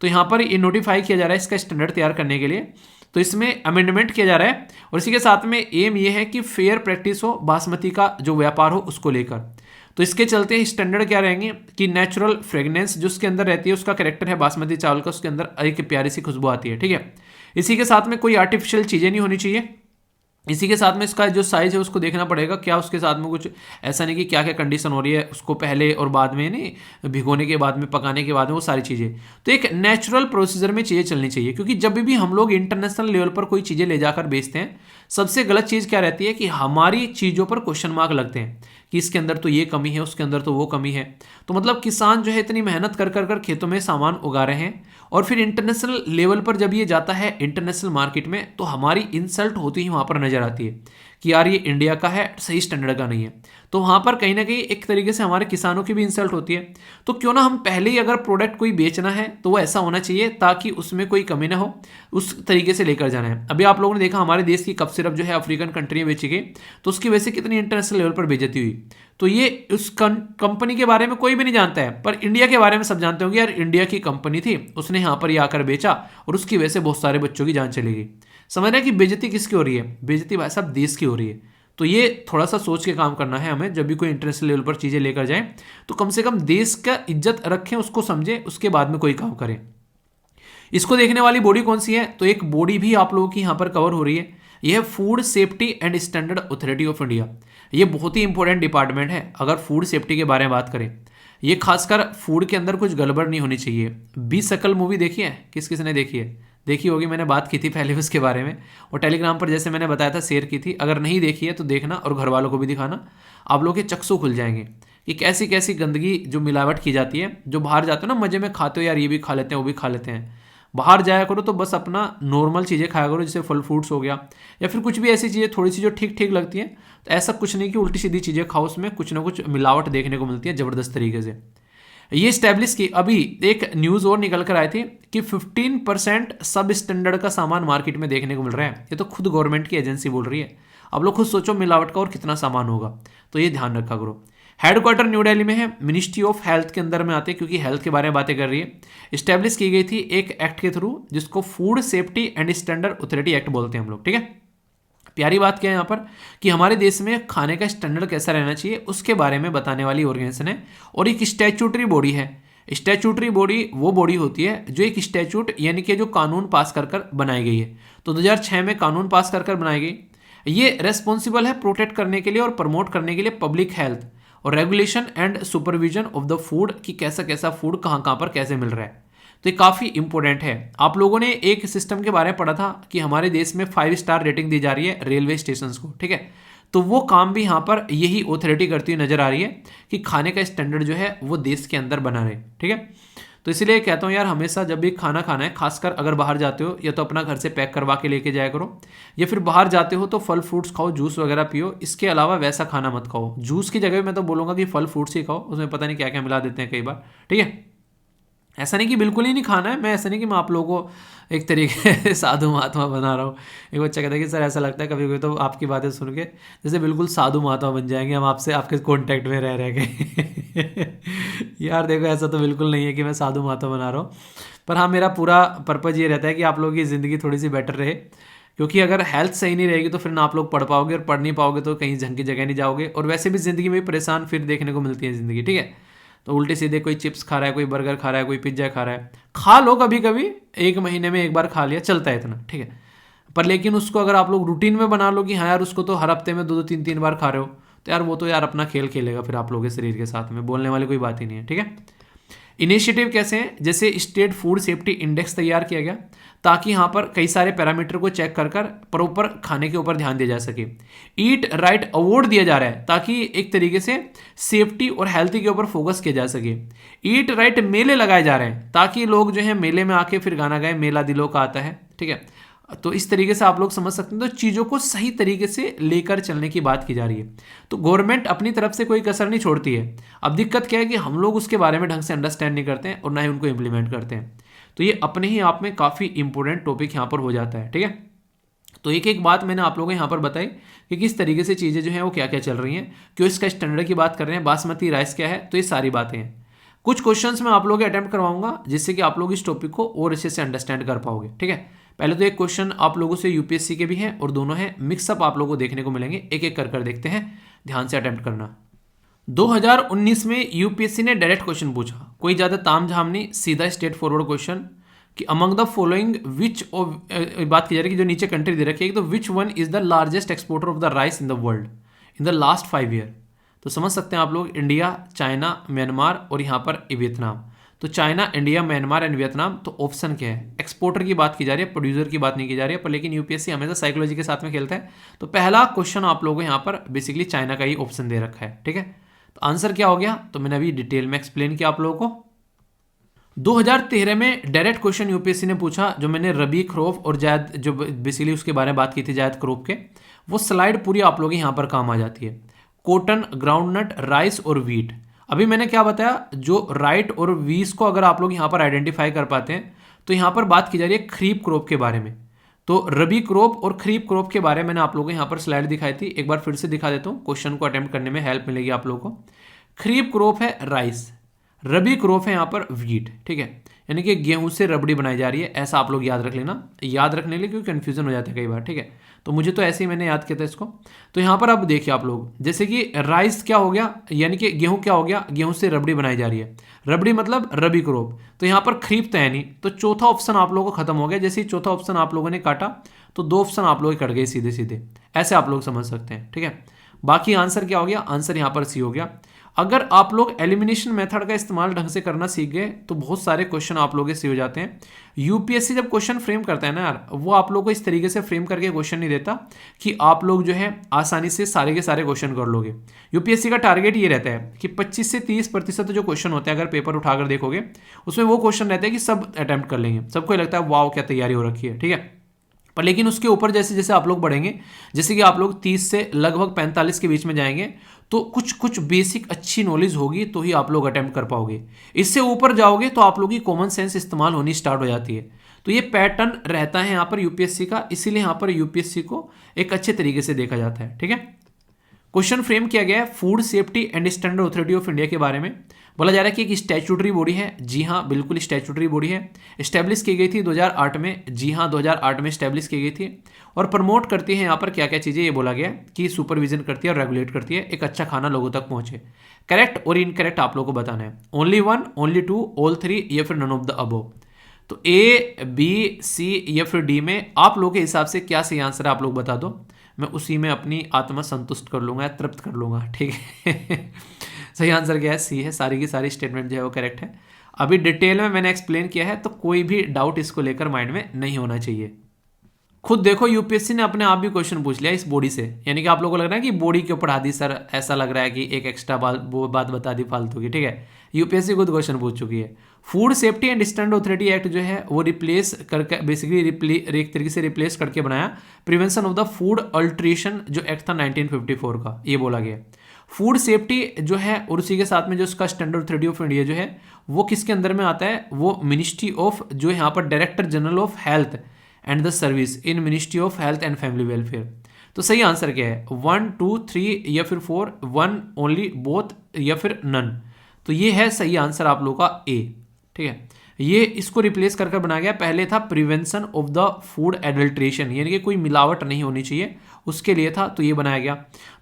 तो यहाँ पर ये नोटिफाई किया जा रहा है इसका स्टैंडर्ड तैयार करने के लिए। तो इसमें अमेंडमेंट किया जा रहा है और इसी के साथ में एम ये है कि फेयर प्रैक्टिस हो बासमती का जो व्यापार हो उसको लेकर। तो इसके चलते स्टैंडर्ड क्या रहेंगे कि नेचुरल फ्रेगनेंस जो उसके अंदर रहती है, उसका कैरेक्टर है बासमती चावल का, उसके अंदर एक प्यारी सी खुशबू आती है, ठीक है। इसी के साथ में कोई आर्टिफिशियल चीज़ें नहीं होनी चाहिए। इसी के साथ में इसका जो साइज़ है उसको देखना पड़ेगा, क्या उसके साथ में कुछ ऐसा नहीं कि क्या क्या कंडीशन हो रही है उसको पहले और बाद में, नहीं भिगोने के बाद में, पकाने के बाद में, वो सारी चीज़ें। तो एक नेचुरल प्रोसीजर में चीज़ें चलनी चाहिए, क्योंकि जब भी हम लोग इंटरनेशनल लेवल पर कोई चीज़ें ले जाकर बेचते हैं, सबसे गलत चीज़ क्या रहती है कि हमारी चीज़ों पर क्वेश्चन मार्क लगते हैं कि इसके अंदर तो ये कमी है, उसके अंदर तो वो कमी है। तो मतलब किसान जो है इतनी मेहनत कर कर कर खेतों में सामान उगा रहे हैं और फिर इंटरनेशनल लेवल पर जब ये जाता है इंटरनेशनल मार्केट में, तो हमारी इंसल्ट होती ही वहाँ पर नजर आती है कि यार ये इंडिया का है, सही स्टैंडर्ड का नहीं है। तो वहाँ पर कहीं ना कहीं एक तरीके से हमारे किसानों की भी इंसल्ट होती है। तो क्यों ना हम पहले ही अगर प्रोडक्ट कोई बेचना है तो वो ऐसा होना चाहिए ताकि उसमें कोई कमी ना हो, उस तरीके से लेकर जाना है। अभी आप लोगों ने देखा हमारे देश की कप सिरप जो है अफ्रीकन कंट्री में बेची गई, तो उसकी वजह से कितनी इंटरनेशनल लेवल पर बेइज्जती हुई। तो ये उस कंपनी के बारे में कोई भी नहीं जानता है, पर इंडिया के बारे में सब जानते होंगे, यार इंडिया की कंपनी थी, उसने यहाँ पर ये आकर बेचा और उसकी वजह से बहुत सारे बच्चों की जान चली गई। समझ रहे हैं कि बेइज्जती किसकी हो रही है, बेइज्जती भाई साहब देश की हो रही है। तो ये थोड़ा सा सोच के काम करना है हमें, जब भी कोई इंटरनेशनल लेवल पर चीज़ें लेकर जाएं तो कम से कम देश का इज्जत रखें, उसको समझें, उसके बाद में कोई काम करें। इसको देखने वाली बॉडी कौन सी है, तो एक बॉडी भी आप लोगों की यहाँ पर कवर हो रही है, यह है food safety and standard authority of India. ये बहुत ही इंपॉर्टेंट डिपार्टमेंट है अगर फूड सेफ्टी के बारे में बात करें। ये खासकर फूड के अंदर कुछ गड़बड़ नहीं होनी चाहिए। 20 शकल मूवी देखी है, किस किस ने देखी है, देखी होगी, मैंने बात की थी पहले उसके बारे में और टेलीग्राम पर जैसे मैंने बताया था शेयर की थी। अगर नहीं देखी है तो देखना और घर वालों को भी दिखाना, आप लोग के चक्षु खुल जाएंगे कि कैसी कैसी गंदगी जो मिलावट की जाती है। जो बाहर जाते हो ना मजे में खाते हो यार, ये भी खा लेते हैं वो भी खा लेते हैं, बाहर जाया करो तो बस अपना नॉर्मल चीज़ें खाया करो, जैसे फल फ्रूट्स हो गया या फिर कुछ भी ऐसी चीज़ें थोड़ी सी जो ठीक ठीक लगती हैं। तो ऐसा कुछ नहीं कि उल्टी सीधी चीज़ें खाओ, उसमें कुछ ना कुछ मिलावट देखने को मिलती है ज़बरदस्त तरीके से। ये स्टैब्लिश की अभी एक न्यूज़ और निकल कर आई थी कि 15% सब स्टैंडर्ड का सामान मार्केट में देखने को मिल रहा है। ये तो खुद गवर्नमेंट की एजेंसी बोल रही है। अब लोग खुद सोचो मिलावट का और कितना सामान होगा, तो ये ध्यान रखा करो। हेडक्वार्टर न्यू दिल्ली में है, मिनिस्ट्री ऑफ हेल्थ के अंदर में आते हैं क्योंकि हेल्थ के बारे में बातें कर रही है। इस्टेब्लिश की गई थी एक एक्ट के थ्रू जिसको food safety and standard authority act बोलते हैं हम लोग, ठीक है। प्यारी बात क्या है यहाँ पर कि हमारे देश में खाने का स्टैंडर्ड कैसा रहना चाहिए उसके बारे में बताने वाली ऑर्गेनाइजेशन है, और एक स्टैट्यूटरी बॉडी है। स्टैट्यूटरी बॉडी वो बॉडी होती है जो एक स्टैट्यूट यानी कि जो कानून पास कर कर बनाई गई है। तो 2006 में कानून पास कर कर बनाई गई। ये रेस्पॉन्सिबल है प्रोटेक्ट करने के लिए और प्रमोट करने के लिए पब्लिक हेल्थ और regulation and supervision of the food, कि कैसा कैसा फूड कहाँ कहाँ पर कैसे मिल रहा है। तो ये काफ़ी इंपॉर्टेंट है। आप लोगों ने एक सिस्टम के बारे में पढ़ा था कि हमारे देश में 5 स्टार रेटिंग दी जा रही है रेलवे स्टेशंस को, ठीक है। तो वो काम भी यहाँ पर यही अथॉरिटी करती हुई नजर आ रही है कि खाने का स्टैंडर्ड जो है वो देश के अंदर बना रहे, ठीक है। तो इसलिए कहता हूँ यार, हमेशा जब भी खाना खाना है, खासकर अगर बाहर जाते हो या तो अपना घर से पैक करवा के लेके जाया करो, या फिर बाहर जाते हो तो फल फ्रूट्स खाओ, जूस वगैरह पियो। इसके अलावा वैसा खाना मत खाओ। जूस की जगह मैं तो बोलूँगा कि फल फ्रूट्स ही खाओ, उसमें पता नहीं क्या क्या मिला देते हैं कई बार, ठीक है। ऐसा नहीं कि बिल्कुल ही नहीं खाना है, मैं ऐसा नहीं कि मैं आप लोगों को एक तरीके से साधु महात्मा बना रहा हूँ। एक बच्चा कहता है कि सर ऐसा लगता है कभी कभी तो आपकी बातें सुन के जैसे बिल्कुल साधु महात्मा बन जाएंगे हम आपसे, आपके कॉन्टैक्ट में रह रह के। यार देखो, ऐसा तो बिल्कुल नहीं है कि मैं साधु महात्मा बना रहा हूँ, पर हाँ मेरा पूरा पर्पज़ ये रहता है कि आप लोगों की ज़िंदगी थोड़ी सी बेटर रहे। क्योंकि अगर हेल्थ सही नहीं रहेगी तो फिर ना आप लोग पढ़ पाओगे, और पढ़ नहीं पाओगे तो कहीं ढंग की जगह नहीं जाओगे, और वैसे भी ज़िंदगी में परेशान फिर देखने को मिलती है ज़िंदगी, ठीक है। तो उल्टे सीधे कोई चिप्स खा रहा है, कोई बर्गर खा रहा है, कोई पिज्ज़ा खा रहा है, खा लो कभी कभी, 1 महीने में 1 बार खा लिया, चलता है इतना, ठीक है। पर लेकिन उसको अगर आप लोग रूटीन में बना लो कि हाँ यार उसको तो हर हफ्ते में 2-2 3-3 बार खा रहे हो, तो यार वो तो यार अपना खेल खेलेगा फिर आप लोगों के शरीर के साथ में, बोलने वाली कोई बात ही नहीं है, ठीक है। इनिशिएटिव कैसे हैं, जैसे स्टेट फूड सेफ्टी इंडेक्स तैयार किया गया ताकि यहाँ पर कई सारे पैरामीटर को चेक कर कर प्रॉपर खाने के ऊपर ध्यान दिया जा सके। ईट राइट अवार्ड दिया जा रहा है ताकि एक तरीके से सेफ्टी और हेल्थी के ऊपर फोकस किया जा सके। ईट राइट मेले लगाए जा रहे हैं ताकि लोग जो है मेले में आके फिर गाना गाए, मेला दिलों का आता है, ठीक है। तो इस तरीके से आप लोग समझ सकते हैं, तो चीज़ों को सही तरीके से लेकर चलने की बात की जा रही है। तो गवर्नमेंट अपनी तरफ से कोई कसर नहीं छोड़ती है। अब दिक्कत क्या है कि हम लोग उसके बारे में ढंग से अंडरस्टैंड नहीं करते हैं और ना ही उनको इम्प्लीमेंट करते हैं। तो ये अपने ही आप में काफ़ी इंपॉर्टेंट टॉपिक यहाँ पर हो जाता है, ठीक है। तो एक एक बात मैंने आप लोगों को यहाँ पर बताई कि किस तरीके से चीज़ें जो हैं वो क्या क्या चल रही हैं, क्यों इसका स्टैंडर्ड की बात कर रहे हैं, बासमती राइस क्या है, तो ये सारी बातें हैं। कुछ क्वेश्चंस मैं आप लोगों के अटेम्प्ट करवाऊंगा जिससे कि आप लोग इस टॉपिक को और अच्छे से अंडरस्टैंड कर पाओगे, ठीक है। पहले तो एक क्वेश्चन आप लोगों से यूपीएससी के भी हैं और दोनों हैं मिक्सअप आप लोगों को देखने को मिलेंगे, एक एक कर देखते हैं, ध्यान से अटेम्प्ट करना। 2019 में यूपीएससी ने डायरेक्ट क्वेश्चन पूछा, कोई ज़्यादा ताम झाम नहीं, सीधा स्ट्रेट फॉरवर्ड क्वेश्चन कि among the following which of, बात की जा रही है कि जो नीचे कंट्री दे रखी है तो which one is the largest exporter of the rice in the world in the last 5 year. तो समझ सकते हैं आप लोग, इंडिया, चाइना, म्यांमार और यहाँ पर वियतनाम। तो China, India, Myanmar and Vietnam. तो ऑप्शन क्या है, एक्सपोर्टर की बात की जा रही है, प्रोड्यूसर की बात नहीं की जा रही है, पर लेकिन यूपीएससी हमेशा साइकोलॉजी के साथ में खेलता है। तो पहला क्वेश्चन आप लोगों को यहाँ पर बेसिकली चाइना का ही ऑप्शन दे रखा है, ठीक है। तो आंसर क्या हो गया, तो मैंने अभी डिटेल में एक्सप्लेन किया आप लोगों को। 2013 में डायरेक्ट क्वेश्चन यूपीएससी ने पूछा, जो मैंने रबी क्रॉप और जायद जो बेसिकली उसके बारे में बात की थी, जायद क्रॉप के, वो स्लाइड पूरी आप लोगों की यहाँ पर काम आ जाती है। कॉटन, ग्राउंडनट, राइस और वीट। अभी मैंने क्या बताया, जो राइट और वीस को अगर आप लोग यहाँ पर आइडेंटिफाई कर पाते हैं तो यहाँ पर बात की जा रही है खरीफ क्रॉप के बारे में। तो रबी क्रॉप और खरीफ क्रॉप के बारे में मैंने आप लोगों को यहाँ पर स्लाइड दिखाई थी, एक बार फिर से दिखा देता हूँ, क्वेश्चन को अटेम्प्ट करने में हेल्प मिलेगी आप लोगों को। खरीफ क्रॉप है राइस, रबी क्रॉप है यहाँ पर वीट, ठीक है, यानी कि गेहूं से रबड़ी बनाई जा रही है, ऐसा आप लोग याद रख लेना, याद रखने के लिए क्योंकि कन्फ्यूजन हो जाता है कई बार, ठीक है। तो मुझे तो ऐसे ही मैंने याद किया था इसको। तो यहाँ पर अब देखिए आप लोग, जैसे कि राइस क्या हो गया, यानी कि गेहूं क्या हो गया, गेहूं से रबड़ी बनाई जा रही है, रबड़ी मतलब रबी क्रॉप। तो यहाँ पर खरीफ तो है नहीं, तो चौथा ऑप्शन आप लोगों को खत्म हो गया। जैसे ही चौथा ऑप्शन आप लोगों ने काटा तो 2 ऑप्शन आप लोग कट गए सीधे सीधे, ऐसे आप लोग समझ सकते हैं, ठीक है। बाकी आंसर क्या हो गया, आंसर यहाँ पर सी हो गया। अगर आप लोग एलिमिनेशन मेथड का इस्तेमाल ढंग से करना सीख गए तो बहुत सारे क्वेश्चन आप लोगों के सही हो जाते हैं। यूपीएससी जब क्वेश्चन फ्रेम करता है ना यार, वो आप लोग को इस तरीके से फ्रेम करके क्वेश्चन नहीं देता कि आप लोग जो है आसानी से सारे के सारे क्वेश्चन कर लोगे। यूपीएससी का टारगेट ये रहता है कि 25 से 30% जो क्वेश्चन होते हैं, अगर पेपर उठाकर देखोगे उसमें वो क्वेश्चन रहता है कि सब अटेम्प्ट कर लेंगे, सबको लगता है वाओ क्या तैयारी हो रखी है, ठीक है। पर लेकिन उसके ऊपर जैसे जैसे आप लोग बढ़ेंगे, जैसे कि आप लोग 30 से लगभग 45 के बीच में जाएंगे, तो कुछ कुछ बेसिक अच्छी नॉलेज होगी तो ही आप लोग अटेम्प्ट कर पाओगे। इससे ऊपर जाओगे तो आप लोग की कॉमन सेंस इस्तेमाल होनी स्टार्ट हो जाती है। तो ये पैटर्न रहता है यहाँ पर यूपीएससी का, इसीलिए यहाँ पर यूपीएससी को एक अच्छे तरीके से देखा जाता है, ठीक है। क्वेश्चन फ्रेम किया गया है food safety and standard authority of India के बारे में। बोला जा रहा है कि एक स्टैट्यूटरी बॉडी है। जी हाँ, बिल्कुल स्टैट्यूटरी बॉडी है। इस्टेब्लिश की गई थी 2008 में। जी हाँ, 2008 में इस्टेब्लिश की गई थी और प्रमोट करती है यहाँ पर क्या क्या चीज़ें, ये बोला गया कि सुपरविजन करती है और रेगुलेट करती है एक अच्छा खाना लोगों तक पहुँचे। करेक्ट और इनकरेक्ट आप लोगों को बताना है। Only one, only two, all three या फिर नन ऑफ द अबव। तो ए, बी, सी या फिर डी में आप लोगों के हिसाब से क्या सही आंसर है आप लोग बता दो। मैं उसी में अपनी आत्मा संतुष्ट कर लूँगा, तृप्त कर लूँगा, ठीक है। सही आंसर क्या है, सी है। सारी की सारी स्टेटमेंट जो है वो करेक्ट है। अभी डिटेल में मैंने एक्सप्लेन किया है तो कोई भी डाउट इसको लेकर माइंड में नहीं होना चाहिए। खुद देखो यूपीएससी ने अपने आप भी क्वेश्चन पूछ लिया इस बॉडी से, यानी कि आप लोगों को लग रहा है कि बॉडी क्यों पढ़ा दी सर, ऐसा लग रहा है कि एक एक्स्ट्रा बात बता दी फालतू की, ठीक है। यूपीएससी खुद क्वेश्चन पूछ चुकी है। Food safety and standard authority act जो है वो रिप्लेस करके बेसिकली एक तरीके से रिप्लेस करके बनाया prevention of the food alteration, जो एक्ट था 1954 का, ये बोला गया। फूड सेफ्टी जो है और उसी के साथ में जो उसका स्टैंडर्ड अथॉरिटी ऑफ इंडिया जो है वो किसके अंदर में आता है, वो मिनिस्ट्री ऑफ, जो यहाँ पर director general of health and the service in ministry of health and family welfare. तो सही आंसर क्या है, 1, 2, 3 या फिर 4, 1 ओनली, बोथ या फिर नन। तो ये है सही आंसर आप लोगों का ए, ठीक है। ये इसको रिप्लेस कर बनाया गया। पहले था prevention of the food adulteration, यानी कि कोई मिलावट नहीं होनी चाहिए, उसके लिए था, तो ये बनाया गया।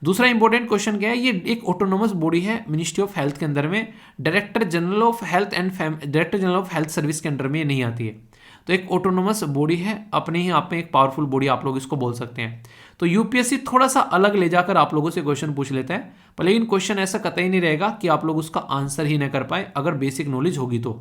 दूसरा इंपॉर्टेंट क्वेश्चन क्या है, ये एक ऑटोनोमस बॉडी है मिनिस्ट्री ऑफ हेल्थ के अंदर में, director general of health and director general of health service के अंडर में ये नहीं आती है। तो एक ऑटोनोमस बॉडी है, अपने ही आप में एक पावरफुल बॉडी आप लोग इसको बोल सकते हैं। तो यूपीएससी थोड़ा सा अलग ले जाकर आप लोगों से क्वेश्चन पूछ लेता है, पर लेकिन क्वेश्चन ऐसा कतई नहीं रहेगा कि आप लोग उसका आंसर ही न कर पाए अगर बेसिक नॉलेज होगी तो।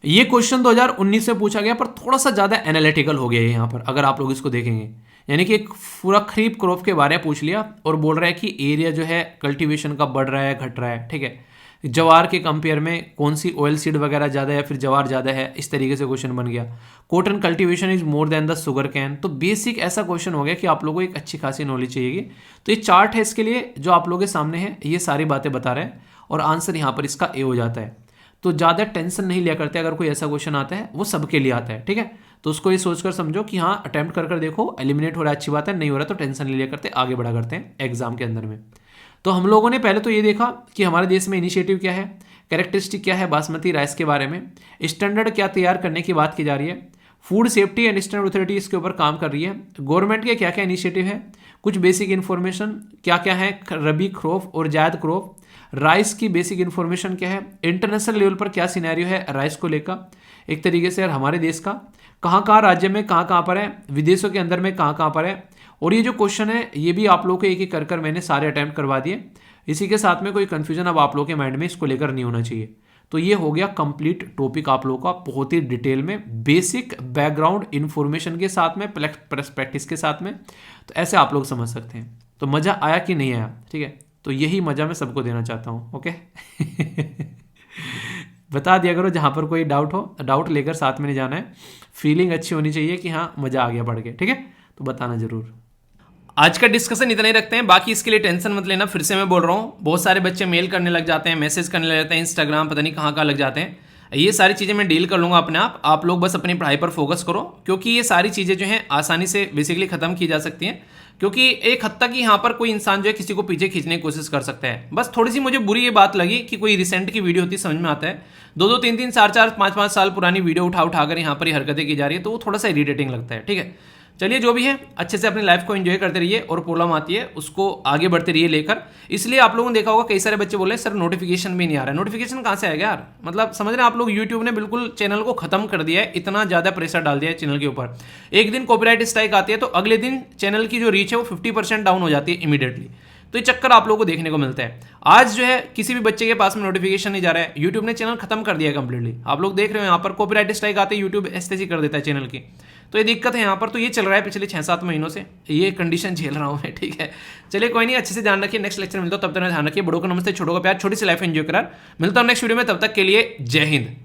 ये क्वेश्चन 2019 से पूछा गया पर थोड़ा सा ज्यादा एनालिटिकल हो गया है यहाँ पर, अगर आप लोग इसको देखेंगे। यानी कि एक पूरा खरीफ क्रॉप के बारे में पूछ लिया और बोल रहा है कि एरिया जो है कल्टीवेशन का बढ़ रहा है घट रहा है, ठीक है। जवार के कंपेयर में कौन सी ऑयल सीड वगैरह ज़्यादा है, फिर जवार ज़्यादा है, इस तरीके से क्वेश्चन बन गया। Cotton cultivation is more than the sugar cane. तो बेसिक ऐसा क्वेश्चन हो गया कि आप लोगों को एक अच्छी खासी नॉलेज चाहिए। तो ये चार्ट है इसके लिए जो आप लोगों के सामने है, ये सारी बातें बता रहे हैं और आंसर यहाँ पर इसका ए हो जाता है। तो ज़्यादा टेंशन नहीं लिया करते, अगर कोई ऐसा क्वेश्चन आता है वो सबके लिए आता है, ठीक है। तो उसको ये सोचकर समझो कि हाँ अटेम्प्ट कर देखो, एलिमिनेट हो रहा है अच्छी बात है, नहीं हो रहा तो टेंशन नहीं लिया करते, आगे बढ़ा करते हैं एग्जाम के अंदर में। तो हम लोगों ने पहले तो ये देखा कि हमारे देश में इनिशिएटिव क्या है, कैरेक्टरिस्टिक क्या है बासमती राइस के बारे में, स्टैंडर्ड क्या तैयार करने की बात की जा रही है, food safety and standard authority इसके ऊपर काम कर रही है, गवर्नमेंट के क्या क्या इनिशिएटिव है, कुछ बेसिक इन्फॉर्मेशन क्या क्या है, रबी क्रॉप और जायद क्रॉप, राइस की बेसिक इन्फॉर्मेशन क्या है, इंटरनेशनल लेवल पर क्या सिनेरियो है राइस को लेकर, एक तरीके से हमारे देश का कहाँ राज्य में कहाँ पर है, विदेशों के अंदर में कहाँ पर है। और ये जो क्वेश्चन है ये भी आप लोगों को एक एक कर मैंने सारे अटैम्प्ट करवा दिए। इसी के साथ में कोई कंफ्यूजन अब आप लोगों के माइंड में इसको लेकर नहीं होना चाहिए। तो ये हो गया कंप्लीट टॉपिक आप लोगों का, बहुत ही डिटेल में बेसिक बैकग्राउंड इन्फॉर्मेशन के साथ में प्लस प्रैक्टिस के साथ में। तो ऐसे आप लोग समझ सकते हैं। तो मज़ा आया कि नहीं आया, ठीक है। तो यही मज़ा मैं सबको देना चाहता हूँ, ओके। बता दिया करो जहाँ पर कोई डाउट हो, डाउट लेकर साथ में नहीं जाना है, फीलिंग अच्छी होनी चाहिए कि हाँ मज़ा आ गया पढ़ के, ठीक है। तो बताना जरूर। आज का डिस्कशन इतना ही रखते हैं, बाकी इसके लिए टेंशन मत लेना। फिर से मैं बोल रहा हूँ, बहुत सारे बच्चे मेल करने लग जाते हैं, मैसेज करने लग जाते हैं, इंस्टाग्राम पता नहीं कहाँ लग जाते हैं। ये सारी चीज़ें मैं डील कर लूँगा अपने आप लोग बस अपनी पढ़ाई पर फोकस करो, क्योंकि ये सारी चीज़ें जो हैं आसानी से बेसिकली ख़त्म की जा सकती हैं। क्योंकि एक हद तक यहाँ पर कोई इंसान जो है किसी को पीछे खींचने की कोशिश कर सकता है। बस थोड़ी सी मुझे बुरी ये बात लगी कि कोई रिसेंट की वीडियो होती समझ में आता है, 2-2, 3-3, 4-4, 5-5 साल पुरानी वीडियो उठाकर यहाँ पर ही हरकतें की जा रही है, तो वो थोड़ा सा इरिटेटिंग लगता है, ठीक है। चलिए जो भी है अच्छे से अपनी लाइफ को एंजॉय करते रहिए, और प्रॉब्लम आती है उसको आगे बढ़ते रहिए लेकर। इसलिए आप लोगों ने देखा होगा कई सारे बच्चे बोले सर नोटिफिकेशन भी नहीं आ रहा है। नोटिफिकेशन कहाँ से आएगा यार, मतलब समझ रहे हैं आप लोग, यूट्यूब ने बिल्कुल चैनल को खत्म कर दिया है, इतना ज़्यादा प्रेशर डाल दिया है चैनल के ऊपर। एक दिन कॉपीराइट स्ट्राइक आती है तो अगले दिन चैनल की जो रीच है वो 50% डाउन हो जाती है इमीडिएटली। तो ये चक्कर आप लोगों को देखने को मिलता है। आज जो है किसी भी बच्चे के पास में नोटिफिकेशन नहीं जा रहा है, यूट्यूब ने चैनल खत्म कर दिया है कंप्लीटली। आप लोग देख रहे हो यहाँ पर कॉपीराइट स्ट्राइक आते यूट्यूब ऐसे कर देता है चैनल की। तो ये दिक्कत है यहाँ पर, तो ये चल रहा है पिछले 6-7 महीनों से, ये कंडीशन झेल रहा हूँ मैं, ठीक है। चलिए कोई नहीं, अच्छे से ध्यान रखिए, नेक्स्ट लेक्चर मिलता हूँ, तब तक ध्यान रखिए। बड़ों को नमस्ते, छोटों को प्यार, छोटी सी लाइफ एंजॉय करार। मिलता हूँ नेक्स्ट वीडियो में, तब तक के लिए जय हिंद।